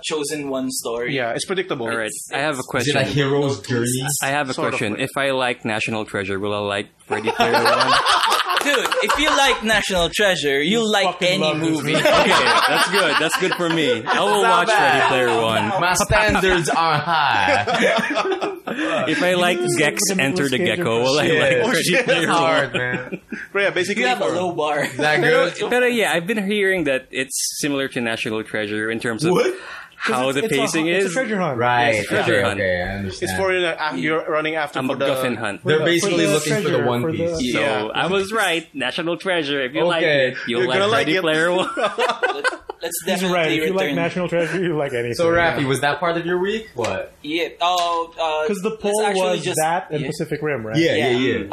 B: chosen one story.
E: Yeah, it's predictable.
C: All right, I have a
A: Is
C: question.
A: it a hero's journey?
C: I have a
E: Sort of
C: question.
E: way.
C: If I like National Treasure, will I like Ready Player One?
B: Dude, if you like National Treasure, you like
D: fucking
B: any
D: love this
B: movie.
C: Okay, that's good. That's good for me. I will watch Ready Player One.
A: My standards are high.
C: If I like Gex Enter the Gecko, will I like Ready Player
A: That's
C: One?
A: hard, man.
E: But yeah, basically
B: You have a
E: for-
B: low bar.
A: Is that good?
C: But yeah, I've been hearing that it's similar to National Treasure in terms of
A: What?
C: how the pacing
D: It's a
C: is.
D: treasure hunt.
A: Right.
C: treasure
A: Okay,
C: hunt.
A: okay, I understand.
E: It's for you're running after
C: A
E: for
C: MacGuffin
E: the
C: hunt.
A: They're basically
D: the
A: looking for the
D: treasure,
A: One
D: for the-
A: Piece.
C: So
E: Yeah.
C: I was right. National Treasure. If you like
A: Okay.
C: it, you'll
E: You're
C: like
E: gonna like
C: Ready
E: it.
C: Player One.
B: Let's
D: He's
B: definitely
D: right. If you like
B: return.
D: National Treasure, you like anything.
A: So, Rafi, was that part of your week? What?
B: Yeah.
D: Because the
B: let's
D: poll
B: actually
D: was that and Pacific Rim, right?
A: Yeah.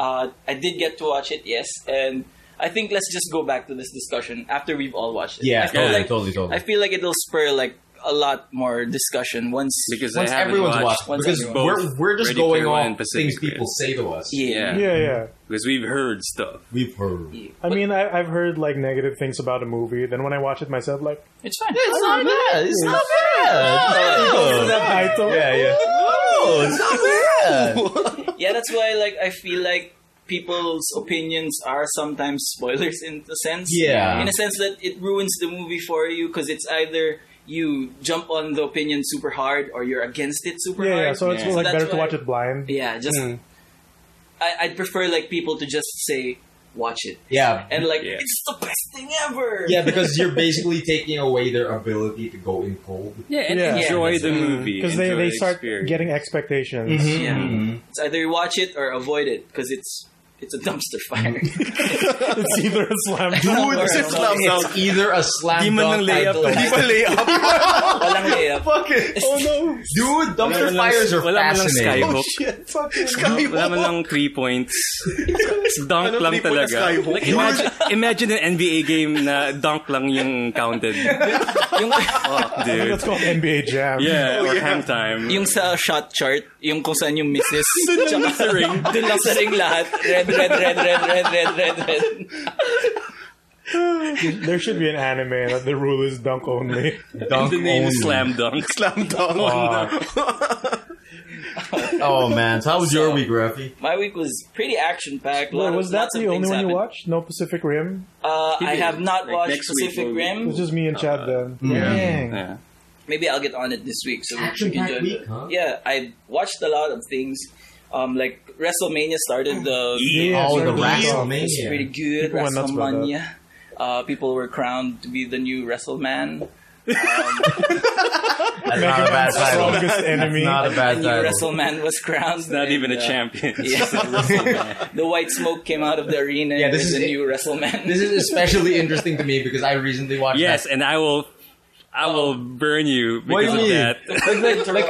B: I did get to watch it, yes, and I think let's just go back to this discussion after we've all watched it.
A: Yeah,
B: I feel
A: totally,
B: like,
A: totally.
B: I feel like it'll spur like a lot more discussion once.
C: Because
A: Once
C: I haven't
A: everyone's
C: watched.
A: watched,
B: Once
A: because
B: everyone-
A: we're just
C: Ready
A: going
C: Player One
A: off
C: and Pacific
A: things people
C: Rim.
A: say to us.
B: Yeah.
D: Yeah.
C: Because we've heard stuff.
A: We've heard.
D: I mean, I've heard like negative things about a movie. Then when I watch it myself, like,
B: It's fine.
A: It's not bad. It's not bad.
D: that title.
A: Yeah. Oh, it's not bad.
B: Yeah, that's why like I feel like people's opinions are sometimes spoilers in a sense.
A: Yeah.
B: In a sense that it ruins the movie for you because it's either you jump on the opinion super hard or you're against it super hard.
D: Yeah. So it's
C: Yeah.
D: like
B: So
D: better
B: that's
D: to
B: why-
D: watch it blind.
B: Yeah, just I'd prefer like people to just say watch it
A: Yeah.
B: and like
C: Yeah.
B: it's the best thing ever.
A: Yeah, because you're basically taking away their ability to go in cold.
C: Yeah, and
D: Yeah.
C: enjoy
B: Yeah,
C: the movie.
D: Because
C: enjoy
D: they
C: the
D: start
C: experience.
D: getting expectations.
B: Yeah. It's either you watch it or avoid it because it's a dumpster fire.
D: It's either a slam dunk.
B: Dude,
E: it's a slam dunk.
A: It's either a slam
C: Di man
A: dunk
C: lang layup.
A: title.
E: Di ba layup?
B: Walang layup.
A: Fuck it.
E: Oh no!
A: Dude, dumpster fires are
C: wala man lang
A: fascinating.
C: skyhook.
E: Shit! Fucking
C: Wala man lang 3 points. Dunk
E: Ano,
C: lang
E: 3 point na
C: talaga.
E: skyhook?
C: Like, imagine an NBA game na dunk lang yung counted.
B: Yung,
C: Oh, dude.
D: That's called NBA Jam.
C: Yeah, or hang time.
B: yung sa shot chart, yung kung saan yung misses. Tsaka sa ring. Doon lang sa ring lahat. Red.
D: There should be an anime that the rule is dunk only.
A: Dunk
C: The name
A: only.
C: is Slam Dunk.
E: slam dunk.
A: Oh man, so how was your week, Rafi?
B: My week was pretty action-packed.
D: Wait, was that
B: Lots of
D: the only
B: things
D: one you
B: happened.
D: watched? No Pacific Rim?
B: I have not
C: Like,
B: watched
C: next week,
B: Pacific
C: we'll-
B: Rim.
D: It's just me and Chad then.
A: Yeah.
D: Dang.
C: Yeah.
B: Maybe I'll get on it this week. So we should
A: Action-packed
B: enjoy
A: week,
B: it.
A: huh?
B: Yeah, I watched a lot of things. Like WrestleMania started the.
D: Yeah,
A: Oh, the
D: sorry.
B: It's pretty
A: WrestleMania.
B: good.
D: People went nuts about
B: WrestleMania. People were crowned to be the new WrestleMan.
A: That's not a bad
D: Megaman's
A: title.
D: strongest enemy.
A: Not a
B: The
A: bad
B: new
A: title.
B: WrestleMan was crowned.
C: Not even a
B: and,
C: champion. It's
B: Yeah.
C: just a WrestleMan.
B: The white smoke came out of the arena.
A: Yeah,
B: and
A: this
B: there's
A: is
B: a
A: it.
B: new WrestleMan.
A: This is especially interesting to me because I recently watched
C: Yes,
A: that.
C: and I will burn you
A: What do
C: because
A: you
C: of
A: mean?
C: that.
A: Like,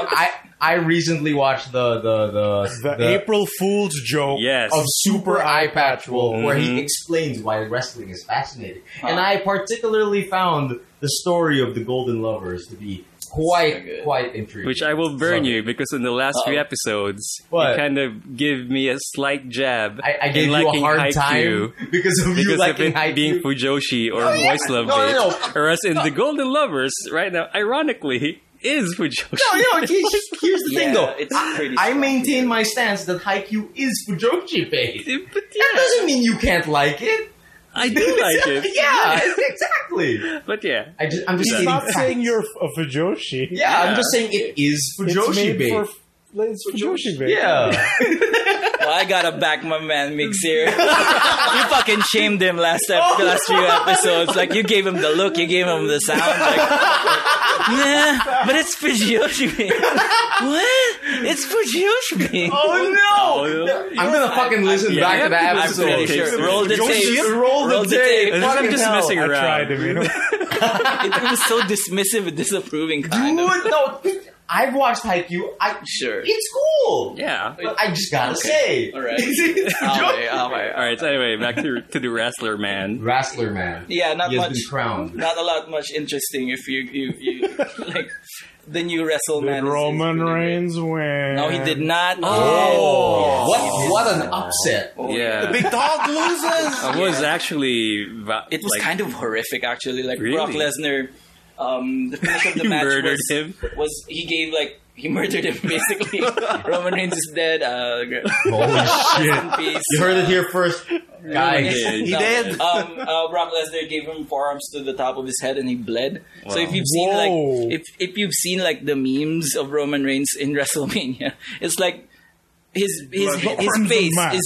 A: I recently watched
D: The April Fool's joke
C: Yes.
A: of Super Eye Patch Wolf, where
C: Mm-hmm.
A: he explains why wrestling is fascinating. And I particularly found the story of the Golden Lovers to be quite intriguing.
C: Which I will burn
A: Sorry.
C: you because in the last few episodes,
A: What?
C: you kind of give me a slight jab.
A: I
C: in
A: gave you a
C: liking
A: hard
C: Haikyuu
A: time because of you
C: because of
A: liking
C: it being
A: Haikyuu.
C: Fujoshi or
A: yeah.
C: Voice Love
A: No,
C: Bait.
A: no.
C: Whereas in the Golden Lovers, right now, ironically, is Fujoshi.
A: No, here's the thing
B: Yeah,
A: though.
B: it's pretty
A: I
B: strong.
A: maintain my stance that Haikyuu is Fujoshi based.
C: But
A: That
C: yeah,
A: doesn't mean you can't like it.
C: I do like it.
A: Yeah, exactly.
C: But yeah.
A: I'm just
D: It's
A: stating
D: not
A: facts.
D: saying you're a Fujoshi.
A: Yeah, I'm just saying it is
D: It's
A: Fujoshi
D: made
A: based.
D: for it's Fujoshi based.
A: Yeah.
B: Well, I gotta back my man Migs here. You fucking shamed him last few episodes. Like you gave him the look, you gave him the sound. Like, nah, but it's Fujoshi. What? It's Fujoshi.
A: Oh no! I'm gonna fucking listen
C: Yeah,
A: back to that
C: I'm
A: episode.
B: pretty sure. Roll the tape.
A: Roll the tape.
C: I'm
A: Fucking
C: just
A: hell.
C: messing
D: I
C: around.
D: tried him, you know.
B: It was so dismissive and disapproving, kind of.
A: Dude, no. I've watched Haikyuu.
B: Sure.
A: It's cool.
C: Yeah.
A: But I just gotta say.
B: All right.
A: It's Fujoshi.
C: Alright, so anyway, back to the wrestler man.
A: Wrestler man.
B: Yeah, not
A: He has
B: much.
A: been crowned.
B: Not a lot much interesting if you like the new WrestleMan.
D: Did Roman Reigns win?
B: No, he did not.
A: Oh, what an upset!
C: Yeah.
E: Big dog loses.
C: I was actually...
B: It was kind of horrific, actually. Like
C: Really?
B: Brock Lesnar, the finish of the
C: He
B: match
C: murdered
B: was,
C: him.
B: was he murdered him basically. Roman Reigns is dead.
A: Holy shit!
B: In peace.
A: You heard it here first, guys.
C: He
B: No,
E: did.
B: Brock Lesnar gave him forearms to the top of his head and he bled. So if you've seen
D: Whoa.
B: like if you've seen like the memes of Roman Reigns in WrestleMania, it's like his
D: Crimson
B: face
D: mask.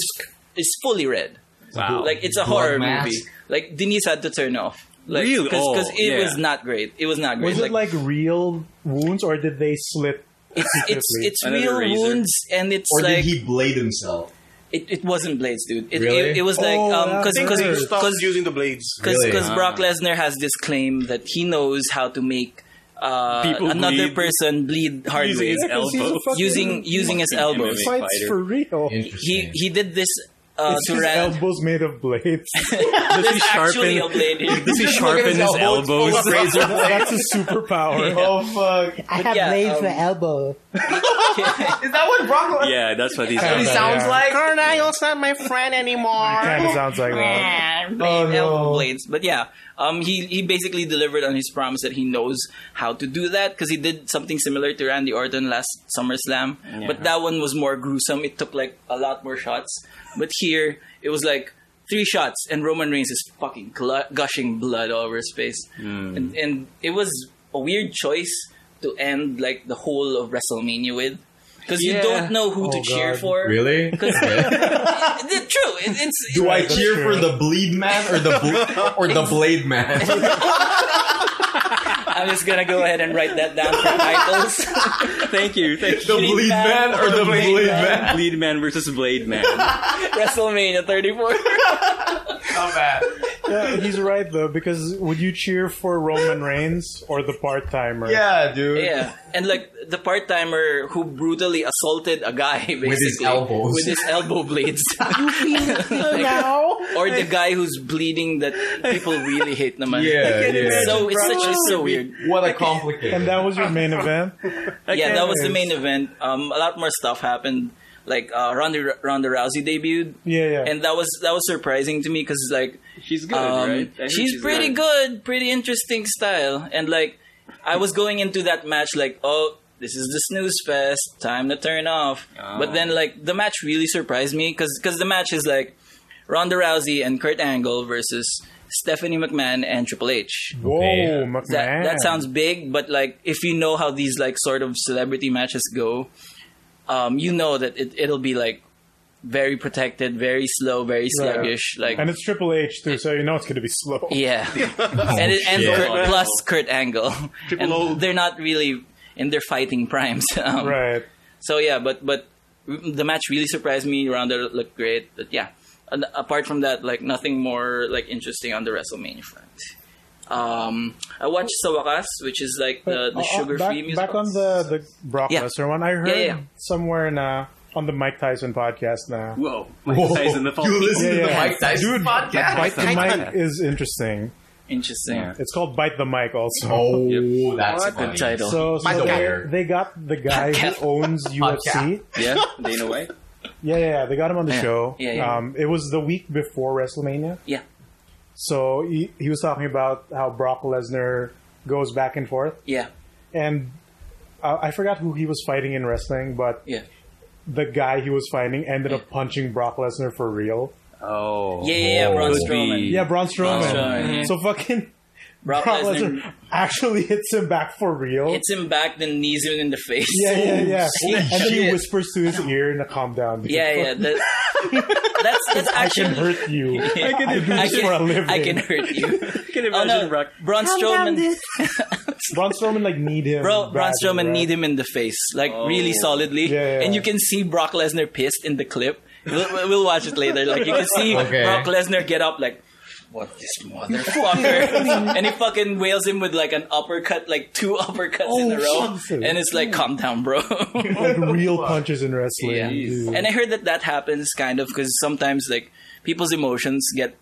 B: is fully red.
C: Wow.
B: Like it's a
A: Blood
B: horror
A: mask.
B: movie. Like Denise had to turn off. Like,
C: Real?
B: Because
C: Oh,
B: it
C: yeah.
B: was not great. It was not great.
D: Was it like real wounds, or did they slit?
B: It's
C: Another
B: real
C: razor?
B: wounds, and it's
A: Or
B: like
A: did he blade himself?
B: it wasn't blades, dude.
A: Really?
B: It was like
D: Oh,
B: because
E: I think he stopped using the blades.
A: Really?
B: Brock Lesnar has this claim that he knows how to make
C: People
B: another
C: bleed.
B: person bleed hard
C: Using
B: ways
C: his elbows.
B: using his elbows.
C: MMA
D: Fights
C: fighter.
D: for real.
B: He did this
D: It's
B: to
D: his
B: Rand.
D: elbows made of blades.
C: Does he
B: Actually, a
C: sharpen?
B: blade here.
C: Does he sharpen his elbows?
D: That's a superpower.
A: Oh fuck!
F: I have
B: yeah,
F: blades for
B: um,
F: elbow.
A: Is that what Brock?
C: Yeah, that's what he
A: He
C: sounds.
A: sounds
D: Yeah.
A: like.
E: Carnile's not my friend anymore.
D: Kind of sounds like that.
B: Elbow blades. But yeah, he basically delivered on his promise that he knows how to do that because he did something similar to Randy Orton last SummerSlam. But that one was more gruesome. It took like a lot more shots. But here, it was like 3 shots and Roman Reigns is fucking gushing blood all over his face. And it was a weird choice to end like the whole of WrestleMania with. Because you
C: Yeah.
B: don't know who to cheer
D: God.
B: for.
A: Really?
B: True. It's
A: Do I
D: That's
A: cheer
D: true.
A: for the bleed man or the blade man?
B: I'm just gonna go ahead and write that down for titles.
C: Thank you.
A: The bleed man or the blade man?
C: Bleed Man versus Blade Man.
B: WrestleMania 34.
A: Not bad.
D: Yeah, he's right though, because would you cheer for Roman Reigns or the part-timer?
A: Yeah, dude.
B: Yeah, and like the part-timer who brutally assaulted a guy basically
A: his elbows.
B: with his elbow blades,
D: Now?
B: or the guy who's bleeding that people really hate naman.
A: Yeah.
B: So it's so weird.
A: What a complicated.
D: And that was your main event?
B: Yeah, that was the main event. A lot more stuff happened. Like Ronda Rousey debuted,
D: Yeah.
B: and that was surprising to me because like
C: She's good, right? I think
B: she's pretty good, pretty interesting style, and like I was going into that match like, oh, this is the snooze fest, time to turn off. But then like the match really surprised me because the match is like Ronda Rousey and Kurt Angle versus Stephanie McMahon and Triple H.
D: Whoa, McMahon.
B: That sounds big, but like if you know how these like sort of celebrity matches go, you know that it'll be like very protected, very slow, very sluggish. Like,
D: and it's Triple H too, so you know it's going to be slow.
B: yeah, and
A: shit.
B: Plus Kurt Angle,
E: Triple O.
B: and they're not really in their fighting primes.
D: Right.
B: So yeah, but the match really surprised me. Ronda looked great, but yeah. And apart from that, like nothing more like interesting on the WrestleMania front. I watched Sawakas, which is like the sugar-free music.
D: Back on the Brock
B: Yeah.
D: Lesnar one, I heard
B: Yeah.
D: somewhere on the Mike Tyson podcast now.
C: Whoa. Mike Tyson, the
A: You listen to the
D: Yeah.
A: Mike Tyson
D: Dude,
A: podcast?
D: Bite the Mic is interesting.
B: Interesting.
C: Yeah.
D: It's called Bite the Mic also.
A: Oh, that's
B: What?
A: funny.
B: Good title.
D: So they got the guy who owns UFC.
C: Yeah, Dana White.
D: Yeah, they got him on the show.
B: Yeah.
D: It was the week before WrestleMania.
B: Yeah.
D: So he was talking about how Brock Lesnar goes back and forth.
B: Yeah.
D: And I forgot who he was fighting in wrestling, but
B: Yeah.
D: the guy he was fighting ended up punching Brock Lesnar for real.
C: Oh.
B: Yeah, Braun
C: Could
B: Strowman.
C: be.
D: Yeah, Braun Strowman.
B: Strowman.
D: So fucking
B: Brock
D: Brock
B: Lesnar
D: Lesnar actually hits him back for real.
B: hits him back, then knees him in the face.
D: Yeah. And then he
B: shit.
D: whispers to his ear to calm down.
B: Yeah. That's
D: I can
B: actually.
D: hurt you. I do this for a living.
B: I can hurt you.
C: I can
B: Oh
C: imagine
B: no,
C: Brock.
B: Braun Strowman.
D: Braun Strowman need him.
B: Braun
D: badly,
B: Strowman
D: right?
B: need him in the face, like really solidly,
D: Yeah.
B: and you can see Brock Lesnar pissed in the clip. We'll watch it later. Like you can see
A: Okay.
B: Brock Lesnar get up, like, what this motherfucker, and he fucking wails him with like an uppercut, like 2 uppercuts in a row,
D: shit.
B: and it's like, calm down, bro.
D: Like real punches in wrestling.
B: Yeah.
D: Dude.
B: And I heard that happens kind of because sometimes like people's emotions get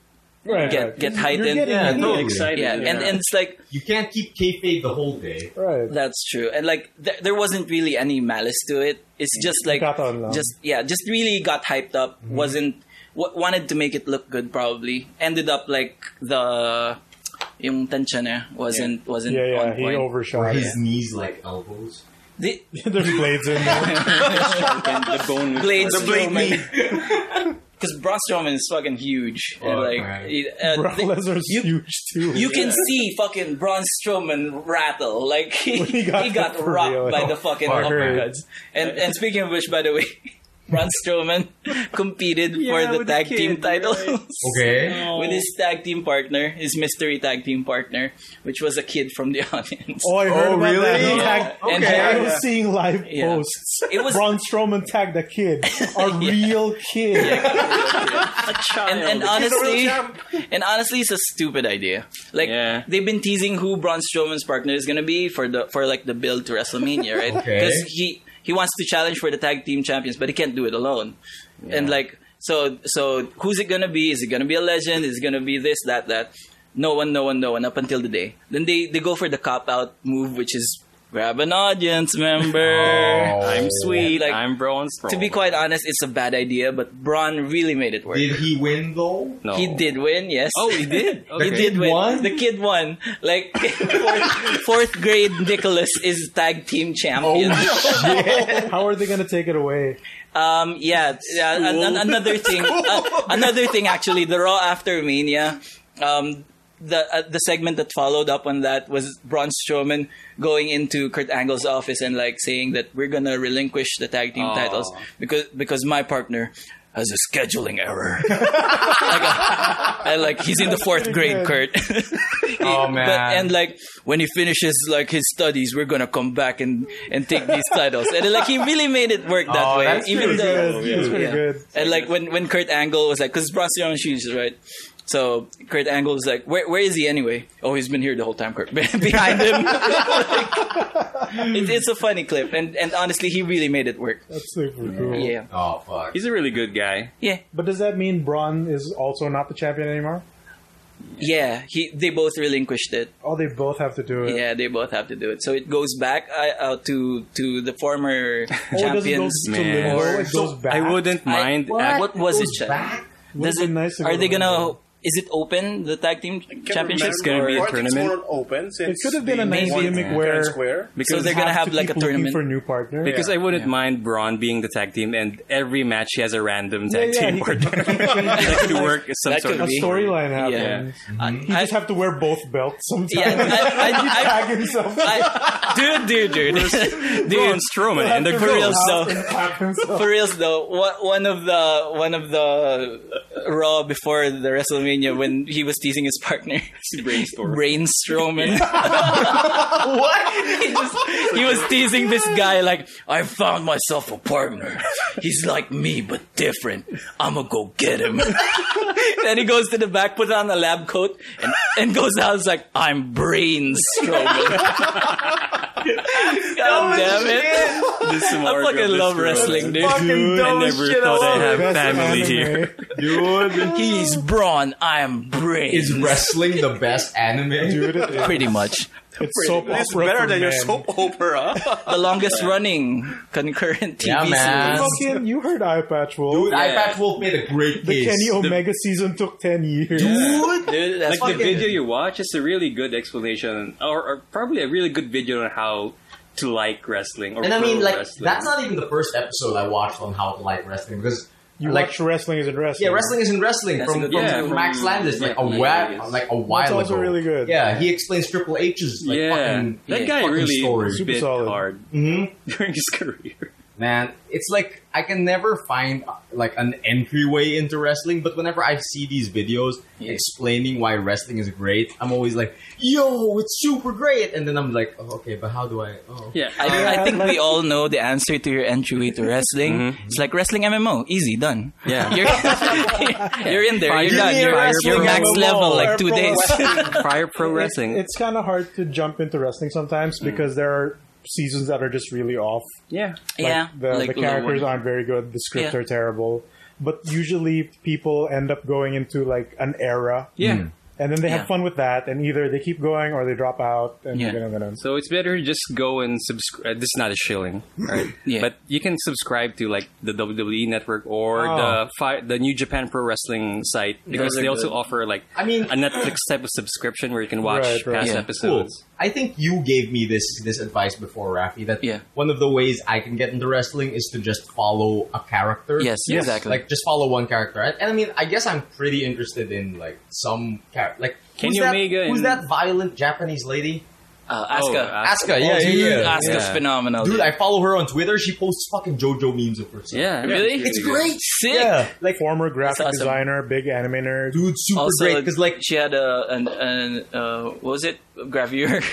D: Right.
B: heightened.
D: You're getting
A: Yeah,
D: into
A: totally.
D: it.
C: Excited.
B: Yeah, and it's like
A: You can't keep kayfabe the whole day.
D: Right.
B: that's true, and like there wasn't really any malice to it. It's just like
D: Kataon lang.
B: just really got hyped up. Wasn't wanted to make it look good. Probably ended up like yung tansya niya wasn't
D: Yeah,
B: on
D: he
B: point.
D: overshot.
A: Or his knees like elbows.
B: The
D: There's blades in there.
C: The bone with
B: Blades
E: The blade
B: Strowman. Because Braun Strowman is fucking huge. And
A: Fuck,
B: like
A: man.
D: Brock Lesnar's huge too.
B: you can see fucking Braun Strowman rattle. Like he
D: He got
B: got
D: for
B: rocked
D: real.
B: by the fucking
A: Fuck,
B: uppercuts. And speaking of which, by the way, Braun Strowman competed for the tag team titles.
A: Okay.
B: With his tag team partner, his mystery tag team partner, which was a kid from the audience.
D: Oh, I heard about
A: really?
D: that. He
B: Yeah.
D: tagged-
B: And
D: I was seeing live
B: Yeah.
D: posts.
B: It was-
D: Braun Strowman tagged a kid, a real kid.
B: and honestly, it's a stupid idea. Like they've been teasing who Braun Strowman's partner is gonna be for the build to WrestleMania, right? Because he wants to challenge for the tag team champions, but he can't do it alone. Yeah. And like so who's it gonna be? Is it gonna be a legend? Is it gonna be this, that? No one up until the day. Then they go for the cop out move, which is grab an audience member.
C: I'm sweet.
B: Like,
C: I'm Braun Strowman.
B: To be quite honest, it's a bad idea, but Braun really made it work.
A: Did he win though?
C: No.
B: He did win, yes.
C: Oh, he did?
B: He
C: Okay.
B: did win.
A: won?
B: The kid won. Like, fourth grade Nicholas is tag team champion.
D: How are they going to take it away?
B: Another thing, actually, the Raw after Mania, the segment that followed up on that was Braun Strowman going into Kurt Angle's office and like saying that we're gonna relinquish the tag team titles because my partner has a scheduling error. like he's in the fourth grade, Kurt.
A: Oh man!
B: And like when he finishes like his studies, we're gonna come back and take these titles. And like he really made it work that way.
A: That's
B: Even
A: pretty
B: though
A: good.
D: That's pretty good.
B: and like when Kurt Angle was like, because Braun Strowman shoes, right? So Kurt Angle was like, where is he anyway? Oh, he's been here the whole time, Kurt. Behind him. It's a funny clip. And honestly, he really made it work.
D: That's super cool.
B: Yeah.
A: Oh fuck!
C: He's a really good guy.
B: Yeah.
D: But does that mean Braun is also not the champion anymore?
B: Yeah. They both relinquished it.
D: Oh, they both have to do it.
B: Yeah, they both have to do it. So it goes back to the former
D: Oh,
B: champions.
D: it doesn't go to
C: Man.
D: limbo. It goes back.
C: I wouldn't mind.
B: What was it,
A: Goes
B: Chad?
A: back?
B: Does
D: Would've
B: it?
D: been nice to
B: Are
D: go
B: they
D: to
B: gonna?
D: limbo.
B: Is it open, the tag team championship?
C: It's gonna be a
E: I think it's
C: tournament.
E: more open since
D: It could have been a nice
B: Maybe.
D: gimmick
E: Fair
D: where
E: and square.
B: So they're gonna have like a
D: keep looking
B: tournament.
D: for new partners.
C: Because I wouldn't mind Braun being the tag team, and every match he has a random tag
D: Yeah,
C: team
D: he could-
C: partner. That could work as some
B: That
C: sort
B: could
C: of
D: a
B: be.
D: storyline
B: Yeah.
D: happens. You
B: I-
D: just have to wear both belts sometimes.
B: Yeah, I
D: Tag himself.
B: dude.
C: Braun Strowman and the
B: For reals
C: girls.
B: though.
D: Tag himself.
B: For reals though, one of the Raw before the WrestleMania when he was teasing his partner, Braun Strowman. What? He was teasing this guy like, I found myself a partner. He's like me but different. I'ma go get him. Then he goes to the back, puts on a lab coat, and goes out. It's like, I'm Braun Strowman. God damn it!
C: This
B: I fucking love wrestling, dude.
A: Fucking
C: I
A: dumb
C: never
A: shit
C: thought I'd
A: ever.
C: have
D: Best
C: family
D: anime.
C: here.
A: Dude,
B: He's Braun, I'm Braun.
A: is wrestling the best anime?
D: Dude, it-
B: Pretty much.
D: it's soap
E: It's
D: opera
E: better
D: for
E: than your
D: men.
E: soap opera.
B: The longest running concurrent TV
A: Yeah, man.
B: series.
D: Fucking, you heard Eye Patch Wolf.
A: Dude, Eye Patch Wolf made a great
D: The
A: case.
D: Kenny Omega season took 10 years.
B: Dude, that's
C: Like the
B: fucking...
C: video you watch is a really good explanation, or probably a really good video on how to like wrestling. Or
A: And I mean,
C: pro
A: like,
C: wrestling.
A: that's not even the first episode I watched on how to like wrestling because
D: You
A: like,
D: watch Wrestling Isn't Wrestling.
A: yeah, wrestling isn't wrestling
B: That's
A: from,
B: a
A: from,
B: good
C: Yeah,
A: from
C: from-
A: Max Landis like
C: yeah,
A: a
C: yes.
A: while
D: That's also
A: ago.
D: really good.
A: Yeah, he explains Triple H's like
C: yeah,
A: fucking
C: that guy
A: fucking
C: really
A: story.
D: Super
C: bit
D: solid.
C: hard
A: Mhm.
C: during his career.
A: Man, it's like I can never find like an entryway into wrestling, but whenever I see these videos explaining why wrestling is great, I'm always like, "Yo, it's super great!" And then I'm like, "Oh, okay, but how do I?" Oh,
C: Yeah,
B: I think we all know the answer to your entryway to wrestling. It's like wrestling MMO. Easy, done.
C: Yeah.
B: You're in there. You're done.
A: Give me a
B: You're
A: wrestling
B: max
A: MMO.
B: level, like 2 days.
C: prior pro wrestling.
D: It's kind of hard to jump into wrestling sometimes because there are seasons that are just really off.
C: yeah,
D: Like,
B: Yeah.
D: the
B: like
D: characters
B: low one.
D: aren't very good. The scripts
B: Yeah.
D: are terrible. But usually people end up going into like an era.
C: yeah.
D: And then they have
B: Yeah.
D: fun with that, and either they keep going or they drop out. And
B: Yeah.
D: ganun.
C: So it's better to just go and subscribe. This is not a shilling, right?
B: Yeah.
C: But you can subscribe to like the WWE Network or the New Japan Pro Wrestling site because
B: Those are
C: they also
B: good.
C: offer like
A: I mean,
C: a Netflix type of subscription where you can watch
D: Right, right.
C: past
B: Yeah.
C: episodes.
A: cool. I think you gave me this advice before, Rafi, that
B: Yeah.
A: one of the ways I can get into wrestling is to just follow a character.
B: Yes, exactly.
A: Like just follow one character. And I mean, I guess I'm pretty interested in like some character. Like
C: Kenny
A: who's that,
C: Omega
A: who's
C: and-
A: that violent Japanese lady?
B: Asuka.
A: Asuka, yeah.
B: Asuka's phenomenal.
A: Dude, I follow her on Twitter. She posts fucking JoJo memes of herself.
C: Yeah,
B: Really?
A: It's great.
B: Sick.
A: Yeah.
D: Like former graphic
B: That's awesome.
D: designer, big anime nerd.
A: Dude, super
B: Also,
A: great. Because, like,
B: she had what was it? Gravure.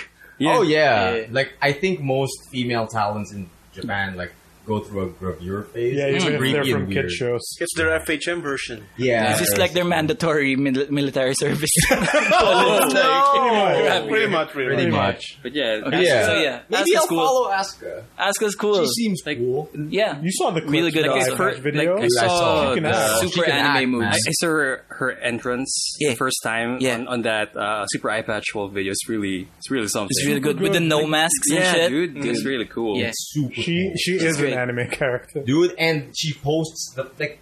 A: oh, yeah.
B: Yeah.
A: Like, I think most female talents in Japan, like, go through a gravure phase.
D: Yeah,
A: It's
D: even if
A: creepy
D: they're
A: and
D: from
A: weird.
D: kid shows.
E: It's their FHM version.
A: Yeah.
B: It's just like their mandatory military service.
A: Oh, no.
E: Pretty much.
A: Pretty much.
C: But yeah,
B: Okay.
A: Yeah.
B: So, yeah.
A: Maybe
B: Asuka's
A: I'll
B: cool.
A: follow Asuka.
B: Asuka's cool.
A: She seems cool.
B: Yeah.
D: You saw the clips
B: Really good
D: from
B: guys.
D: the
B: First-
D: video?
C: like, I saw
D: She can act.
C: the,
A: She
B: Super
A: can
B: anime
A: act,
B: moves.
A: man.
C: I saw her entrance
B: Yeah.
C: the first time
B: Yeah.
C: on that Super Eye Patch Wolf video. It's really something.
B: It's really good with the no masks and
C: yeah,
B: shit.
C: dude, it's really cool.
B: Yeah.
A: Super
D: She
A: cool.
D: is
B: great.
D: an anime character.
A: Dude, and she posts the like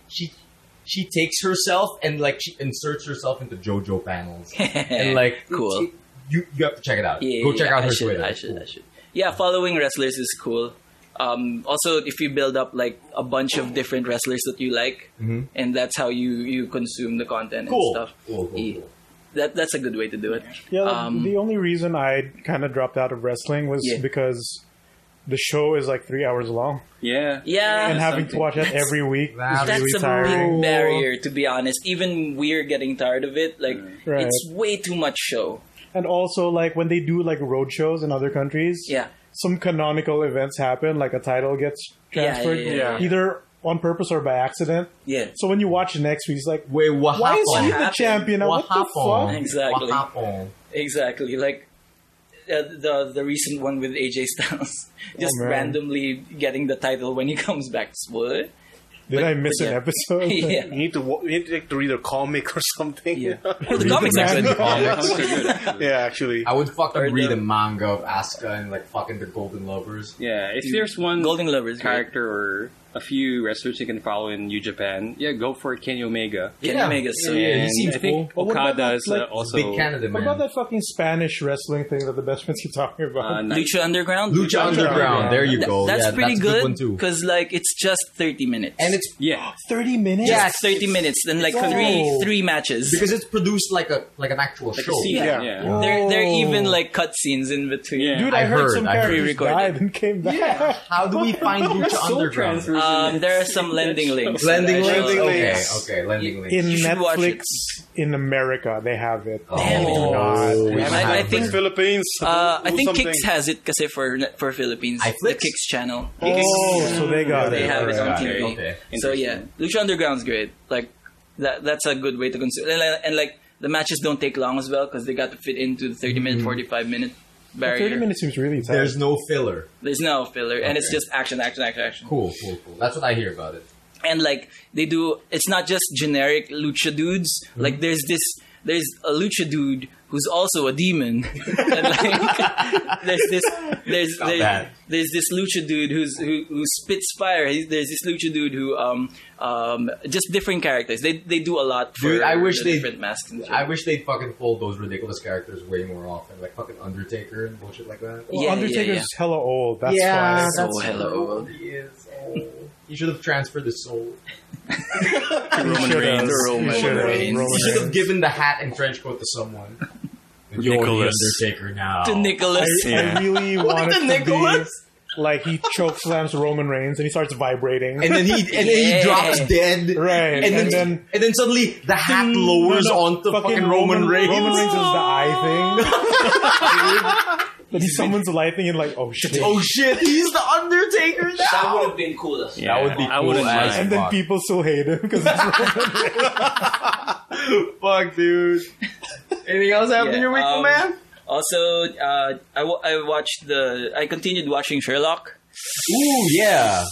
A: she takes herself and like she inserts herself into JoJo panels and like
B: Cool.
A: you have to check it out.
B: Yeah,
A: Go check out
B: I
A: her
B: should,
A: Twitter.
B: I should. Yeah, following wrestlers is cool. Also, if you build up like a bunch of different wrestlers that you like, and that's how you consume the content
A: Cool.
B: and stuff.
A: Cool.
B: Yeah. That's a good way to do it.
D: Yeah, like, the only reason I kind of dropped out of wrestling was
B: Yeah.
D: because the show is like 3 hours long,
C: Yeah.
B: Yeah,
D: and having to watch it every week is
A: That's
B: that's
D: really
B: a
D: tiring.
B: big barrier, to be honest. Even we're getting tired of it. Like
D: Right.
B: it's way too much show.
D: And also, like when they do like road shows in other countries,
B: Yeah.
D: some canonical events happen, like a title gets transferred,
B: yeah.
D: either on purpose or by accident.
B: Yeah.
D: So when you watch next week, it's like,
A: Wait, what
D: why is he
A: happened?
D: the champion now? What the fuck?
B: Exactly.
A: What happened?
B: Exactly. Like the recent one with AJ Styles, just
D: man.
B: randomly getting the title when he comes back. What?
D: Did I miss
B: but
D: an
B: yeah.
D: episode?
B: Yeah.
E: You need to read a comic or something.
B: Yeah. Well, the comics are good.
E: Yeah, actually.
A: I would fucking
B: Or
A: read
B: the-
A: a manga of Asuka and like fucking the Golden Lovers.
C: Yeah, if there's one
B: Golden Lovers,
C: character or a few wrestlers you can follow in New Japan, yeah, go for Kenny Omega.
B: Kenny
A: Yeah.
B: Omega, so
A: Yeah, he
C: And
A: seems
C: I think
D: cool. But what about
C: Okada is
D: that, like,
C: also
A: Big Canada
D: What
A: man.
D: about that fucking Spanish wrestling thing that the best friends keep talking about?
B: Lucha Underground.
A: Lucha Underground. There you go.
B: That's
A: Yeah,
B: pretty
A: that's a good one
B: good
A: too.
B: because like it's just 30 minutes,
A: And it's
C: yeah.
D: 30 minutes?
B: just 30 minutes, then like
D: Whoa.
B: three matches.
A: because it's produced like an actual show.
B: Yeah.
C: Yeah.
B: They're
D: Whoa.
B: even like cutscenes in between.
C: Yeah.
D: Dude,
A: I
D: I heard
A: heard,
D: some
A: I heard.
D: characters
B: Pre-recorded.
D: died and came back.
A: How do we find Lucha Underground?
B: There are some lending links.
A: Lending
B: that I
A: links?
B: shall-
A: Okay,
E: links.
A: okay, lending links.
D: In
B: You should watch
D: Netflix,
B: it.
D: in America, they have it.
B: Damn, we do
A: not.
B: I
A: I
B: think
E: Philippines.
B: I
E: do
B: think
E: something.
B: Kicks has it kasi for Philippines.
A: iFlix?
B: The Kicks channel.
D: Oh, so they got
B: They
D: it.
B: have it on
A: Alright,
B: TV.
A: okay.
B: So yeah, Lucha Underground's great. Like that's a good way to consume. And like the matches don't take long as well because they got to fit into the 30-minute, 45-minute barrier.
D: 30 minutes seems really tight.
A: There's no filler.
B: There's no filler, and it's
A: Okay.
B: just action.
A: Cool. That's what I hear about it.
B: And like they do, it's not just generic lucha dudes. Like there's a lucha dude who's also a demon. And like there's
A: bad.
B: this lucha dude who spits fire. There's this lucha dude who just different characters. They do a lot for
A: Dude, I wish
B: the
A: they-
B: different masks. And shit.
A: I wish they'd fucking fold those ridiculous characters way more often, like fucking Undertaker and bullshit like that.
D: Well,
B: Yeah,
D: Undertaker's
B: yeah.
D: hella old. That's
A: yeah,
D: why.
B: So
A: that's
B: hella old.
A: He is old. He should have transferred his soul.
C: Roman
D: Should've.
C: Reigns.
B: Roman
D: Should've.
B: Reigns.
D: Roman
A: He should have
D: Reigns.
A: given the hat and trench coat to someone. You're
C: Nicholas.
A: the Undertaker now.
B: To Nicholas.
D: I really want it
A: the
D: to
A: Nicholas?
D: be like he choke slams Roman Reigns and he starts vibrating.
A: And then he
B: Yeah.
A: drops dead.
D: Right,
A: And then suddenly the hat lowers onto fucking Roman Reigns.
D: Roman Reigns is the eye thing. Then he summons the light thing and like, oh shit.
A: Oh shit, he's the Undertaker now.
B: That would have been cool.
C: Yeah,
A: That would be
C: I
A: cool
C: wouldn't
A: as
C: mind.
D: And then
A: fuck.
D: people still hate him because it's Roman.
A: Fuck, dude. Anything else happened in your week, man?
B: Also, I continued watching Sherlock.
A: Ooh, yeah.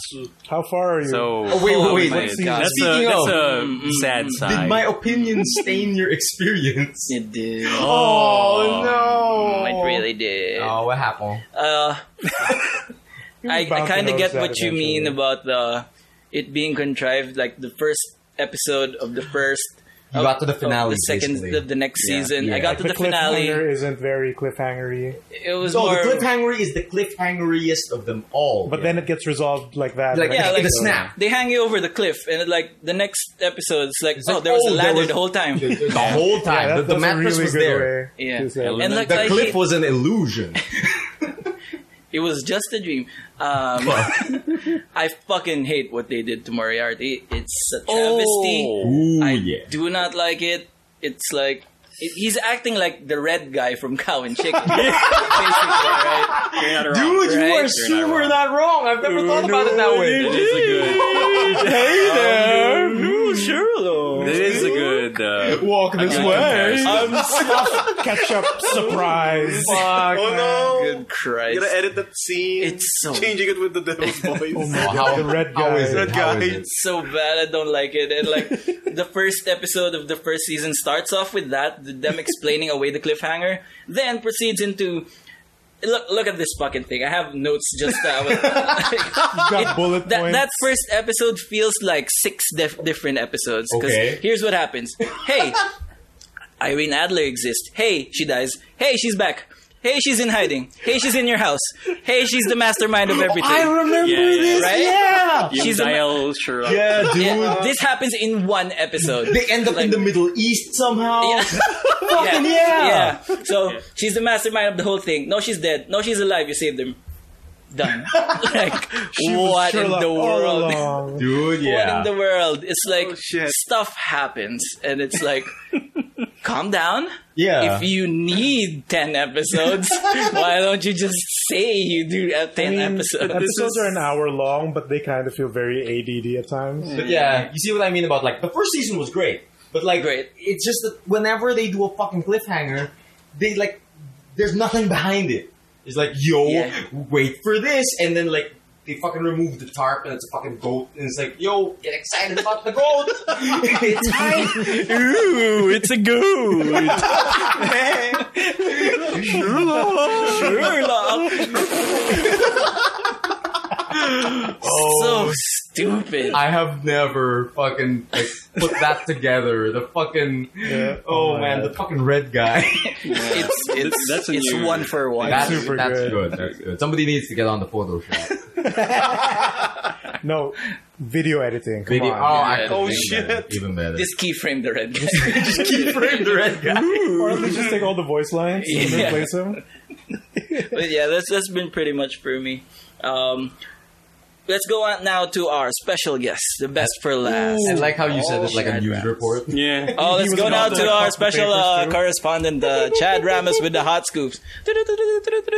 D: How far are you?
C: So,
A: Oh, wait,
C: my
A: what's
C: God.
A: Speaking
C: That's
A: of-
C: a sad
A: Did
C: side.
A: my opinion stain your experience?
B: It did.
A: Oh, no.
B: It really did.
A: Oh, what happened?
B: I
D: bound to
B: kind of
D: notice
B: get
D: that
B: what you mean
D: eventually.
B: about it being contrived. Like the first episode of the first.
A: You got to the finale,
B: The second,
A: basically.
B: the next season.
A: Yeah.
B: I got to the finale.
D: cliffhanger isn't very cliffhangery,
B: It was
A: So
B: more.
A: the cliffhanger is the cliffhangeriest of them all.
D: but then it gets resolved like that.
A: Like,
B: Yeah,
A: in
B: like
A: a snap.
B: They hang you over the cliff, and like the next episode, it's like,
A: It's
B: oh,
A: like,
B: there was a
A: oh, there
B: ladder
A: was-
B: the whole time.
A: The whole time.
D: Yeah,
A: the
D: that's a
A: mattress
D: really
A: was
D: good
A: there.
D: way
B: Yeah.
D: to say it.
B: And like
A: The
B: I
A: cliff
B: hate-
A: was an illusion.
B: It was just a dream. I fucking hate what they did to Moriarty. It's a travesty. I do not like it. It's like he's acting like the red guy from Cow and Chicken. Basically, right?
C: You're not wrong.
A: Dude, you are super not wrong. I've never thought about it that way.
C: It is a good.
A: Hey there.
B: Sure.
C: It is a good.
A: Walk this way.
D: Ketchup surprise.
A: Fuck.
E: Oh no!
B: Good Christ.
E: You gotta edit that scene.
B: It's so
E: changing it with the devil's voice.
D: The red guy.
E: Red guy.
B: It's so bad. I don't like it. And like the first episode of the first season starts off with that, them explaining away the cliffhanger, then proceeds into look at this fucking thing. I have notes just
D: Got bullet points.
B: that first episode feels like 6 different episodes. Because here's what happens. Hey, Irene Adler exists. Hey, she dies. Hey, she's back. Hey, she's in hiding. Hey, she's in your house. Hey, she's the mastermind of everything.
A: I remember this.
B: Right?
A: Yeah.
B: She's
C: Dial Sherlock.
A: Yeah, dude.
B: This happens in one episode.
A: They end up in the Middle East somehow.
B: Yeah.
A: Fucking yeah.
B: So she's the mastermind of the whole thing. No, she's dead. No, she's alive. You saved him. Done. Like what in the world?
A: Dude,
B: What in the world? It's like
E: shit.
B: stuff happens, and it's like, calm down.
A: Yeah.
B: If you need 10 episodes, why don't you just say you do 10 episodes?
D: Episodes are an hour long, but they kind of feel very ADD at times.
A: But yeah, you see what I mean about like the first season was great, but like it's just that whenever they do a fucking cliffhanger, they like there's nothing behind it. It's like wait for this, and then like they fucking remove the tarp and it's a fucking goat, and it's like get excited about the goat. It's fine.
B: Ooh, it's a goat. Sherlock. So stupid.
A: I have never fucking like, put that together. The fucking the fucking red guy.
B: It's one for one.
A: That's
D: super
A: good.
D: good.
A: That's good. Somebody needs to get on the Photoshop.
D: No, video editing. Come
A: Video.
D: on.
E: Oh, shit.
A: Even better.
B: Just keyframe the red guy.
A: Just keyframe the red guy.
D: Or at least just take all the voice lines and replace them.
B: But yeah, that's been pretty much for me. Let's go on now to our special guest, the best for last.
A: I like how you said it like a
B: Chad
A: news
B: Ramos.
A: report.
C: Yeah.
B: Oh, let's
D: was
B: go now
D: about
B: to
D: to,
B: our
D: like,
B: special
D: pop the papers, too.
B: correspondent, Chad Ramos with the hot scoops.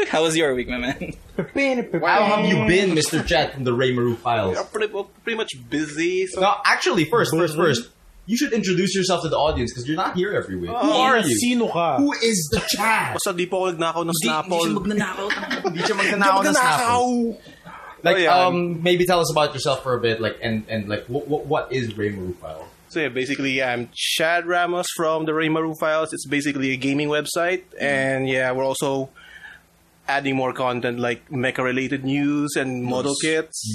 B: How was your week, my man?
A: How have you been, Mr. Chad from the Reyes Files?
E: Pretty much busy. So
A: No, actually, first. You should introduce yourself to the audience because you're not here every week. Who are you?
D: Sino ka?
A: Who is the Chad?
E: basta di po ako nagnakaw ng Snapple.
A: Hindi siya magnanakaw ng Snapple. Like, maybe tell us about yourself for a bit, like, and like, what is Reyes Files?
E: So yeah, basically I'm Chad Ramos from the Reyes Files. It's basically a gaming website, and yeah, we're also adding more content like mecha-related news and model kits.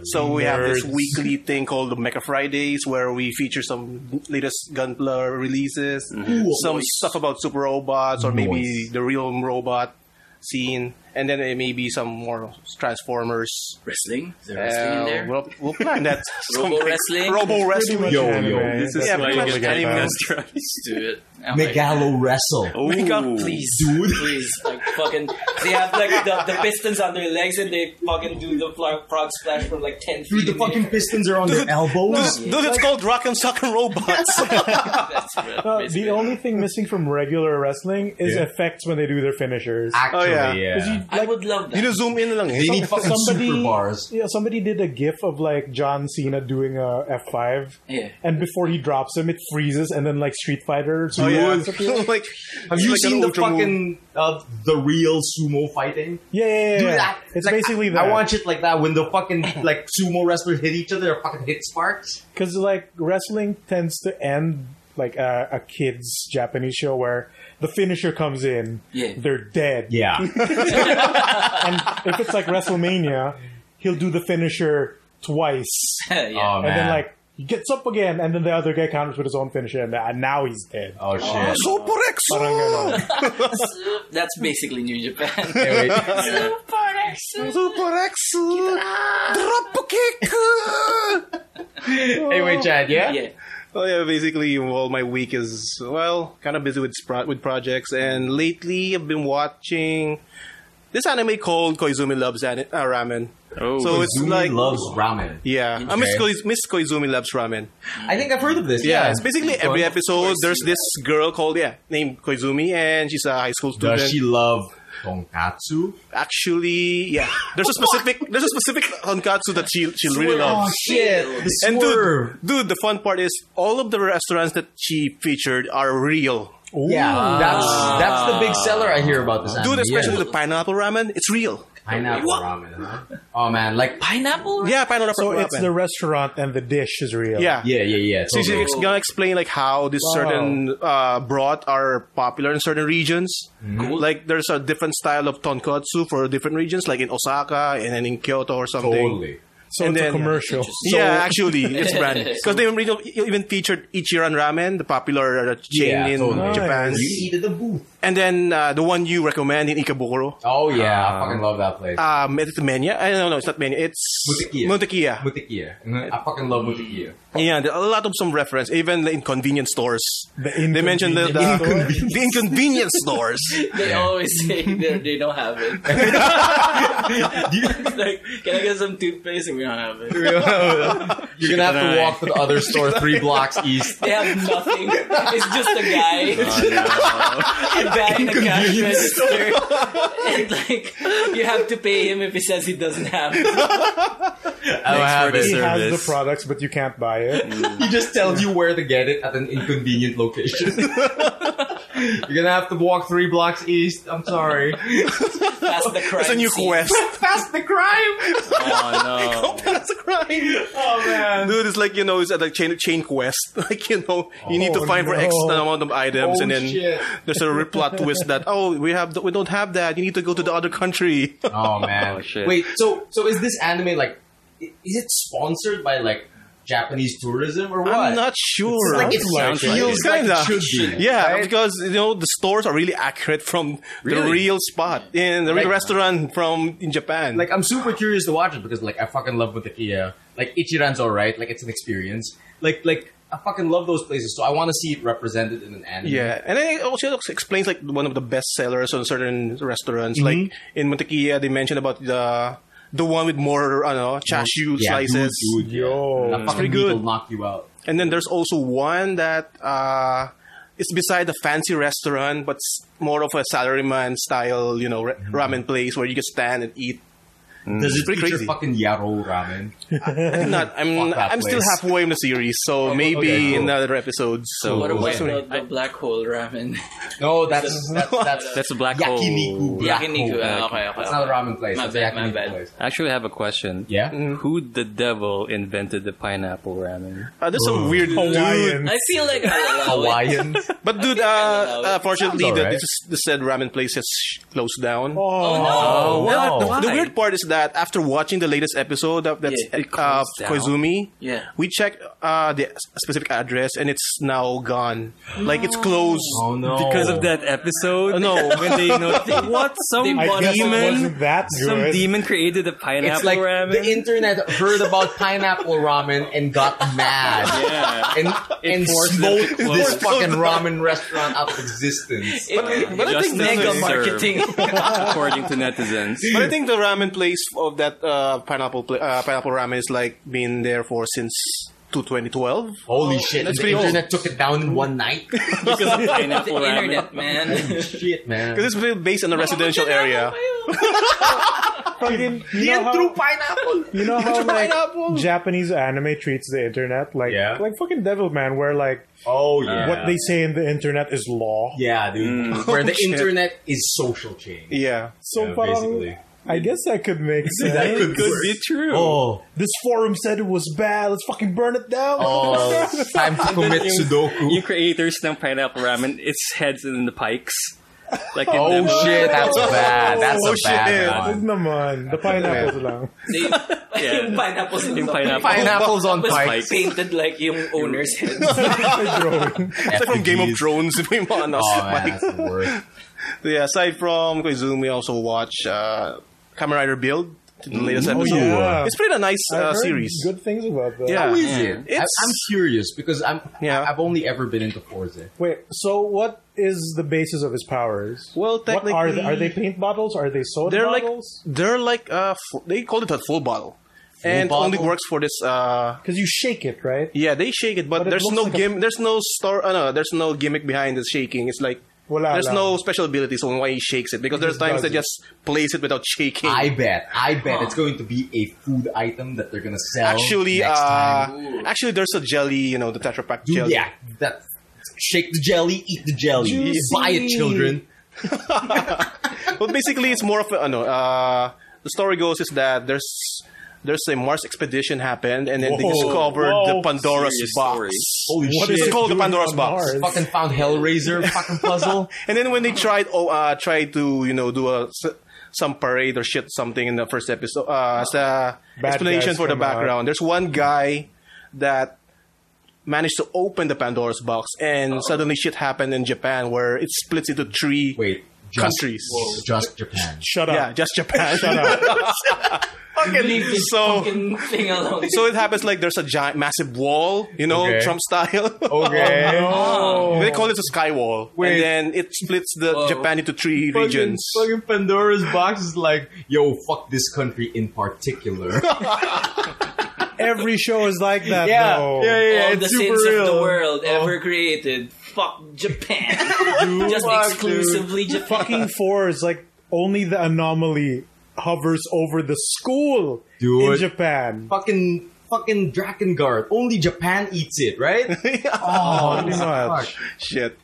E: So we have this weekly thing called the Mecha Fridays where we feature some latest Gunpla releases, some stuff about super robots or maybe the real robot scene, and then maybe some more Transformers.
B: Wrestling? Is there wrestling in there?
E: We'll plan that.
B: Robo wrestling?
E: Robo wrestling.
A: Yo.
C: This is why you get anime.
B: Let's do it.
A: Megalo Wrestle.
B: Please,
A: dude.
B: Please, like fucking. They have like the pistons on their legs and they fucking do the frog splash from like 10 feet.
A: Dude, the fucking pistons are on their elbows.
E: Dude, it's called Rock and Sock and Robots.
D: The only thing missing from regular wrestling is effects when they do their finishers.
A: Actually,
E: yeah.
B: I would love that.
E: You zoom in lang eh.
A: They need fucking super bars.
D: Yeah, somebody did a gif of like John Cena doing a F5, and before he drops him, it freezes, and then like Street Fighter.
E: Like,
A: have you
E: like
A: seen
E: an
A: the
E: ultra
A: fucking the real sumo fighting?
D: Yeah.
A: Dude,
D: It's
A: like,
D: basically that.
A: I want shit like that when the fucking like sumo wrestlers hit each other, fucking hit sparks.
D: Because like wrestling tends to end like a kid's Japanese show where the finisher comes in, they're dead.
A: Yeah.
D: And if it's like WrestleMania, he'll do the finisher twice.
A: Oh,
D: And then like he gets up again, and then the other guy counters with his own finisher, and now he's dead.
A: Oh shit.
D: Parang ganon.
B: That's basically New Japan.
A: Hey, wait. Hey, wait, Chad, yeah?
B: Yeah.
E: Oh yeah, basically, well, my week is, well, kind of busy with projects, and lately I've been watching this anime called Koizumi Loves Ramen.
C: Oh,
E: So it's
A: Koizumi
E: like
A: loves ramen.
E: yeah, Miss Koizumi loves ramen.
A: I think I've heard of this.
E: Yeah, it's basically every episode. There's this girl called named Koizumi, and she's a high school student.
A: Does she love tonkatsu?
E: Actually, yeah. There's a specific tonkatsu that she really loves.
A: shit!
E: And dude, the fun part is all of the restaurants that she featured are real.
A: Yeah, that's the big seller I hear about this anime.
E: Dude, especially
A: yeah.
E: the pineapple ramen, it's real.
A: Pineapple ramen, huh? Oh man, like
B: Pineapple?
E: Yeah, pineapple
D: So
E: ramen.
D: it's the restaurant and the dish is real.
E: yeah.
A: So
E: So she's gonna explain like how this certain broth are popular in certain regions. Like there's a different style of tonkatsu for different regions, like in Osaka and then in Kyoto or something.
A: totally.
D: So
E: And
D: it's
E: then-
D: a commercial.
E: Yeah, actually, it's brand because they even featured Ichiran Ramen, the popular chain
A: Yeah,
E: in
A: totally.
E: Japan.
A: You eat at the booth.
E: And then the one you recommend in Ikebukuro,
A: Oh yeah, I fucking love that place.
E: it's Menya. I don't know, it's not Menya. It's
A: Mutikiya.
E: Mutikiya.
A: Mutikiya. I fucking love Mutikiya.
E: Yeah, there are a lot of some reference, even in convenience stores. They mentioned the inconvenience stores.
B: They always say they don't have it. Like, can I get some toothpaste? And we don't have it.
A: You're gonna have to walk to the other store 3 blocks east.
B: They have nothing. It's just a guy. A guy in a cash register. And like, you have to pay him if he says he doesn't have it.
A: I don't have
D: He
A: it.
D: has the products, but you can't buy it.
A: He just tells you where to get it at an inconvenient location. You're gonna have to walk 3 blocks east. I'm sorry.
B: That's the crime.
E: It's a new
B: scene.
E: quest.
A: Past the crime.
C: Oh no.
E: That's a crime.
A: Oh man.
E: Dude, it's like, it's a chain quest. Like, you need to find for X amount of items,
A: Oh,
E: and then
A: shit.
E: there's a plot twist that, we don't have that. You need to go to the other country.
A: Oh man.
C: Oh, shit.
A: Wait, so is this anime like, is it sponsored by like Japanese tourism or what?
E: I'm not sure.
A: Like it
C: Sounds like
A: feels
E: it.
A: like
E: Kinda.
A: it should be.
E: Yeah,
A: right?
E: because the stores are really accurate from the
A: Really?
E: real spot in the real restaurant in Japan.
A: Like I'm super curious to watch it because like I fucking love Mutakiya. Like Ichiran's alright, like it's an experience. Like I fucking love those places, so I want to see it represented in an anime.
E: yeah, and then it also explains like one of the best sellers on certain restaurants. Like in Montequilla, they mentioned about the one with more chashu slices.
A: Dude,
D: Yo.
A: that fucking
E: pretty
A: meat
E: good.
A: will knock you out.
E: And then there's also one that it's beside the fancy restaurant, but more of a salaryman style, ramen place where you can stand and eat.
A: Does it
E: pretty
A: feature
E: crazy.
A: fucking Yaro ramen?
E: I'm still
A: place.
E: halfway in the series, so maybe
A: okay, cool.
E: in other episodes. So
B: What about
E: sorry.
B: the black hole ramen?
A: No, that's
C: That's a black hole.
A: Yakiniku. Black
B: Yakiniku.
A: hole.
B: Okay.
A: That's not a ramen place.
B: My
A: That's a
B: bad, my
A: yakiniku
B: bad.
A: place.
C: Actually, I have a question.
A: Yeah.
C: Who the devil invented the pineapple ramen?
E: There's some weird
D: Hawaiian.
B: I feel like I allow it.
A: Hawaiians.
E: But dude, fortunately,
A: Sounds alright.
E: the said ramen place has closed down.
B: Oh,
A: no.
C: What?
E: The
C: Why?
E: weird part is that after watching the latest episode of
B: Yeah.
E: Koizumi,
B: Yeah.
E: we checked the specific address and it's now gone. Like it's closed.
A: Oh no.
C: Because of that episode?
E: No.
C: When they what? Some
D: I guess it
C: demon?
D: wasn't that
C: Some
D: good.
C: demon created a pineapple
A: It's like
C: ramen?
A: the internet heard about pineapple ramen and got mad.
C: Yeah.
A: And
C: forced them to
A: smoked
C: close.
A: this fucking ramen restaurant out of existence.
E: But I think
C: Justice
B: mega
C: is
B: marketing.
C: served, according to netizens.
E: But I think the ramen place of that pineapple ramen is like been there for since 2012.
A: Holy shit,
E: that's
A: the
E: pretty
A: internet took it down in one night.
C: Because of
B: The
C: pineapple ramen.
B: internet, man.
A: Shit, man.
E: Because it's based in a residential area.
D: Fucking,
A: pineapple.
D: you know how like
E: Pineapple.
D: Japanese anime treats the internet? Like,
A: Yeah.
D: like fucking Devilman, where like
A: Oh yeah.
D: what they say in the internet is law.
A: Yeah, dude. Where the internet is social change.
E: Yeah.
D: So
A: Yeah,
D: parang,
A: basically.
D: I guess that could make sense.
A: That could
C: Could be true.
A: Oh,
D: This forum said it was bad. Let's fucking burn it down.
A: oh, time to commit Sudoku.
C: Yung creators ng pineapple ramen, its heads in the pikes. Like in
A: Oh
C: them.
A: shit, that's bad. That's
E: Oh,
A: a bad
E: shit.
D: Wag
A: one.
D: naman. The pineapples lang.
B: Yung pineapples
C: Yung pineapple.
A: Pineapples on
B: was
A: pikes.
B: painted like yung owner's head.
D: Drawing.
E: It's like from Game of Thrones. If we want
A: Oh man, that's the worst.
E: Yeah, aside from Koizumi, I also watch Kamen Rider Build. to the latest episode.
D: yeah.
E: It's pretty nice
D: I've heard
E: series.
D: good things about that.
E: Yeah.
A: How is it?
E: It's-
A: I'm curious because
E: Yeah.
A: I've only ever been into Forza.
D: Wait, so what is the basis of his powers?
E: Well,
D: What are
E: technically,
D: they paint bottles? Are they soda
E: they're like
D: bottles?
E: they call it a full bottle, and
A: bottle?
E: only works for this.
D: Because you shake it, right?
E: Yeah, they shake it, but,
D: But it
E: there's
D: looks
E: no
D: like
E: there's no gimmick behind the shaking. It's like
D: Wala
E: there's
D: lang.
E: no special abilities on why he shakes it because there's
D: just
E: times
D: does
E: that
D: it.
E: just plays it without shaking.
A: I bet it's going to be a food item that they're gonna sell.
E: Actually,
A: next time.
E: actually, there's a jelly, the Tetra Pak
A: Dude,
E: jelly.
A: yeah, that shake the jelly, eat the jelly,
D: Juicy.
A: buy it, children.
E: Well, basically, it's more of the story goes is that there's a Mars expedition happened, and then they
D: Whoa.
E: discovered the
D: Whoa.
E: Pandora's
C: Serious
E: box.
C: story.
A: Holy
D: What
A: shit!
D: is
E: It's
D: it
E: called the
D: doing
E: Pandora's
D: on
E: box.
D: Mars?
A: Fucking found Hellraiser fucking puzzle.
E: And then when they tried to do some parade or shit something in the first episode as a
D: Bad
E: explanation
D: guys
E: for the
D: come out.
E: background, there's one guy that managed to open the Pandora's box, and suddenly shit happened in Japan where it splits into three
A: Wait,
E: countries.
A: just Japan.
D: Shut up.
E: Yeah, just Japan.
D: Shut up.
B: Leave this
E: So-
B: fucking thing alone.
E: So it happens like there's a giant, massive wall,
A: Okay.
E: Trump style.
A: Okay.
D: Oh.
E: They call it a sky wall,
A: Wait.
E: and then it splits the
B: Whoa.
E: Japan into three regions.
A: Fucking Pandora's box is like, yo, fuck this country in particular.
D: Every show is like that,
A: yeah,
D: though.
B: All
A: it's
B: the
A: super
B: sins
A: real.
B: of the world ever created. Fuck Japan. Just
A: fuck,
B: exclusively Japan.
D: Fucking 4 is like only the anomaly hovers over the school
A: Dude.
D: in Japan.
A: Fucking Drakengard. Only Japan eats it, right? Oh,
D: Pretty much.
E: Shit.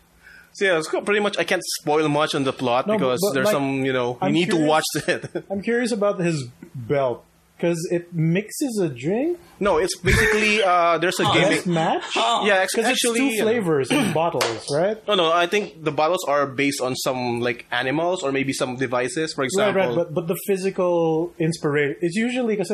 E: So yeah, it's pretty much. I can't spoil much on the plot
D: No,
E: because
D: but
E: there's
D: like,
E: some. You
D: I'm
E: need to
D: curious-
E: watch it.
D: I'm curious about his belt because it mixes a drink.
E: No, it's basically there's a
D: Best
E: gimmick.
D: match.
E: Yeah,
D: Because it's
E: actually,
D: two flavors in bottles, right?
E: No. I think the bottles are based on some like animals or maybe some devices. For example,
D: Right. But the physical inspiration is usually because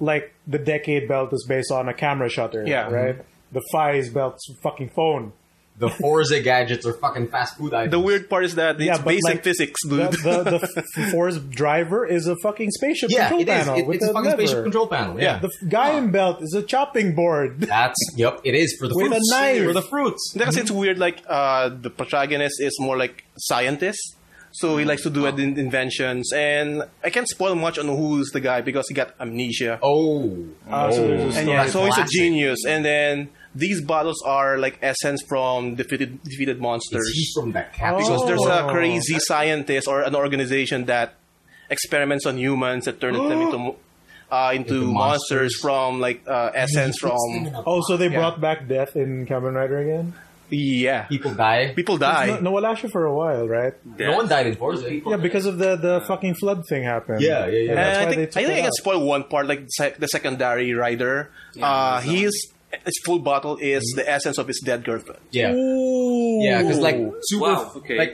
D: like the decade belt is based on a camera shutter.
E: Yeah.
D: Right. The Fi's belt's a fucking phone.
A: The Forza gadgets are fucking fast food items.
E: the weird part is that it's
D: Yeah, but
E: based in
D: like,
E: physics,
D: The,
E: dude.
D: the Force driver is a fucking spaceship
A: Yeah,
D: control
A: it is.
D: panel. with
A: It's a fucking
D: lever.
A: spaceship control panel. Yeah.
D: The guy in belt is a chopping board.
A: Yep, it is for the
D: With a
A: fruits.
D: knife.
A: For the fruits.
E: Because it's weird. Like the protagonist is more like scientist. So he likes to do inventions, and I can't spoil much on who's the guy because he got amnesia.
A: Oh.
D: So there's a
E: And yeah,
D: story.
E: so he's a
A: Classic.
E: genius. And then these bottles are like essence from defeated monsters.
A: Is he from that capital?
E: Because there's a
D: Oh.
E: crazy scientist or an organization that experiments on humans that turn them into monsters
A: monsters.
E: from like essence from
D: Oh, so they brought back death in Kamen Rider again?
A: People die.
E: People die.
D: No, wala siya for a while, right?
A: No one died in Forza.
D: Yeah, because of the fucking flood thing happened.
A: Yeah.
D: And
E: And
D: that's
E: I
D: why they
E: think
D: took
E: I
D: it
E: can
D: out.
E: spoil one part, like the secondary rider. His full bottle is the essence of his dead girlfriend.
A: Yeah.
D: Ooh.
A: Yeah, because like super,
B: Wow,
C: okay.
A: like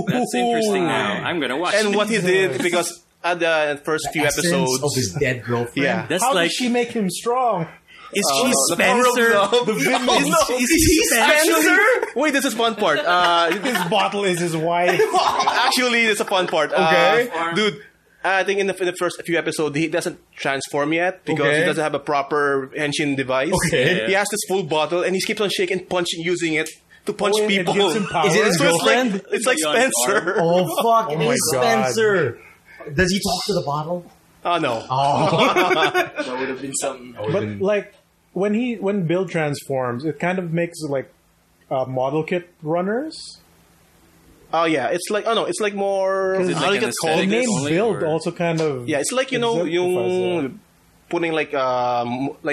C: That's interesting now. I'm gonna watch.
E: And what he did, because at the first few
A: essence
E: episodes,
A: of his dead girlfriend.
E: yeah,
C: That's
D: How
C: like
D: did she make him strong?
C: is she
E: the power of
C: Spencer?
E: love.
C: The villain?
E: Is he Spencer? Wait, this is fun part.
D: His bottle is his wife.
E: Actually, this is a fun part.
A: Okay.
E: Dude, I think in the first few episodes, he doesn't transform yet because
A: Okay.
E: he doesn't have a proper henshin device.
A: Okay.
E: He has this full bottle and he keeps on shaking, punching, using it to punch
D: Oh, and it
E: people.
D: gives him power?
A: Is it his
E: So
A: girlfriend?
E: it's like
C: Beyond
E: Spencer.
A: Oh fuck!
D: Oh
A: it
D: my
A: is
D: God.
A: Spencer. Does he talk to the bottle?
E: Oh no.
B: That would have been something.
D: But like when Bill transforms, it kind of makes like model kit runners.
E: Oh yeah, it's like it's like more.
C: Is it
E: how
C: like
E: do you
C: an
E: get called?
D: The
C: aesthetic
D: name
C: only,
D: build
C: or-
D: also kind of
E: Yeah, it's like
D: exemplifies
E: yung putting like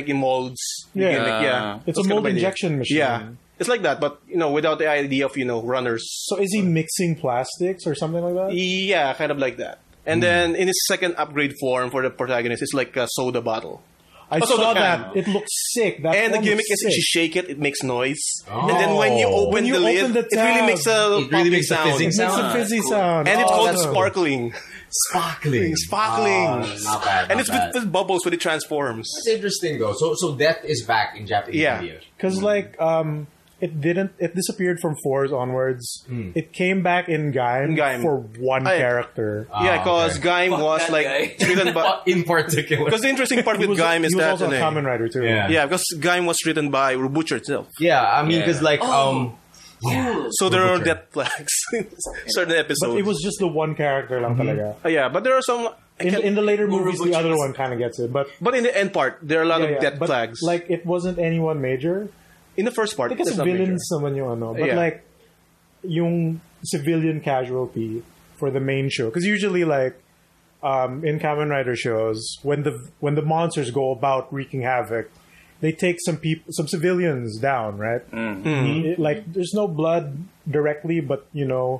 E: in molds.
D: Yeah.
E: yeah.
D: It's
E: That's
D: a
E: kind
D: mold
E: of idea.
D: injection machine.
E: Yeah, it's like that, but without the idea of runners.
D: So is he mixing plastics or something like that?
E: Yeah, kind of like that. And then in his second upgrade form for the protagonist, it's like a soda bottle.
D: I
E: Also
D: saw
E: the
D: that. It looks sick. That
E: And the
D: one
E: gimmick
D: looks
E: is if
D: sick.
E: you shake it, it makes noise. And then when you
A: Oh.
E: open
D: When you
E: the lid,
D: open the
E: it really
D: tab,
E: makes a
A: it really
E: popping
A: makes a
E: sound.
A: fizzing
D: It makes a
A: sound.
D: fizzy sound.
E: And it's
D: Oh,
E: called
D: that's
E: sparkling.
A: Sparkling.
E: Sparkling.
A: Not bad.
E: And it's with bubbles when it transforms.
A: It's interesting though. So Death is back in Japanese
E: Yeah.
A: media.
D: Because like it didn't. It disappeared from 4s onwards. It came back in Gaim,
E: Gaim.
D: for one character.
E: Yeah, because Gaim was
B: that
E: like
B: guy.
E: written by.
A: In particular.
E: Because the interesting part with Gaim is
D: he was
E: that
D: also a Kamen Rider too.
A: Yeah.
E: yeah, because Gaim was written by Butcher itself.
A: Yeah, I mean, because like,
B: Cool.
E: So there are death flags in certain episodes.
D: But it was just the one character lang talaga.
E: Yeah, but there are some.
D: In the later movies, the
B: Butcher
D: other
B: was-
D: one kind of gets it, but
E: But in the end part, there are a lot of death
D: but,
E: flags.
D: like it wasn't anyone major.
E: in the first part,
D: Because
E: that's not
D: villains naman yung ano. But
E: Yeah.
D: like, yung civilian casualty for the main show. Because usually like, in Kamen Rider shows, when the monsters go about wreaking havoc, they take some civilians down, right? Like, there's no blood directly, but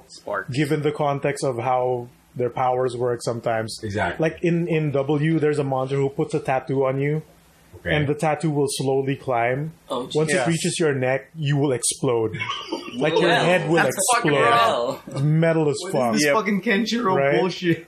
C: Sparks.
D: given the context of how their powers work sometimes.
A: Exactly.
D: Like in W, there's a monster who puts a tattoo on you.
A: Okay.
D: And the tattoo will slowly climb.
B: Oh,
D: Once
E: Yeah.
D: it reaches your neck, you will explode. Like your
B: Well,
D: head will
B: that's fucking
D: explode.
B: hell.
D: It's metal as fuck.
A: this fucking Kenshiro
D: Right?
A: bullshit.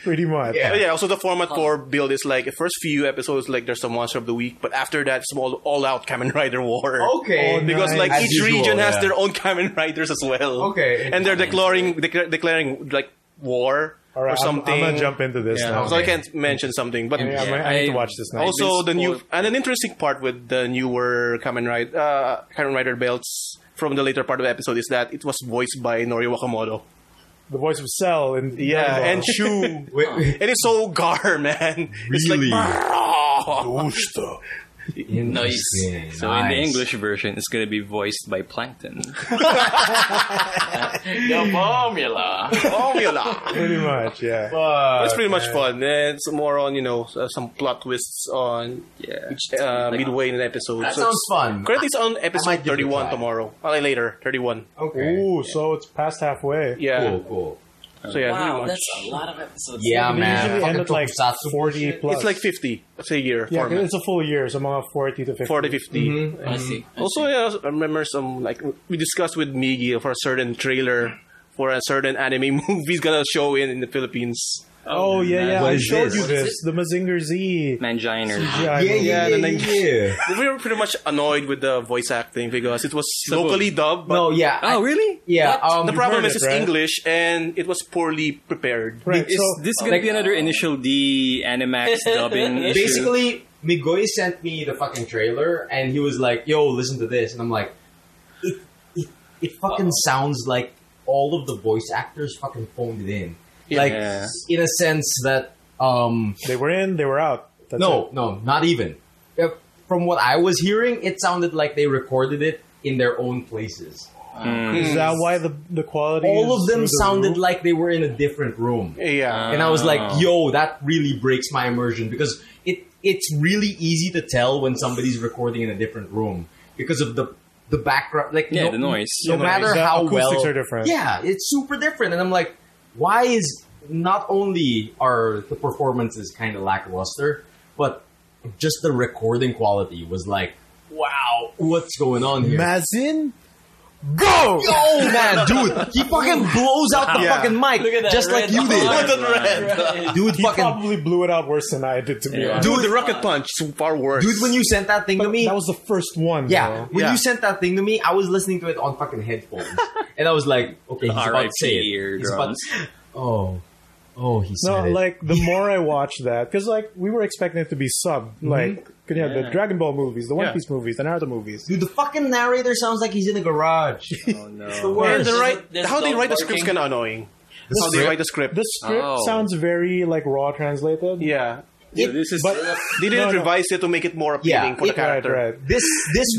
D: Pretty much.
A: Yeah.
E: But yeah, also the format for build is like the first few episodes, like there's a monster of the week, but after that, it's all out Kamen Rider war.
A: Okay.
E: Because
D: nice.
E: like
A: As
E: each
A: usual,
E: region has
A: yeah.
E: their own Kamen Riders as well.
A: Okay.
E: and they're declaring like war
D: All right,
E: or something.
D: I'm gonna jump into this now.
E: So I can't mention something, but
D: Yeah, I need to watch this now.
E: also
C: been
E: the new
C: spoiled.
E: and an interesting part with the newer Kamen Rider belts from the later part of the episode is that it was voiced by Nori Wakamoto.
D: The voice of Cell in
E: Yeah,
D: Dragon Ball.
E: and Shu.
A: Wait.
E: And it's so gar, man. It's
A: Really?
E: like
B: Nice.
C: So in the English version, it's going to be voiced by Plankton.
B: The formula.
E: formula.
D: Pretty much, yeah.
E: It's pretty much fun. It's more on some plot twists on
C: Yeah.
E: midway in an episode.
A: That
E: So
A: sounds
E: it's-
A: fun.
E: Currently, it's on
A: might
E: episode
A: give it a
E: 31
A: try.
E: tomorrow. Later, 31.
A: Okay.
D: Ooh, so it's past halfway.
E: Yeah.
A: Cool.
E: So yeah, pretty
B: Wow,
E: much.
B: that's a lot of episodes.
A: Yeah,
D: They
A: man.
D: usually end
A: Fucking
D: at like
A: tokusatsu
D: 40
A: bullshit.
D: plus.
E: It's like 50. Let's say a year.
D: yeah, 'cause
E: format.
D: it's a full year, so mga 40 to 50.
E: 40, 50.
B: I see.
E: Also, yeah, I remember some, like, we discussed with Miggy for a certain trailer for a certain anime movie's gonna show in the Philippines.
D: Oh, yeah.
A: What
D: I
A: is
D: showed
A: this?
D: you
B: What is
D: this. The Mazinger Z.
C: Manginer.
A: Yeah.
E: We were pretty much annoyed with the voice acting because it was
C: So-
E: locally dubbed, but
A: No, yeah.
C: Oh, really?
A: Yeah.
E: the problem
D: heard
E: is
D: it,
E: it's
D: right?
E: English and it was poorly prepared.
D: Right,
C: Is
D: so
C: this going to be another Initial D Animax dubbing issue?
A: Basically, Migoy sent me the fucking trailer, and he was like, "Yo, listen to this," and I'm like, "It fucking sounds like all of the voice actors fucking phoned it in, like
C: Yeah.
A: in a sense that
D: they were in, they were out. That's
A: no,
D: it.
A: not even. From what I was hearing, it sounded like they recorded it in their own places.
D: Is that why the quality
A: All
D: is
A: of them
D: through the
A: sounded
D: roof?
A: like they were in a different room.
E: Yeah.
A: And I was like, yo, that really breaks my immersion because it's really easy to tell when somebody's recording in a different room because of the background, like
C: Yeah, the noise.
A: No
D: Yeah,
A: matter
D: the
A: how
D: acoustics
A: well,
D: are different.
A: Yeah, it's super different, and I'm like, why is not only are the performances kind of lackluster, but just the recording quality was like, wow, what's going on here?
D: Mazin? Go!
A: Oh man, dude, he fucking blows out the
E: Yeah.
A: fucking mic
B: Look at that
A: just like
B: red
A: you did.
B: line.
E: Look at red.
B: Right.
A: Dude,
D: He
A: fucking
D: probably blew it out worse than I did, to be honest.
E: Dude, the rocket punch is far worse.
A: dude, when you sent that thing to me,
D: That was the first one.
A: yeah,
D: though.
A: when
E: Yeah.
A: you sent that thing to me, I was listening to it on fucking headphones, and I was like, okay, he's about to say it. He's about to, oh, he said
D: No,
A: it.
D: like the more I watched that, because like we were expecting it to be sub, like the Dragon Ball movies, the One
E: Yeah.
D: Piece movies, the Naruto movies.
A: Dude, the fucking narrator sounds like he's in a garage.
C: Oh, no.
A: The
E: And
A: worst.
B: There's
E: how they
B: dog
E: write the script's
B: barking.
E: kind of annoying. How they write the script.
D: The script
C: Oh.
D: sounds very like raw translated.
E: Yeah.
C: Yeah, this is...
D: But
E: They didn't
D: No.
E: revise it to make it more appealing
A: Yeah,
E: for the
A: it-
E: character.
D: right.
A: This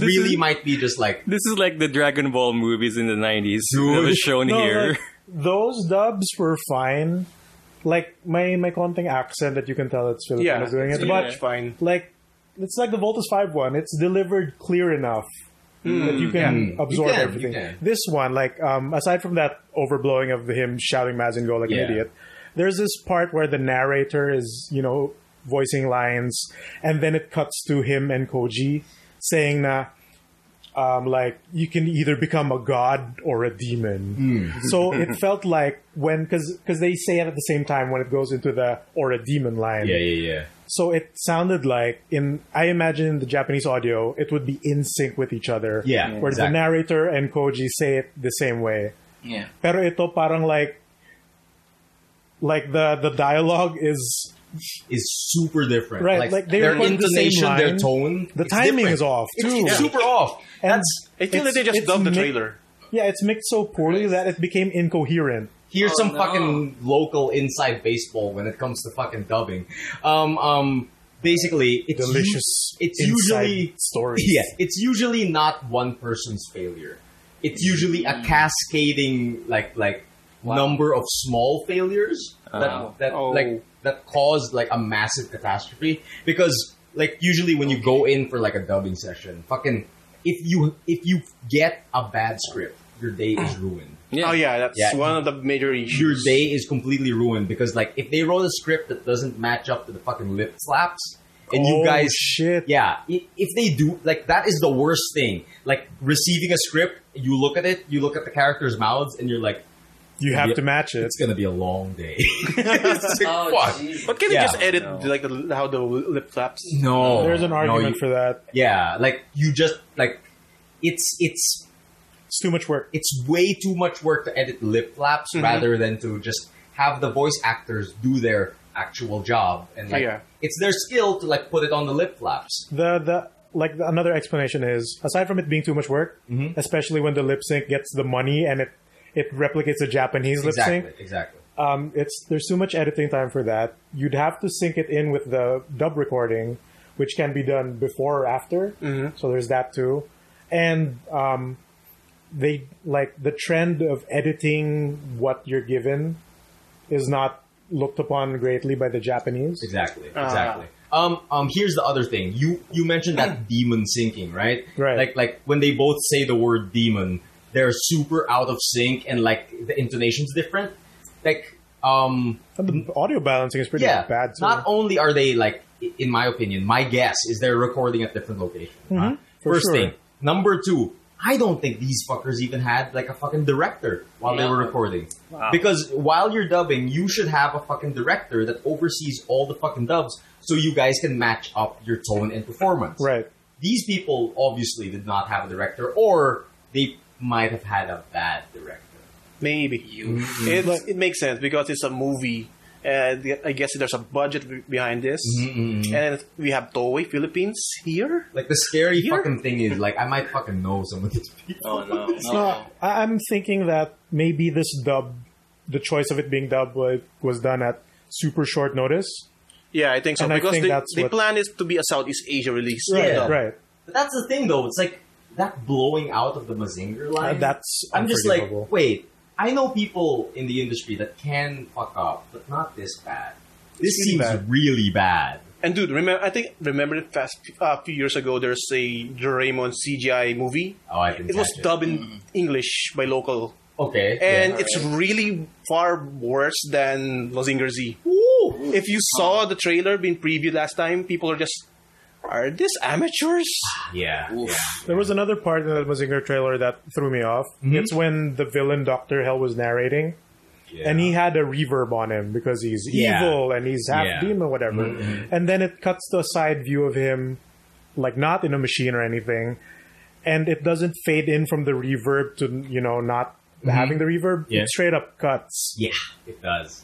A: really
C: is-
A: might be just like
C: This is like the Dragon Ball movies in the 90s that was shown
D: No,
C: here.
D: like, those dubs were fine. Like my konting accent that you can tell it's Filipino
E: Yeah,
D: doing
E: it's
D: it,
E: pretty
D: but
E: much fine.
D: like it's like the Voltus 5 one. It's delivered clear enough that you can absorb
A: You can,
D: everything.
A: you can.
D: This one, like aside from that overblowing of him shouting Mazingo like
A: Yeah.
D: an idiot, there's this part where the narrator is, voicing lines, and then it cuts to him and Koji saying na, like you can either become a god or a demon. So it felt like because they say it at the same time when it goes into the or a demon line.
A: yeah.
D: So it sounded like I imagine in the Japanese audio, it would be in sync with each other.
A: Yeah,
D: where the narrator and Koji say it the same way.
B: Yeah.
D: Pero ito parang like the dialogue is
A: super different.
D: Right, like they
A: their
D: record the same
A: intonation,
D: line.
A: their tone.
D: The timing is off too.
A: It's super off.
D: And
E: I feel like they just dubbed the trailer.
D: Yeah, it's mixed so poorly that it became incoherent.
A: Here's some fucking local inside baseball when it comes to fucking dubbing. Basically, it's
D: Delicious
A: it's
D: inside
A: usually
D: stories.
A: Yeah, it's usually not one person's failure. It's usually a cascading number of small failures that cause like a massive catastrophe. Because like usually when you go in for like a dubbing session, fucking if you get a bad script, your day is ruined.
E: Yeah. Oh yeah, that's one of the major issues.
A: Your day is completely ruined because like if they wrote a script that doesn't match up to the fucking lip slaps, and you guys, if they do, like that is the worst thing. Like receiving a script, you look at it, you look at the characters' mouths, and you're like,
D: you have to match it.
A: It's gonna be a long day.
E: But can you just edit like how the lip flaps?
A: No,
D: there's an argument for that.
A: Yeah, like you just like it's
D: too much work.
A: It's way too much work to edit lip flaps rather than to just have the voice actors do their actual job, and like it's their skill to like put it on the lip flaps.
D: Another explanation is, aside from it being too much work, especially when the lip sync gets the money and it replicates a Japanese lip sync.
A: Exactly.
D: There's too much editing time for that. You'd have to sync it in with the dub recording, which can be done before or after. So there's that too, and they like the trend of editing what you're given is not looked upon greatly by the Japanese.
A: Exactly. Here's the other thing. You mentioned that demon syncing, right?
D: Right.
A: Like when they both say the word demon, they're super out of sync and like the intonation's different. Like
D: and the audio balancing is pretty bad too.
A: Not only are they like, in my opinion, my guess is they're recording at different locations. First thing. Number two, I don't think these fuckers even had like a fucking director while they were recording. Wow. Because while you're dubbing, you should have a fucking director that oversees all the fucking dubs so you guys can match up your tone and performance.
D: Right.
A: These people obviously did not have a director, or they might have had a bad director.
E: Maybe. It makes sense because it's a movie. I guess there's a budget behind this. And we have Toei Philippines here.
A: Like the scary fucking thing is, like, I might fucking know some of these people.
B: Oh no.
D: So I'm thinking that maybe this dub, the choice of it being dubbed was done at super short notice.
E: Yeah, I think so.
D: And
E: because the plan is to be a Southeast Asia release.
D: Right.
A: But that's the thing, though. It's like that blowing out of the Mazinger line.
D: I'm
A: just like, wait. I know people in the industry that can fuck up, but not this bad. This seems really bad.
E: And dude, remember a few years ago, there's a Doraemon CGI movie.
A: Oh, I didn't.
E: It was dubbed in English by local.
A: Okay.
E: And it's really far worse than Mazinger Z. Ooh. If you saw the trailer being previewed last time, people are just, are these amateurs?
A: Yeah.
D: There was another part in the Mazinger trailer that threw me off. It's when the villain Dr. Hell was narrating. Yeah. And he had a reverb on him because he's evil and he's half demon, whatever. And then it cuts to a side view of him, like not in a machine or anything. And it doesn't fade in from the reverb to, not having the reverb. It straight up cuts.
A: Yeah, it does.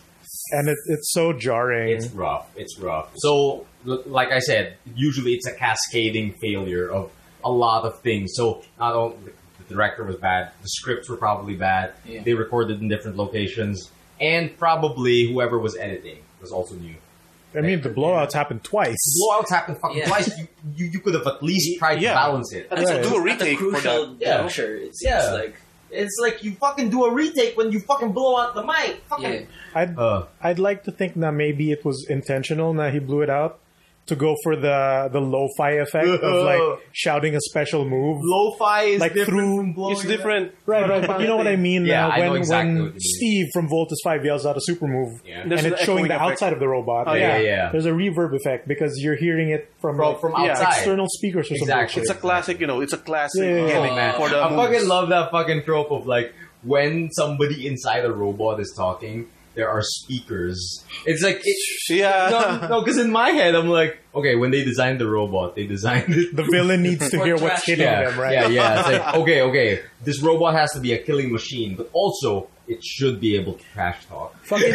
D: And it's so jarring.
A: It's rough. So, like I said, usually it's a cascading failure of a lot of things. So, not only the director was bad, the scripts were probably bad. Yeah. They recorded in different locations, and probably whoever was editing was also new.
D: I mean, the blowouts happened twice.
A: The blowouts happened fucking twice. You could have at least tried to balance it.
E: Do a retake for that.
B: Juncture, it seems like.
A: It's like you fucking do a retake when you fucking blow out the mic. Fucking.
D: I'd like to think that maybe it was intentional that he blew it out to go for the lo-fi effect of like shouting a special move.
A: Lo-fi is
D: like
A: different from blowing.
E: It's different.
D: Right. But you know what I mean?
A: Yeah, I know exactly what you
D: when
A: mean.
D: Steve from Voltus 5 yells out a super move and it's showing the outside of the robot.
E: Oh, yeah.
D: There's a reverb effect because you're hearing it from
A: outside.
D: External speakers or something.
E: It's a classic, it's a classic
A: gimmick
E: for the
A: I fucking love that fucking trope of like when somebody inside a robot is talking there are speakers. It's like
E: Yeah.
A: no, because in my head I'm like, okay, when they designed the robot, they designed it.
D: The villain needs to hear what's hitting them, right?
A: Yeah. It's like, okay, this robot has to be a killing machine, but also it should be able to trash talk.
D: Fucking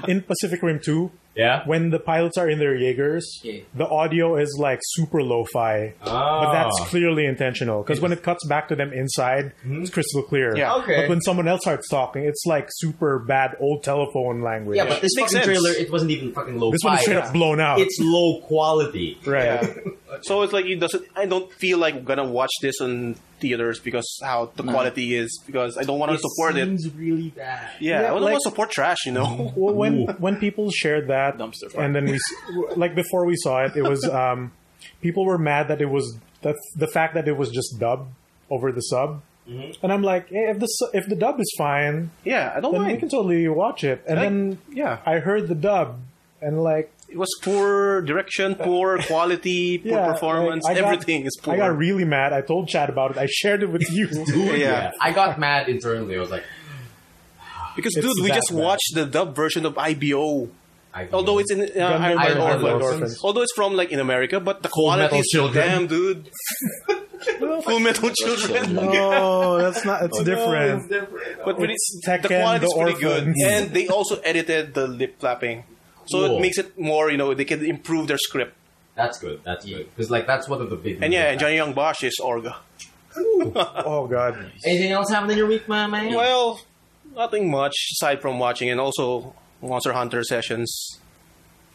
D: in Pacific Rim 2,
A: Yeah.
D: when the pilots are in their Jaegers, the audio is like super lo-fi, but that's clearly intentional because when it cuts back to them inside, it's crystal clear.
E: Yeah.
A: Okay.
D: But when someone else starts talking, it's like super bad old telephone language.
A: Yeah, but this
E: Makes
A: fucking
E: sense.
A: trailer, it wasn't even fucking low.
D: This one is straight up blown out.
A: It's low quality.
D: right.
E: Yeah. So it's like I don't feel like I'm gonna watch this on theaters because how the quality is, because I don't want to support it.
A: Seems really bad.
E: Yeah, I don't
D: like-
E: want to support trash, you know.
D: Well, when people shared that,
B: Dumpster fire.
D: and then like before we saw it, it was people were mad that it was the fact that it was just dubbed over the sub, and I'm like, hey, if the dub is fine,
E: Yeah, I don't
D: then we
E: mind.
D: can totally watch it. And then
E: Yeah,
D: I heard the dub, and like,
E: it was poor direction, poor quality, poor
D: yeah,
E: performance.
D: like, I got-
E: Everything is poor.
D: I got really mad. I told Chad about it. I shared it with you.
E: Yeah.
A: I got mad internally. I was like,
E: Because
D: It's
E: dude, we
D: that
E: just
D: bad.
E: watched the dub version of IBO.
A: I
E: Although it's in
D: Gundam
E: Iron
A: Iron
E: Man
A: Orphans.
E: Orphans. Although it's from like in America, but the quality
A: Metal
E: is
A: Children.
E: damn, dude. Full Metal Children.
D: No, that's not. It's different.
E: But when
D: It's
E: the
D: Tekken,
E: quality is
D: the
E: pretty good,
D: Orphans.
E: and they also edited the lip flapping, so
A: Cool.
E: it makes it more. They can improve their script.
A: That's good. That's good. Because like that's one of the big.
E: And yeah, and Johnny Young Bosch is Orga.
D: Oh god.
A: Anything else happening in your week, my man?
E: Well, nothing much aside from watching, and also Monster Hunter sessions.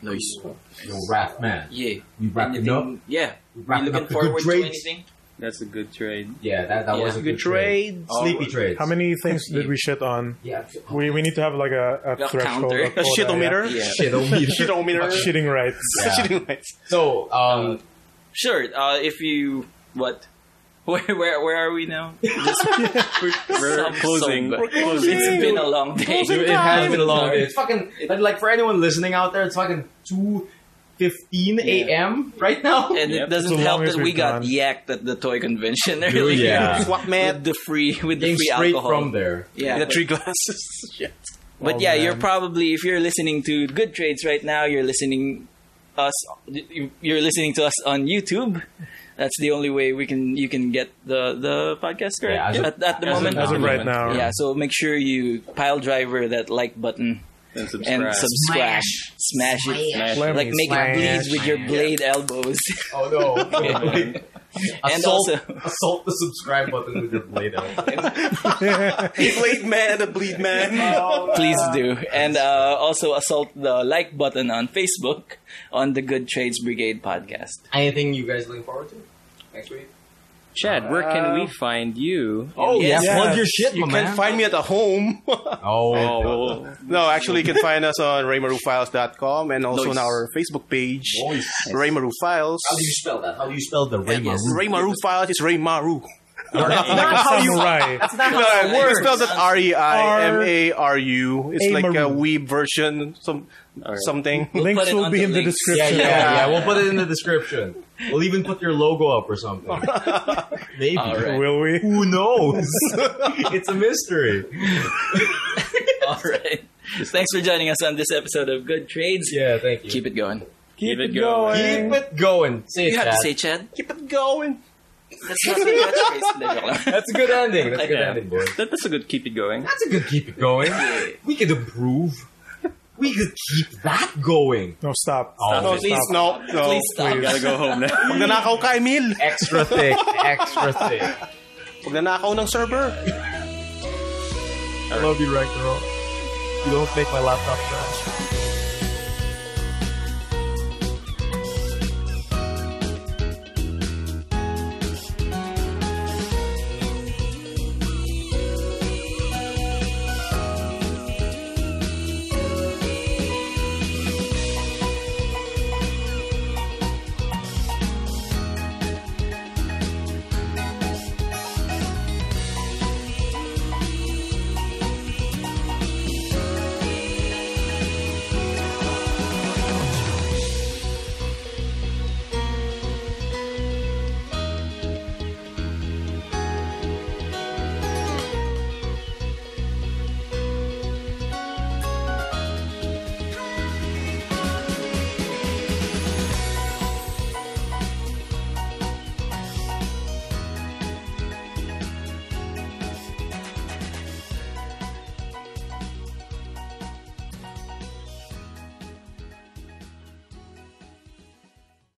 B: Nice.
A: Yo, Wrath man.
B: Yeah.
A: We wrapped it up.
B: Yeah.
A: wrapping
B: You looking
A: up the good
B: forward to
A: trades.
B: anything?
C: That's a good trade.
A: Yeah, that was a
E: Good
A: good trade.
E: trade.
A: Sleepy trades.
D: How many things did we shit on?
A: Yeah.
D: We need to have like a threshold.
B: counter.
D: A
E: A
D: quota,
E: shitometer.
B: Yeah.
A: Shit-o-meter.
E: Shitometer.
D: Yeah. Shitting rights.
A: Yeah.
E: Shitting rights.
A: So,
B: Sure. If you what? Where are we now?
C: We're closing.
B: We're closing. It's been a long day.
A: it has been a long day. It's fucking like for anyone listening out there, it's fucking 2:15 a.m. right now.
B: And
C: Yep.
B: it doesn't
D: It's the
B: help
D: longest
B: that we
D: we've
B: got
D: gone.
B: yacked at the toy convention earlier.
A: yeah.
E: Swap man.
B: With the free
A: Came
B: free
A: straight
B: alcohol.
A: from there.
B: Yeah.
E: The
B: but-
E: 3 glasses. Shit.
B: But
D: Oh,
B: yeah,
D: man.
B: you're probably, if you're listening to Good Trades right now, you're listening to us on YouTube. That's the only way you can get the podcast, correct?
A: Yeah,
B: at the moment.
D: As of right now.
B: Yeah, so make sure you pile driver that like button
C: And subscribe.
B: and subscribe. Smash it.
C: Smash.
D: Let
B: Like
D: me
B: make
D: smash.
B: it bleed with your blade elbows.
A: Oh no!
B: And
A: assault,
B: also-
A: assault the subscribe button with your blade out.
E: Blade man, the bleed man.
B: Please do. And also assault the like button on Facebook on the Good Trades Brigade podcast.
A: Anything you guys looking forward to next week?
C: Chad, where can we find you?
A: Oh
B: Yes.
A: yeah, plug your
D: Yes.
A: shit,
E: You
A: my
E: can
A: man.
E: find me at the home.
A: Oh,
E: No, actually, you can find us on RaymaruFiles.com and also
B: Nice.
E: on our Facebook page,
A: Nice.
E: Raymaru Files.
A: How do you spell that? How do you spell the Raymaru?
E: Raymaru Files is Raymaru.
D: Like a samurai.
E: No, you spell that Reimaru. It's like a
D: Amaru.
E: weeb version, something.
D: Links
B: put it
D: will
B: on
D: be
B: the
D: in the
B: links.
D: description.
A: Yeah. We'll put it in the description. We'll even put your logo up or something. Maybe.
B: All right.
D: Will we?
A: Who knows? It's a mystery.
B: All right. Thanks for joining us on this episode of Good Trades.
A: Yeah, thank you.
B: Keep it going.
D: Keep
C: it
D: it
C: going.
D: going.
A: Keep it going. Say it,
B: You have to
A: Chad.
B: say, Chad.
E: Keep it going.
B: That's not the catchphrase.
A: That's a good ending. That's a good
C: Yeah.
A: ending, boys.
C: That's a good keep it going.
A: That's a good keep it going. We could improve. We could keep that going.
D: No, stop.
A: Oh,
E: No, please, no.
B: Please stop.
C: Gotta go home now.
E: Pag nanakaw ka, Emile.
A: Extra thick. Extra thick.
E: Pag nanakaw ng server.
A: I love you, Ragnarok. You don't make my laptop crash.